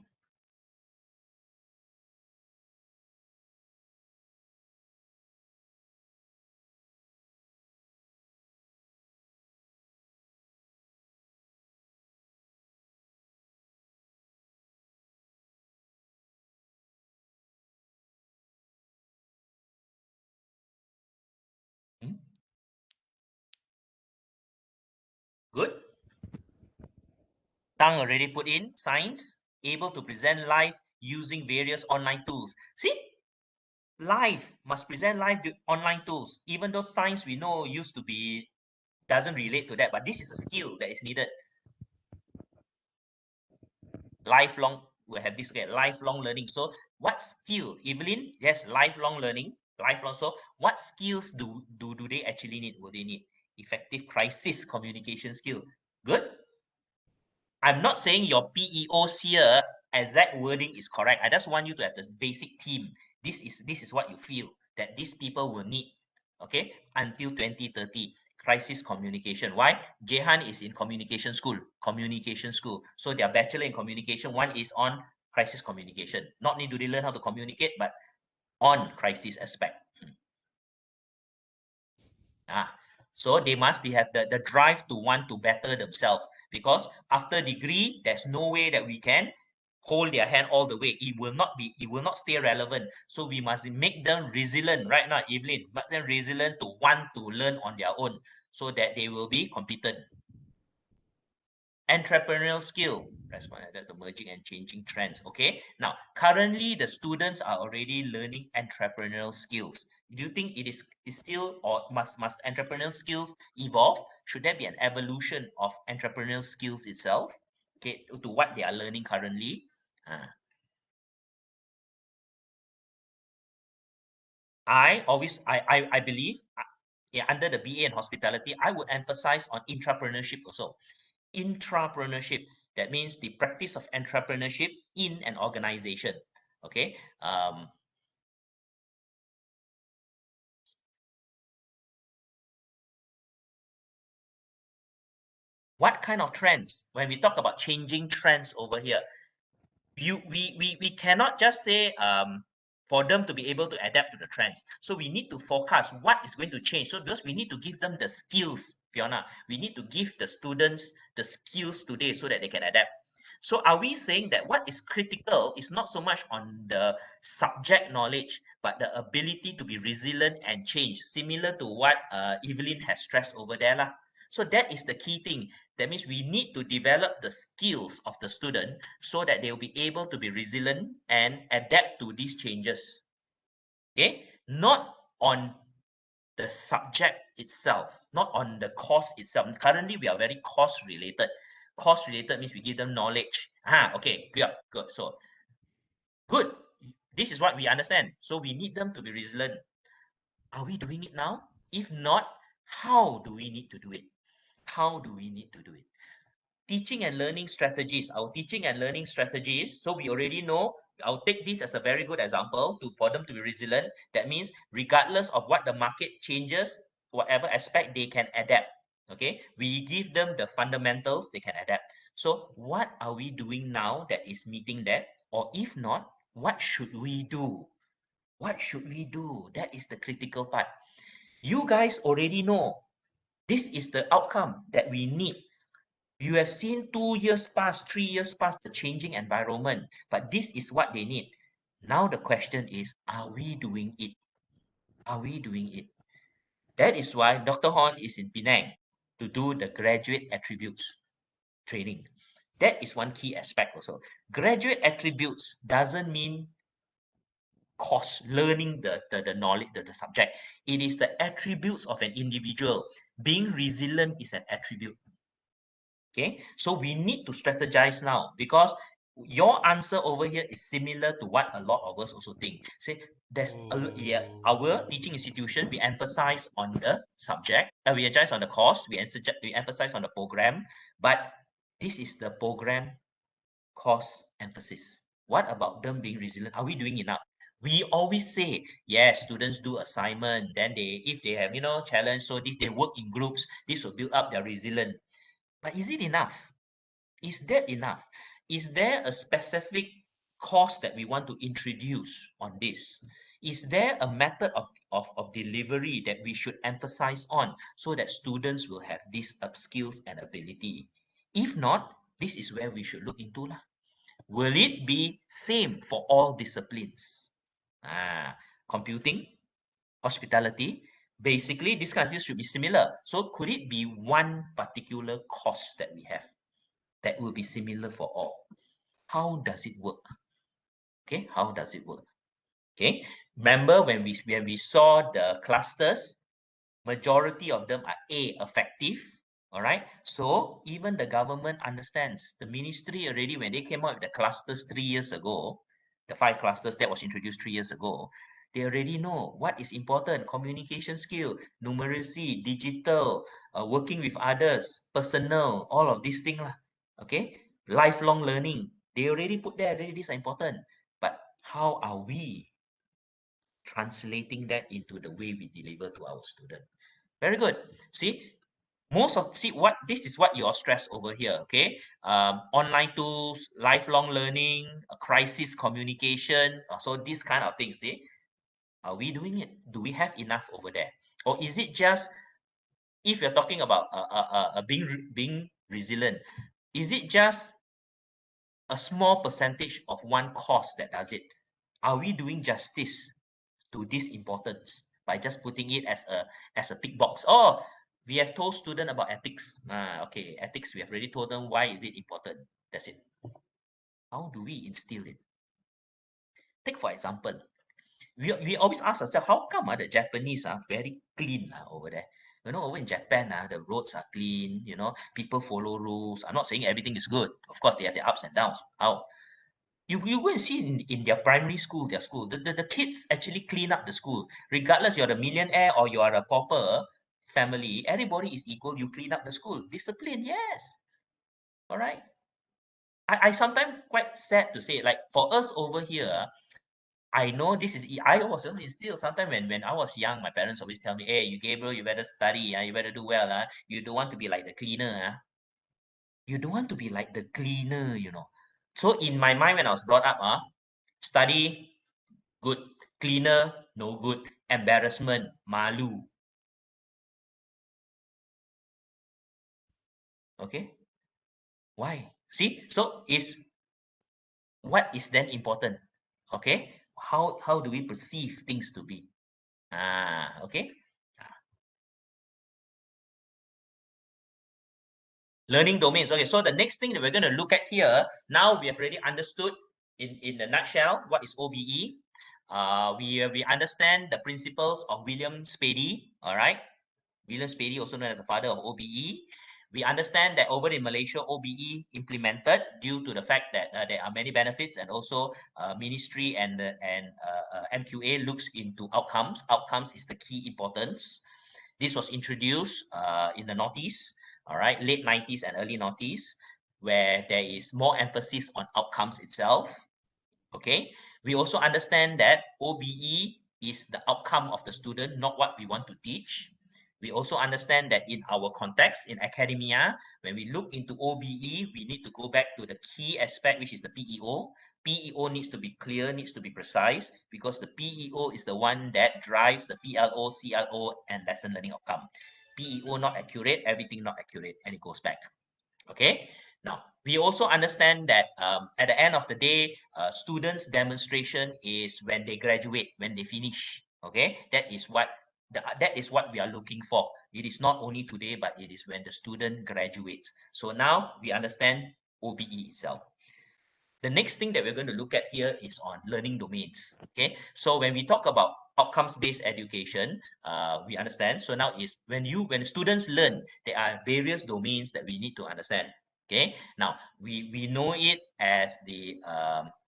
Hmm? Good? Tang already put in science, able to present live using various online tools. See, live must present live online tools. Even though science we know used to be doesn't relate to that, but this is a skill that is needed. Lifelong, we have this lifelong learning. So what skill, Evelyn? Yes, lifelong learning, lifelong. So what skills do they actually need? Will they need effective crisis communication skill? Good. I'm not saying your PEOs here exact wording is correct. I just want you to have this basic theme. This is what you feel that these people will need, okay, until 2030. Crisis communication. Why? Jehan is in communication school. So their bachelor in communication, one is on crisis communication. Not only do they learn how to communicate, but on crisis aspect. So they must have the drive to want to better themselves, because after degree, there's no way that we can hold their hand all the way. It will not stay relevant. So we must make them resilient. Right now, Evelyn, make them resilient to want to learn on their own so that they will be competent. Entrepreneurial skill, respond to the emerging and changing trends. Okay, now currently the students are already learning entrepreneurial skills. Do you think it is still, or must entrepreneurial skills evolve? Should there be an evolution of entrepreneurial skills itself, okay, to what they are learning currently? I believe, yeah, under the BA in hospitality, I would emphasize on entrepreneurship also. Intrapreneurship, that means the practice of entrepreneurship in an organization. Okay. What kind of trends? When we talk about changing trends over here, we cannot just say for them to be able to adapt to the trends. So we need to forecast what is going to change. So because we need to give them the skills, Fiona, we need to give the students the skills today so that they can adapt. So are we saying that what is critical is not so much on the subject knowledge, but the ability to be resilient and change, similar to what Evelyn has stressed over there lah. So that is the key thing. That means we need to develop the skills of the student so that they'll be able to be resilient and adapt to these changes. Okay, not on the subject itself, not on the course itself. Currently, we are very course related. Course related means we give them knowledge. Okay, good. So good. This is what we understand. So we need them to be resilient. Are we doing it now? If not, how do we need to do it? How do we need to do it? Teaching and learning strategies. Our teaching and learning strategies. So we already know. I'll take this as a very good example for them to be resilient. That means regardless of what the market changes, whatever aspect, they can adapt. Okay, we give them the fundamentals, they can adapt. So what are we doing now that is meeting that? Or if not, what should we do? What should we do? That is the critical part. You guys already know this is the outcome that we need. You have seen 2 years past, 3 years past the changing environment, but this is what they need. Now the question is, are we doing it? Are we doing it? That is why Dr. Horn is in Penang to do the graduate attributes training. That is one key aspect also. Graduate attributes doesn't mean course learning the knowledge, the subject. It is the attributes of an individual. Being resilient is an attribute. Okay, so we need to strategize now, because your answer over here is similar to what a lot of us also think. Say our teaching institution, we emphasize on the subject, we emphasize on the course, we emphasize on the program, but this is the program course emphasis. What about them being resilient? Are we doing enough? We always say, yes, students do assignment, then if they have, challenge, so if they work in groups, this will build up their resilience. But is it enough? Is that enough? Is there a specific course that we want to introduce on this? Is there a method of delivery that we should emphasize on so that students will have these skills and ability? If not, this is where we should look into lah. Will it be same for all disciplines? Computing, hospitality, basically these kinds of should be similar. So could it be one particular course that we have? that will be similar for all. How does it work? Okay, how does it work? Okay, remember when we saw the clusters, majority of them are effective. All right, so even the government understands. The ministry already, when they came out with the clusters 3 years ago, the 5 clusters that was introduced 3 years ago, they already know what is important: communication skill, numeracy, digital, working with others, personal, all of these things lah. Okay, lifelong learning, they already put there already. These are important, but how are we translating that into the way we deliver to our student? Very good. See, what this is what you're stressed over here. Okay, online tools, lifelong learning, crisis communication. So these kind of things. See, are we doing it? Do we have enough over there, or is it just, if you're talking about being resilient, is it just a small percentage of one course that does it? Are we doing justice to this importance by just putting it as a tick box? Oh, we have told student about ethics. Okay, ethics, we have already told them why is it important. That's it. How do we instill it? Take for example, we always ask ourselves, how come the Japanese are very clean over there? Over in Japan, the roads are clean, people follow rules. I'm not saying everything is good. Of course, they have their ups and downs. How? You go and see in their primary school, their school, the kids actually clean up the school. Regardless, you're a millionaire or you are a pauper family, everybody is equal. You clean up the school. Discipline, yes. All right. I sometimes quite sad to say, like for us over here, I know this is, I was only instilled sometimes when I was young, my parents always tell me, hey, you Gabriel, you better study, you better do well. You don't want to be like the cleaner. You don't want to be like the cleaner. So in my mind, when I was brought up, study, good. Cleaner, no good. Embarrassment, malu. Okay? Why? See? So is what is then important? Okay? How do we perceive things to be? Okay? Learning domains. Okay, so the next thing that we're going to look at here, now we have already understood in a nutshell what is OBE. We understand the principles of William Spady, all right? William Spady, also known as the father of OBE. We understand that over in Malaysia, OBE implemented due to the fact that there are many benefits, and also ministry and MQA looks into outcomes. Outcomes is the key importance. This was introduced in the noughties, all right, late 90s and early noughties, where there is more emphasis on outcomes itself. Okay, we also understand that OBE is the outcome of the student, not what we want to teach. We also understand that in our context, in academia, when we look into OBE, we need to go back to the key aspect, which is the PEO. PEO needs to be clear, needs to be precise, because the PEO is the one that drives the PLO, CLO, and lesson learning outcome. PEO not accurate, everything not accurate, and it goes back. Okay, now we also understand that at the end of the day, students' demonstration is when they graduate, when they finish. Okay, that is what we are looking for. It is not only today, but it is when the student graduates. So now we understand OBE itself. The next thing that we're going to look at here is on learning domains. Okay, so when we talk about outcomes-based education, we understand. So now is when students learn, there are various domains that we need to understand. Okay, now we know it as the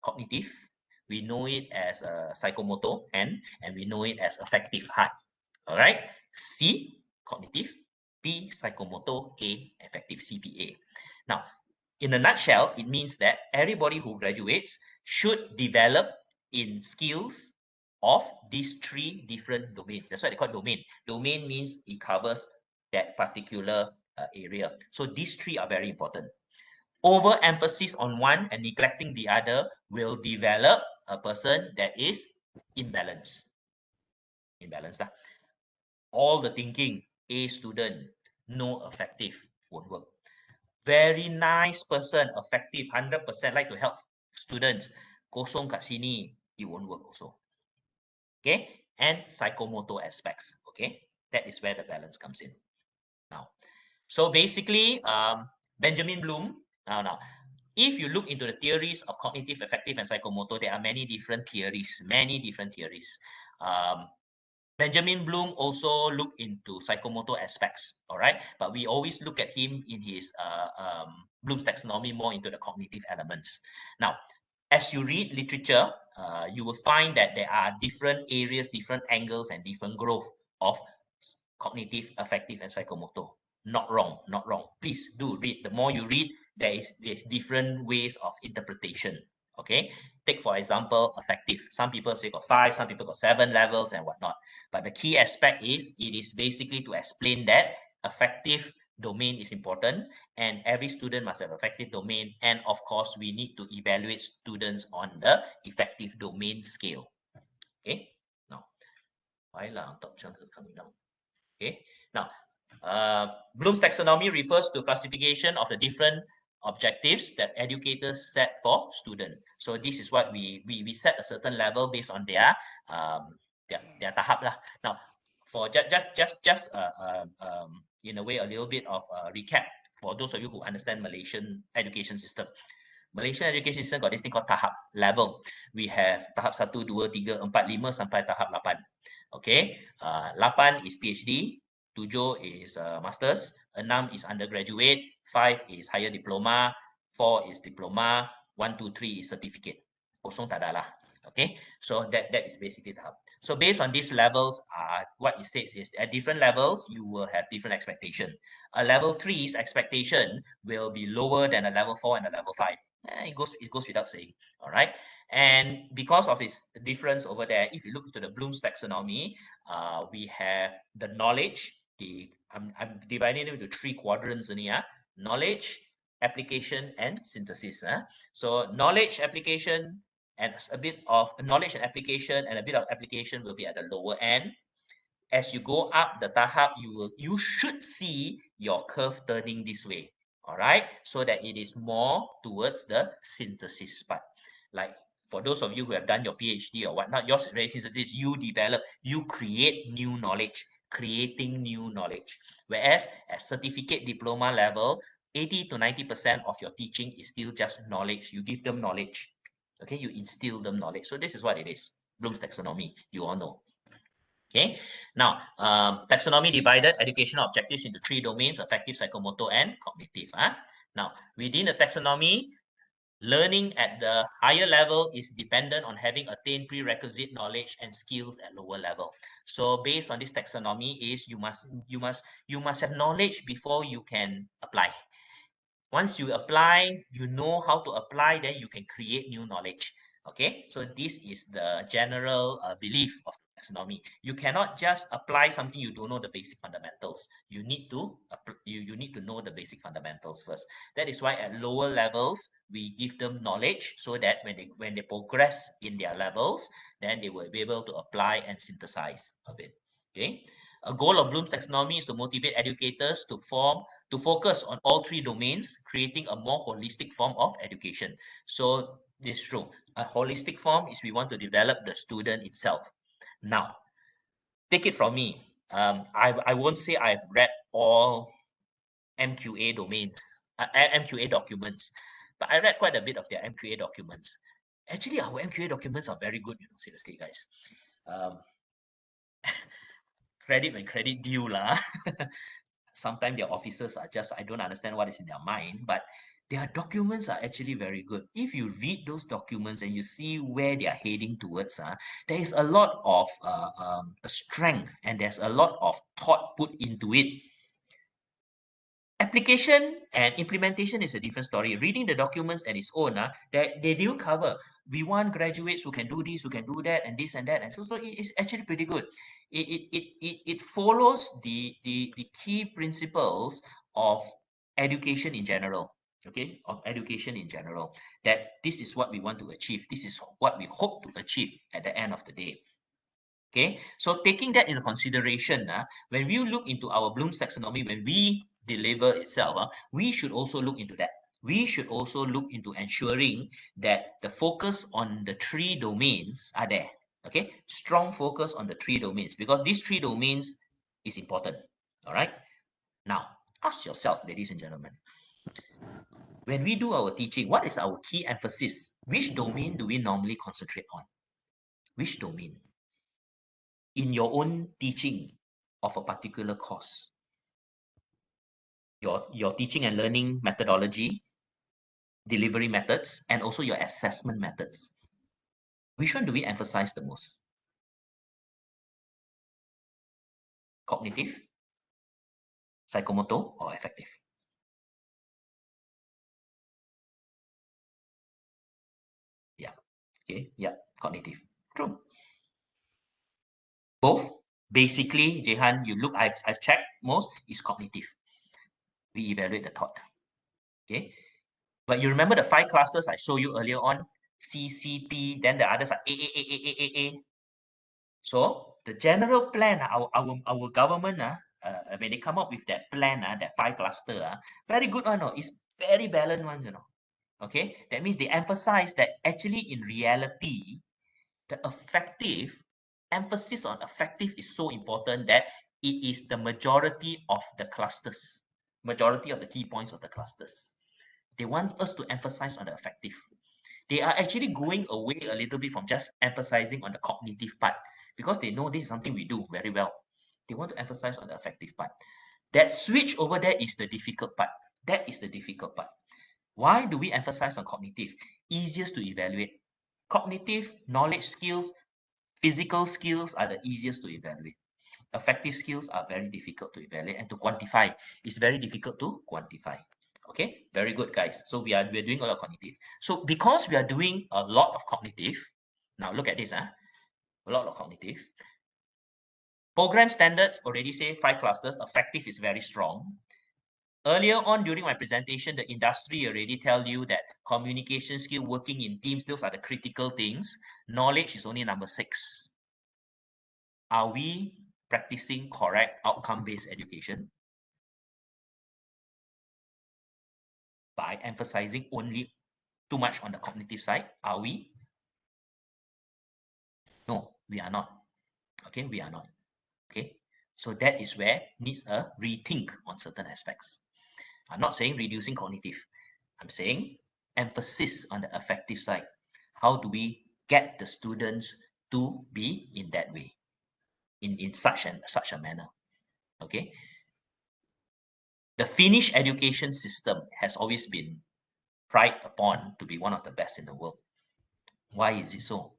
cognitive, we know it as psychomotor, and we know it as affective heart. All right, C cognitive, B psychomotor, A affective, CPA. Now in a nutshell, it means that everybody who graduates should develop in skills of these 3 different domains. That's why they call it domain. Domain means it covers that particular area. So these 3 are very important. Overemphasis on one and neglecting the other will develop a person that is imbalanced. Imbalanced. All the thinking, A student, no effective, won't work. Very nice person, effective, 100%, like to help students. Kosong kat sini, it won't work also. Okay, and psychomotor aspects. Okay, that is where the balance comes in. Now, so basically, Benjamin Bloom Now, if you look into the theories of cognitive, affective, and psychomotor, there are many different theories, Benjamin Bloom also looked into psychomotor aspects, all right? But we always look at him in his Bloom's taxonomy more into the cognitive elements. Now, as you read literature, you will find that there are different areas, different angles, and different growth of cognitive, affective, and psychomotor. Not wrong, not wrong. Please do read. The more you read, there's different ways of interpretation. Okay, take for example, affective. Some people say got 5, some people got 7 levels and whatnot. But the key aspect is it is basically to explain that affective domain is important and every student must have effective domain. And of course, we need to evaluate students on the effective domain scale. Okay, now, why on top chunk is coming down? Okay, now, Bloom's taxonomy refers to classification of the different objectives that educators set for students. So this is what we set a certain level based on their tahap lah. Now, for just in a way a little bit of a recap for those of you who understand Malaysian education system. Malaysian education system got this thing called tahap level. We have tahap 1, 2, 3, 4, 5 sampai tahap 8. Okay, 8 is PhD, 7 is masters, 6 is undergraduate, 5 is higher diploma, 4 is diploma, 1, 2, 3 is certificate. Kosong tak ada lah. Okay, so that is basically the hub. So based on these levels, what it states is at different levels, you will have different expectation. A level 3's expectation will be lower than a level 4 and a level 5. It goes without saying. All right. And because of its difference over there, if you look to the Bloom's taxonomy, we have the knowledge. I'm dividing it into 3 quadrants only. Knowledge, application, and synthesis. So knowledge, application, and a bit of knowledge and application, and a bit of application will be at the lower end. As you go up the tahap, you should see your curve turning this way. All right, so that it is more towards the synthesis part. Like for those of you who have done your PhD or whatnot, yours is very synthesis. You develop, you create new knowledge, creating new knowledge. Whereas at certificate diploma level, 80 to 90% of your teaching is still just knowledge. You give them knowledge. Okay, you instill them knowledge. So this is what it is. Bloom's taxonomy, you all know. Okay, now taxonomy divided educational objectives into 3 domains: affective, psychomotor, and cognitive. Now, within the taxonomy, learning at the higher level is dependent on having attained prerequisite knowledge and skills at lower level. So based on this taxonomy is you must have knowledge before you can apply. Once you apply, you know how to apply, then you can create new knowledge. Okay, so this is the general belief of taxonomy. You cannot just apply something you don't know the basic fundamentals. You need to you need to know the basic fundamentals first. That is why at lower levels we give them knowledge so that when they progress in their levels, then they will be able to apply and synthesize a bit. Okay, a goal of Bloom's taxonomy is to motivate educators to focus on all 3 domains, creating a more holistic form of education. So this is true. A holistic form is we want to develop the student itself. Now, take it from me. I won't say I've read all MQA domains, MQA documents, but I read quite a bit of their MQA documents. Actually, our MQA documents are very good, seriously, guys. Credit when credit due lah. Sometimes their officers are just, I don't understand what is in their mind, but their documents are actually very good. If you read those documents and you see where they are heading towards, there is a lot of strength and there's a lot of thought put into it. Application and implementation is a different story. Reading the documents and its own, they do cover. We want graduates who can do this, who can do that, and this and that. And so it's actually pretty good. It follows the key principles of education in general. Okay, of education in general. That this is what we want to achieve. This is what we hope to achieve at the end of the day. Okay, so taking that into consideration, when we look into our Bloom's taxonomy, when we deliver itself, we should also look into that. We should also look into ensuring that the focus on the 3 domains are there. Okay, strong focus on the 3 domains because these 3 domains is important. All right. Now, ask yourself, ladies and gentlemen, When we do our teaching, what is our key emphasis? Which domain do we normally concentrate on? Which domain? In your own teaching of a particular course, your teaching and learning methodology, delivery methods, and also your assessment methods. Which one do we emphasize the most? Cognitive, psychomotor, or affective? Yeah. Okay. Yeah. Cognitive. True. Both. Basically, Jehan, you look, I've checked, most is cognitive. We evaluate the thought. Okay. But you remember the 5 clusters I showed you earlier on? CCP, then the others are A. So the general plan, our government, when they come up with that plan, that 5 cluster, very good one, no? It's very balanced one, you know. Okay, that means they emphasize that actually in reality, the effective emphasis on effective is so important that it is the majority of the clusters, majority of the key points of the clusters. They want us to emphasize on the effective. They are actually going away a little bit from just emphasizing on the cognitive part because they know this is something we do very well. They want to emphasize on the effective part. That switch over there is the difficult part. That is the difficult part. Why do we emphasize on cognitive? Easiest to evaluate. Cognitive, knowledge skills, physical skills are the easiest to evaluate. Affective skills are very difficult to evaluate and to quantify. It's very difficult to quantify. Okay, very good, guys. So we're doing a lot of cognitive. So because we are doing a lot of cognitive, now look at this, a lot of cognitive. Program standards already say 5 clusters. Affective is very strong. Earlier on during my presentation, the industry already tell you that communication skill, working in teams, those are the critical things. Knowledge is only number 6. Are we practicing correct outcome-based education by emphasizing only too much on the cognitive side? Are we? No, we are not. Okay, we are not. Okay, so that is where needs a rethink on certain aspects. I'm not saying reducing cognitive. I'm saying emphasis on the affective side. How do we get the students to be in that way, in such a manner? Okay. The Finnish education system has always been pride upon to be one of the best in the world. Why is it so?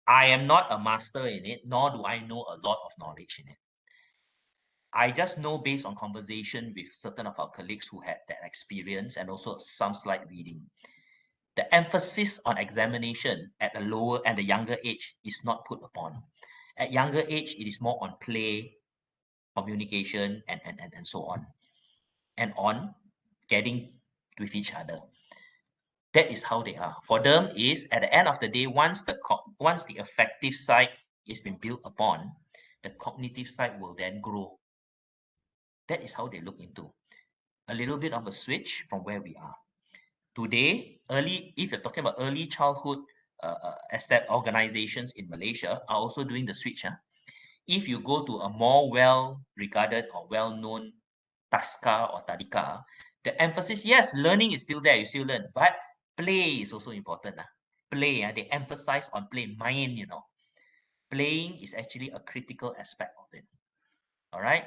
I am not a master in it, nor do I know a lot of knowledge in it. I just know based on conversation with certain of our colleagues who had that experience and also some slight reading. The emphasis on examination at a lower and a younger age is not put upon. At younger age, it is more on play, communication, and so on. And on getting with each other. That is how they are. For them is at the end of the day, once the affective side is been built upon, the cognitive side will then grow. That is how they look into. A little bit of a switch from where we are. Today, if you're talking about early childhood organizations in Malaysia are also doing the switch. If you go to a more well-regarded or well-known Taska or Tadika, the emphasis, yes, learning is still there, you still learn, but play is also important. Play, they emphasize on play, main, Playing is actually a critical aspect of it. All right.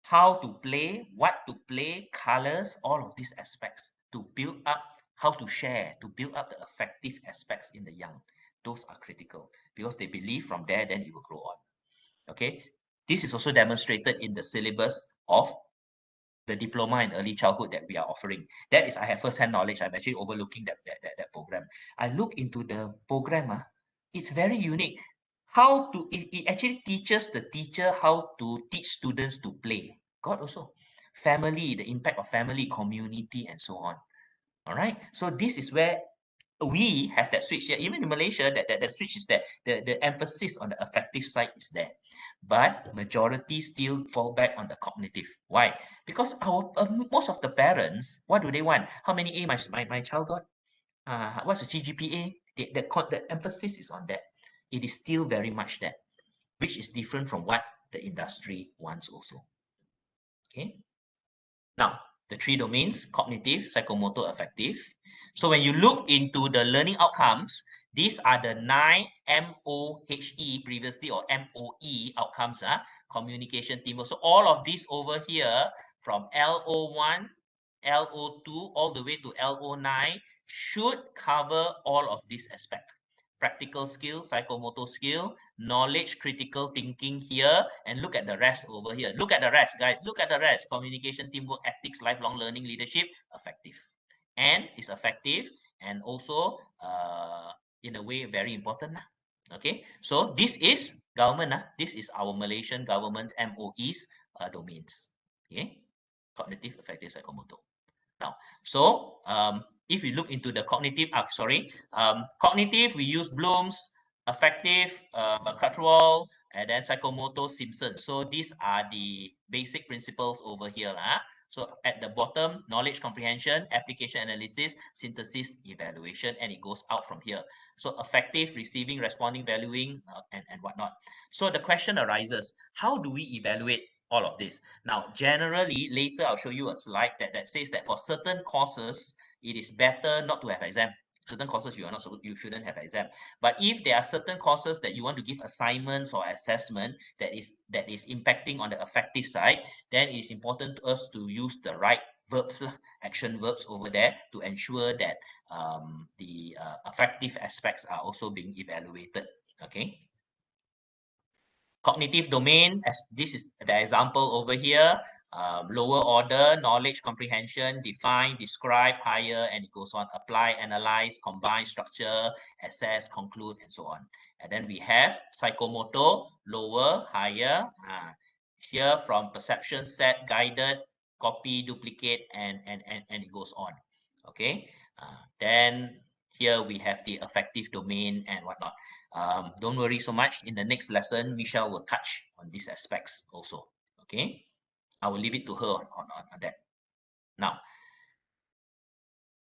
How to play, what to play, colors, all of these aspects to build up, how to share, to build up the effective aspects in the young. Those are critical because they believe from there, then it will grow on. Okay. This is also demonstrated in the syllabus of the diploma in early childhood that we are offering. That is, I have first-hand knowledge. I'm actually overlooking that program. I look into the program. It's very unique. It actually teaches the teacher how to teach students to play. God also. Family, the impact of family, community, and so on. All right. So this is where we have that switch here. Even in Malaysia, that switch is there. The emphasis on the affective side is there. But majority still fall back on the cognitive. Why? Because most of the parents, what do they want? How many A my child got? What's the CGPA? The emphasis is on that. It is still very much that, which is different from what the industry wants also. Okay. Now, The 3 domains: cognitive, psychomotor, affective. So when you look into the learning outcomes, these are the 9 MOHE previously, or MOE outcomes, communication, teamwork. So all of these over here from LO1, LO2, all the way to LO9 should cover all of these aspects. Practical skill, psychomotor skill, knowledge, critical thinking here, and look at the rest over here. Look at the rest, guys. Look at the rest. Communication, teamwork, ethics, lifelong learning, leadership, effective. And it's effective, and also in a way very important. Okay, so this is government. This is our Malaysian government's MOE's domains. Okay, cognitive, affective, psychomotor. Now, so if we look into the cognitive, cognitive, we use Bloom's, affective, Cuttrell, and then psychomotor, Simpson. So these are the basic principles over here. So at the bottom, knowledge comprehension, application analysis, synthesis, evaluation, and it goes out from here. So affective, receiving, responding, valuing, and whatnot. So the question arises, how do we evaluate all of this? Now, generally, later I'll show you a slide that says that for certain courses, it is better not to have exam. Certain courses you shouldn't have exam. But if there are certain courses that you want to give assignments or assessment that is impacting on the affective side, then it is important to us to use the right verbs, action verbs over there, to ensure that the affective aspects are also being evaluated. Okay. Cognitive domain, as this is the example over here, lower order, knowledge comprehension, define, describe, higher, and it goes on, apply, analyze, combine, structure, assess, conclude, and so on. And then we have psychomotor, lower, higher, here from perception, set, guided, copy, duplicate, and it goes on. Okay, then here we have the affective domain and whatnot. Don't worry so much. In the next lesson, Michelle will touch on these aspects also. Okay, I will leave it to her on that. Now,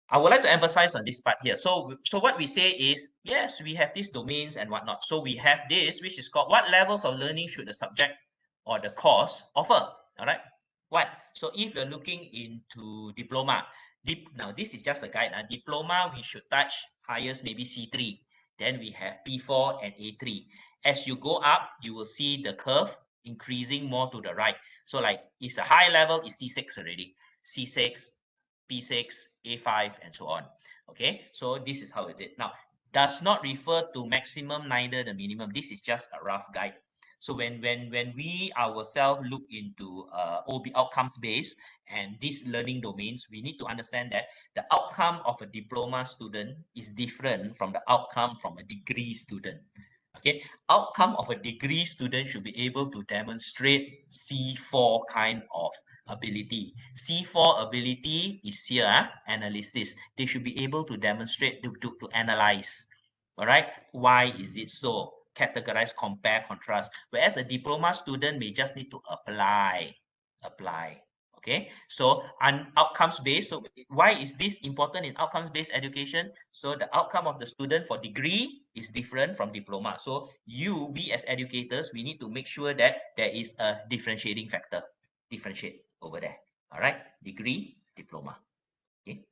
I would like to emphasize on this part here. So what we say is, yes, we have these domains and whatnot. So we have this, which is called, what levels of learning should the subject or the course offer? All right. What? So if you're looking into diploma, now this is just a guide. Diploma, we should touch highest maybe C3. Then we have P4 and A3. As you go up, you will see the curve increasing more to the right. So like it's a high level, is C6 already. C6, P6, A5, and so on. Okay, so this is how is it. Now, does not refer to maximum, neither the minimum. This is just a rough guide. So when we ourselves look into OBE outcomes based and these learning domains, we need to understand that the outcome of a diploma student is different from the outcome from a degree student. Okay, outcome of a degree student should be able to demonstrate C4 kind of ability. C4 ability is here, analysis. They should be able to demonstrate, to analyze. All right, why is it so? Categorize, compare, contrast. Whereas a diploma student may just need to apply. Okay, so on outcomes based. So why is this important in outcomes based education? So the outcome of the student for degree is different from diploma. So we as educators, we need to make sure that there is a differentiating factor. Differentiate over there. All right, degree, diploma. Okay.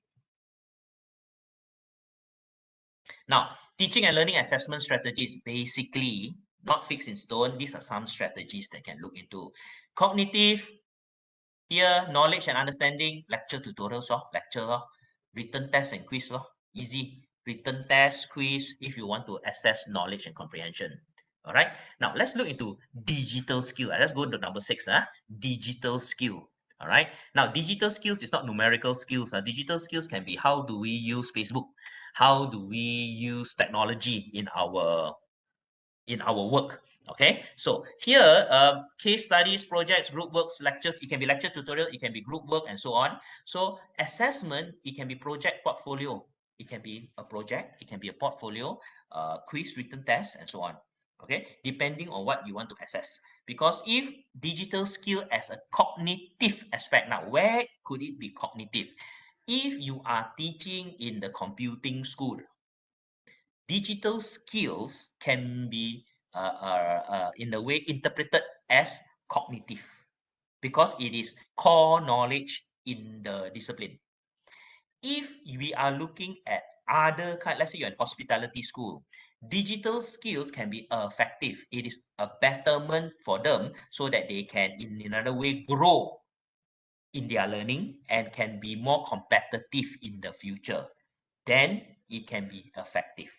Now, teaching and learning assessment strategies, basically not fixed in stone. These are some strategies that can look into. Cognitive, here, knowledge and understanding, lecture, tutorials, lecture, written test and quiz, easy. Written test, quiz, if you want to assess knowledge and comprehension. All right. Now, let's look into digital skill. Let's go to number 6. Digital skill. All right. Now, digital skills is not numerical skills. Digital skills can be, how do we use Facebook? How do we use technology in our work? Okay, so here, case studies, projects, group works, lecture, it can be lecture, tutorial, it can be group work, and so on. So assessment, it can be project, portfolio, it can be a project, it can be a portfolio, quiz, written test, and so on. Okay, depending on what you want to assess. Because if digital skill as a cognitive aspect, now where could it be cognitive? If you are teaching in the computing school, digital skills can be in a way interpreted as cognitive, because it is core knowledge in the discipline. If we are looking at other kind, let's say you're in hospitality school, digital skills can be effective. It is a betterment for them so that they can, in another way, grow in their learning and can be more competitive in the future. Then it can be effective.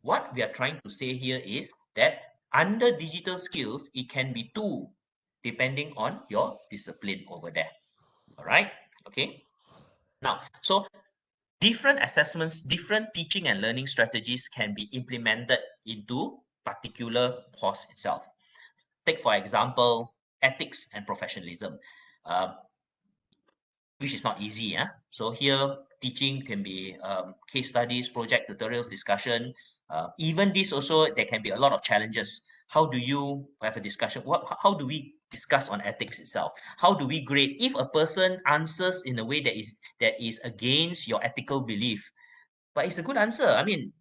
What we are trying to say here is that under digital skills, it can be two, depending on your discipline over there. All right. Okay. Now, so different assessments, different teaching and learning strategies can be implemented into particular course itself. Take, for example, ethics and professionalism, which is not easy. So here, teaching can be case studies, project tutorials, discussion. Even this also, there can be a lot of challenges. How do you have a discussion? How do we discuss on ethics itself? How do we grade? If a person answers in a way that is against your ethical belief, but it's a good answer. I mean,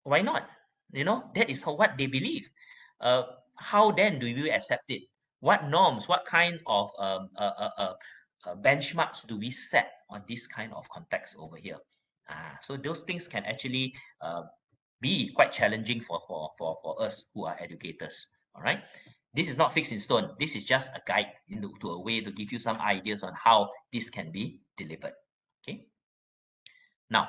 why not? That is what they believe. How then do you accept it? What norms, what kind of benchmarks do we set on this kind of context over here? So those things can actually be quite challenging for us who are educators. All right. This is not fixed in stone. This is just a guide to a way to give you some ideas on how this can be delivered. Okay. Now,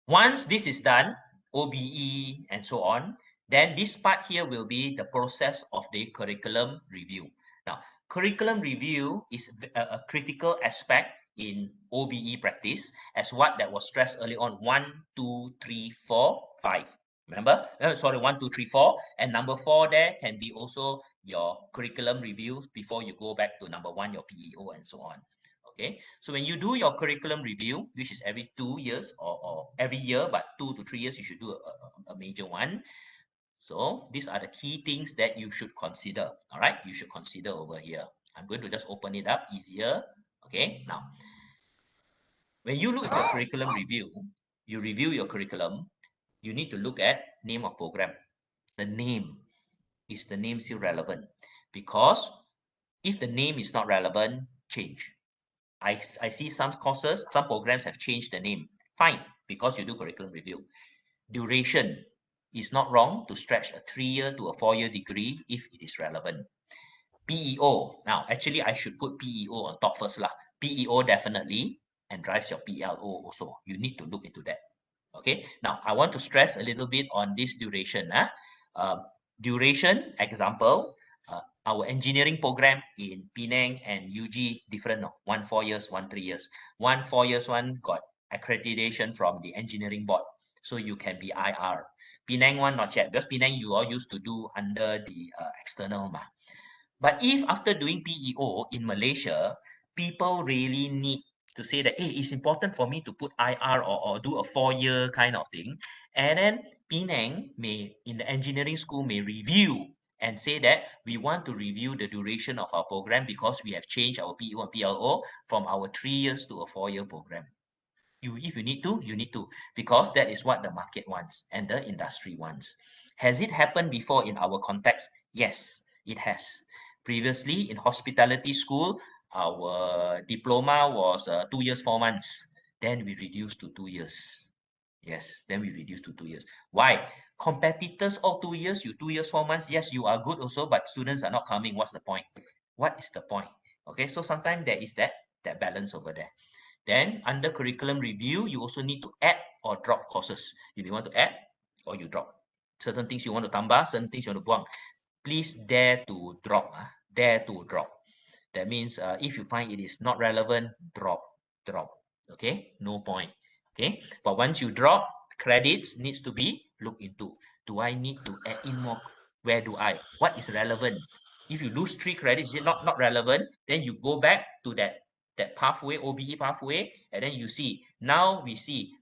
once this is done, OBE and so on, then this part here will be the process of the curriculum review. Now, curriculum review is a critical aspect in OBE practice, as what that was stressed early on, 1, 2, 3, 4, 5. Remember? Sorry, 1, 2, 3, 4. And number 4 there can be also your curriculum review before you go back to number 1, your PEO and so on. Okay, so when you do your curriculum review, which is every 2 years or every year, but 2 to 3 years, you should do a major one. So these are the key things that you should consider. All right, you should consider over here. I'm going to just open it up easier. Okay, now when you look at your curriculum review, you review your curriculum, you need to look at name of program. The name, is the name still relevant? Because if the name is not relevant, change. I see some courses, some programs have changed the name. Fine, because you do curriculum review. Duration is not wrong to stretch a 3-year to a 4-year degree if it is relevant. PEO. Now, actually, I should put PEO on top first lah. PEO definitely, and drives your PLO also. You need to look into that. Okay. Now, I want to stress a little bit on this duration. Duration, example, our engineering program in Penang and UG different. No? One 4 years, one 3 years. One 4 years, one got accreditation from the engineering board. So you can be IR. Penang one not yet, because Penang you all used to do under the external. But if after doing PEO in Malaysia, people really need to say that, hey, it's important for me to put IR or do a 4-year kind of thing. And then Penang may, in the engineering school, may review and say that we want to review the duration of our program because we have changed our PEO and PLO from our 3 years to a 4-year program. If you need to, because that is what the market wants and the industry wants. Has it happened before in our context? Yes, it has. Previously in hospitality school, our diploma was 2 years, 4 months. Then we reduced to 2 years. Yes, then we reduced to 2 years. Why? Competitors all 2 years, you 2 years, 4 months. Yes, you are good also, but students are not coming. What's the point? What is the point? Okay, so sometimes there is that balance over there. Then under curriculum review, you also need to add or drop courses. If you want to add or you drop. Certain things you want to tambah, certain things you want to buang. Please dare to drop. Dare to drop. That means if you find it is not relevant, drop. Okay, no point. Okay, but once you drop, credits needs to be looked into. Do I need to add in more? Where do I? What is relevant? If you lose 3 credits, is it not relevant? Then you go back to that pathway, OBE pathway, and then you see, now we see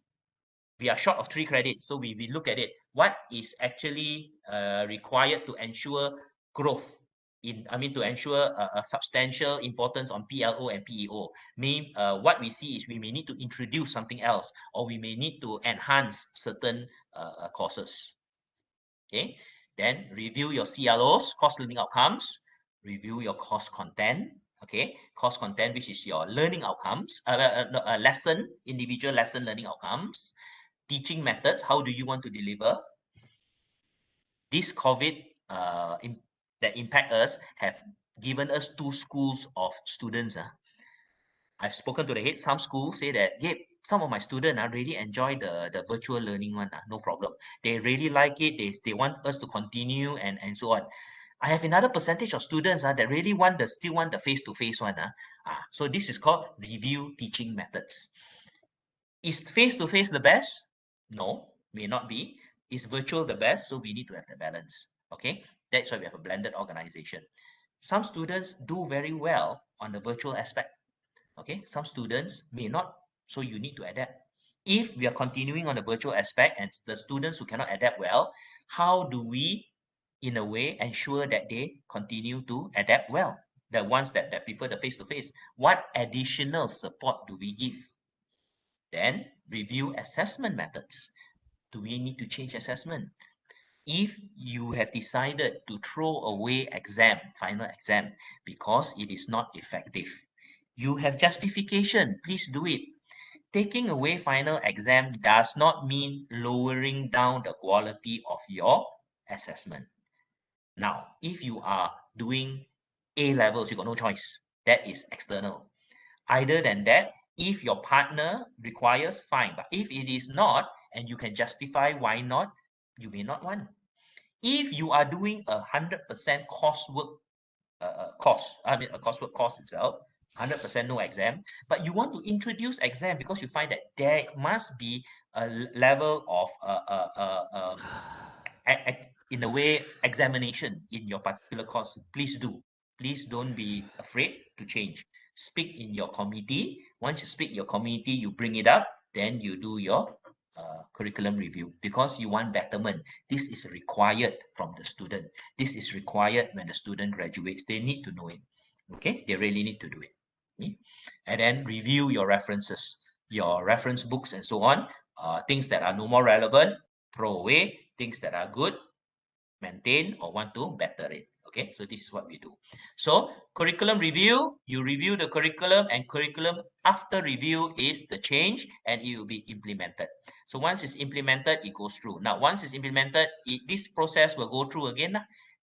we are short of 3 credits. So we look at it. What is actually required to ensure growth? To ensure a substantial importance on PLO and PEO. What we see is we may need to introduce something else, or we may need to enhance certain courses. Okay. Then review your CLOs, course learning outcomes. Review your course content. Okay, course content, which is your learning outcomes, individual lesson learning outcomes, teaching methods, how do you want to deliver. This COVID that impact us have given us 2 schools of students. I've spoken to the head. Some schools say that, yeah, some of my students really enjoy the virtual learning one. No problem. They really like it. They want us to continue and so on. I have another percentage of students that really still want the face-to-face one. So this is called review teaching methods. Is face-to-face the best? No, may not be. Is virtual the best? So we need to have the balance. Okay, that's why we have a blended organization. Some students do very well on the virtual aspect. Okay, some students may not, so you need to adapt. If we are continuing on the virtual aspect and the students who cannot adapt well, how do we, in a way, ensure that they continue to adapt well? The ones that prefer the face-to-face, what additional support do we give? Then review assessment methods. Do we need to change assessment? If you have decided to throw away final exam, because it is not effective, you have justification, please do it. Taking away final exam does not mean lowering down the quality of your assessment. Now, if you are doing A levels, you got no choice. That is external. Other than that, if your partner requires, fine. But if it is not, and you can justify why not, you may not want. If you are doing 100% coursework a coursework course itself, 100% no exam, but you want to introduce exam because you find that there must be a level of in a way examination in your particular course, please do. Please don't be afraid to change. Speak in your committee. Once you speak your committee, you bring it up, then you do your curriculum review because you want betterment. This is required from the student. This is required when the student graduates. They need to know it. Okay, they really need to do it. Okay? And then review your references, your reference books, and so on. Things that are no more relevant, throw away. Things that are good, maintain or want to better it. Okay, so this is what we do. So curriculum review, you review the curriculum, and curriculum after review is the change and it will be implemented. So once it's implemented, it goes through. Now, once it's implemented, this process will go through again.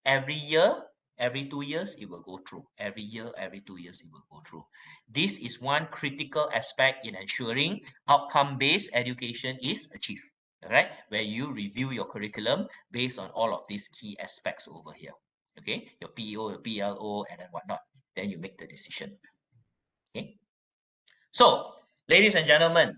Every year, every 2 years, it will go through. Every year, every 2 years, it will go through. This is one critical aspect in ensuring outcome-based education is achieved. All right, where you review your curriculum based on all of these key aspects over here. Okay, your PEO, your PLO, and then whatnot. Then you make the decision. Okay. So, ladies and gentlemen,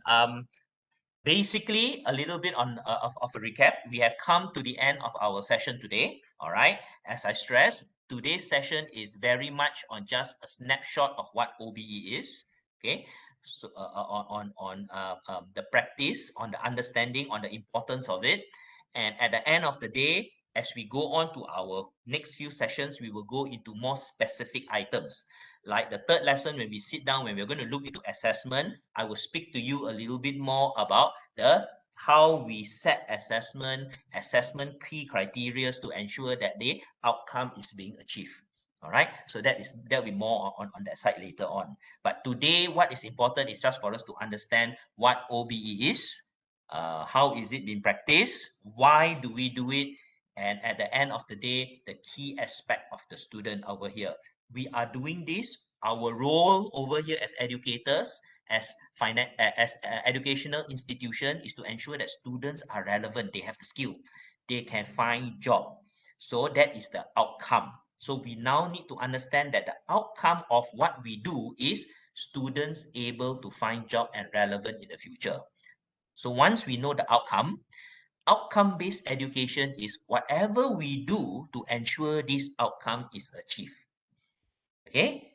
basically a little bit of a recap. We have come to the end of our session today. All right. As I stressed, today's session is very much on just a snapshot of what OBE is. Okay. So on the practice, on the understanding, on the importance of it, and at the end of the day, as we go on to our next few sessions, we will go into more specific items. Like the third lesson, when we sit down, when we're going to look into assessment, I will speak to you a little bit more about how we set assessment key criteria to ensure that the outcome is being achieved. All right, so that'll be more on that side later on. But today, what is important is just for us to understand what OBE is, how is it being practiced, why do we do it, and at the end of the day, the key aspect of the student over here. We are doing this. Our role over here as educators, as educational institution, is to ensure that students are relevant. They have the skill. They can find job. So that is the outcome. So we now need to understand that the outcome of what we do is students able to find job and relevant in the future. So once we know the outcome-based education is whatever we do to ensure this outcome is achieved. Okay,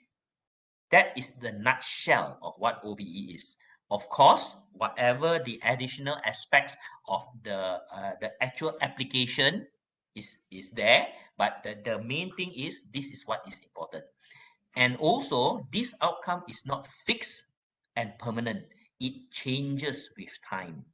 that is the nutshell of what OBE is. Of course, whatever the additional aspects of the actual application is there, but the main thing is this is what is important. And also, this outcome is not fixed and permanent. It changes with time.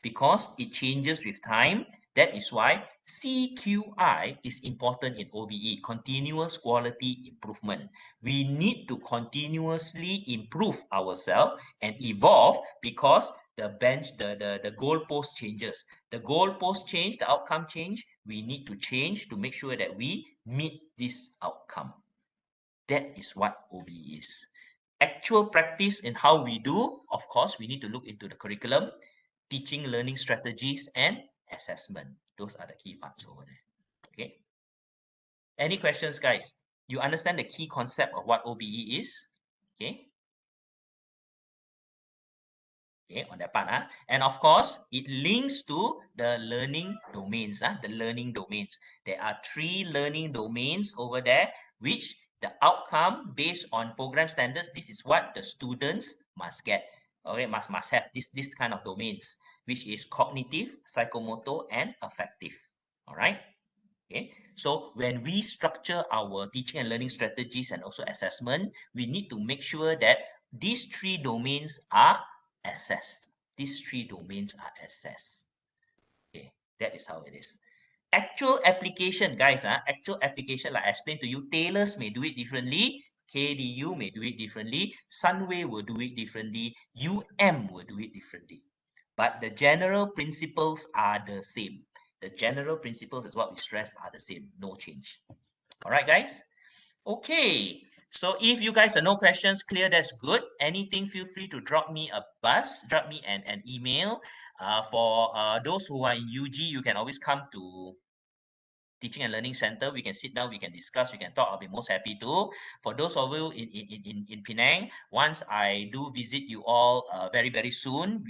Because it changes with time, That is why CQI is important in OBE, continuous quality improvement. We need to continuously improve ourselves and evolve because the goalpost changes. The goalpost change, the outcome change. We need to change to make sure that we meet this outcome. That is what OBE is. Actual practice in how we do, of course, we need to look into the curriculum, teaching, learning strategies, and assessment. Those are the key parts over there. Okay. Any questions, guys? You understand the key concept of what OBE is? Okay. Okay, on that part. And of course, it links to the learning domains. The learning domains. There are 3 learning domains over there, which the outcome based on program standards, this is what the students must get. Okay, must have this kind of domains, which is cognitive, psychomotor, and affective. All right. Okay, so when we structure our teaching and learning strategies and also assessment, we need to make sure that these 3 domains are assessed. These 3 domains are assessed. Okay, that is how it is. Actual application, guys, actual application, like I explained to you, tailors may do it differently, KDU may do it differently, Sunway will do it differently, will do it differently. But the general principles are the same. The general principles is what we stress are the same, no change. All right, guys? Okay. So if you guys are no questions clear, that's good. Anything, feel free to drop me a buzz, drop me an email. For those who are in UG, you can always come to Teaching and Learning Center. We can sit down, we can discuss, we can talk. I'll be most happy to. For those of you in Penang, once I do visit you all very, very soon,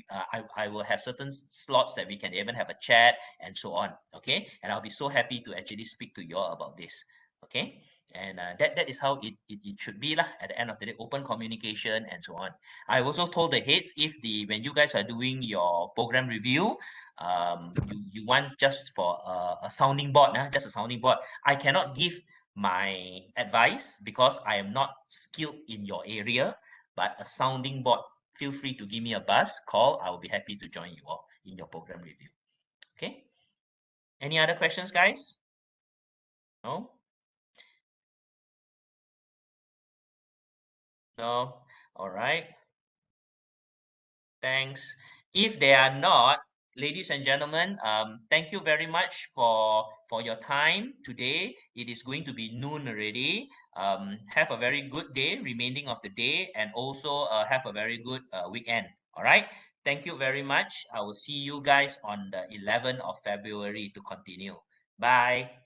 I will have certain slots that we can even have a chat and so on. Okay. And I'll be so happy to actually speak to you all about this. Okay. And that is how it should be lah. At the end of the day, open communication and so on. I also told the heads when you guys are doing your program review, you want just for a sounding board, just a sounding board. I cannot give my advice because I am not skilled in your area, but a sounding board. Feel free to give me a buzz, call. I will be happy to join you all in your program review. Okay. Any other questions, guys? No? No? All right. Thanks. If they are not, ladies and gentlemen, thank you very much for your time today. It is going to be noon already. Have a very good day, remaining of the day, and also have a very good weekend. All right. Thank you very much. I will see you guys on the 11th of February to continue. Bye.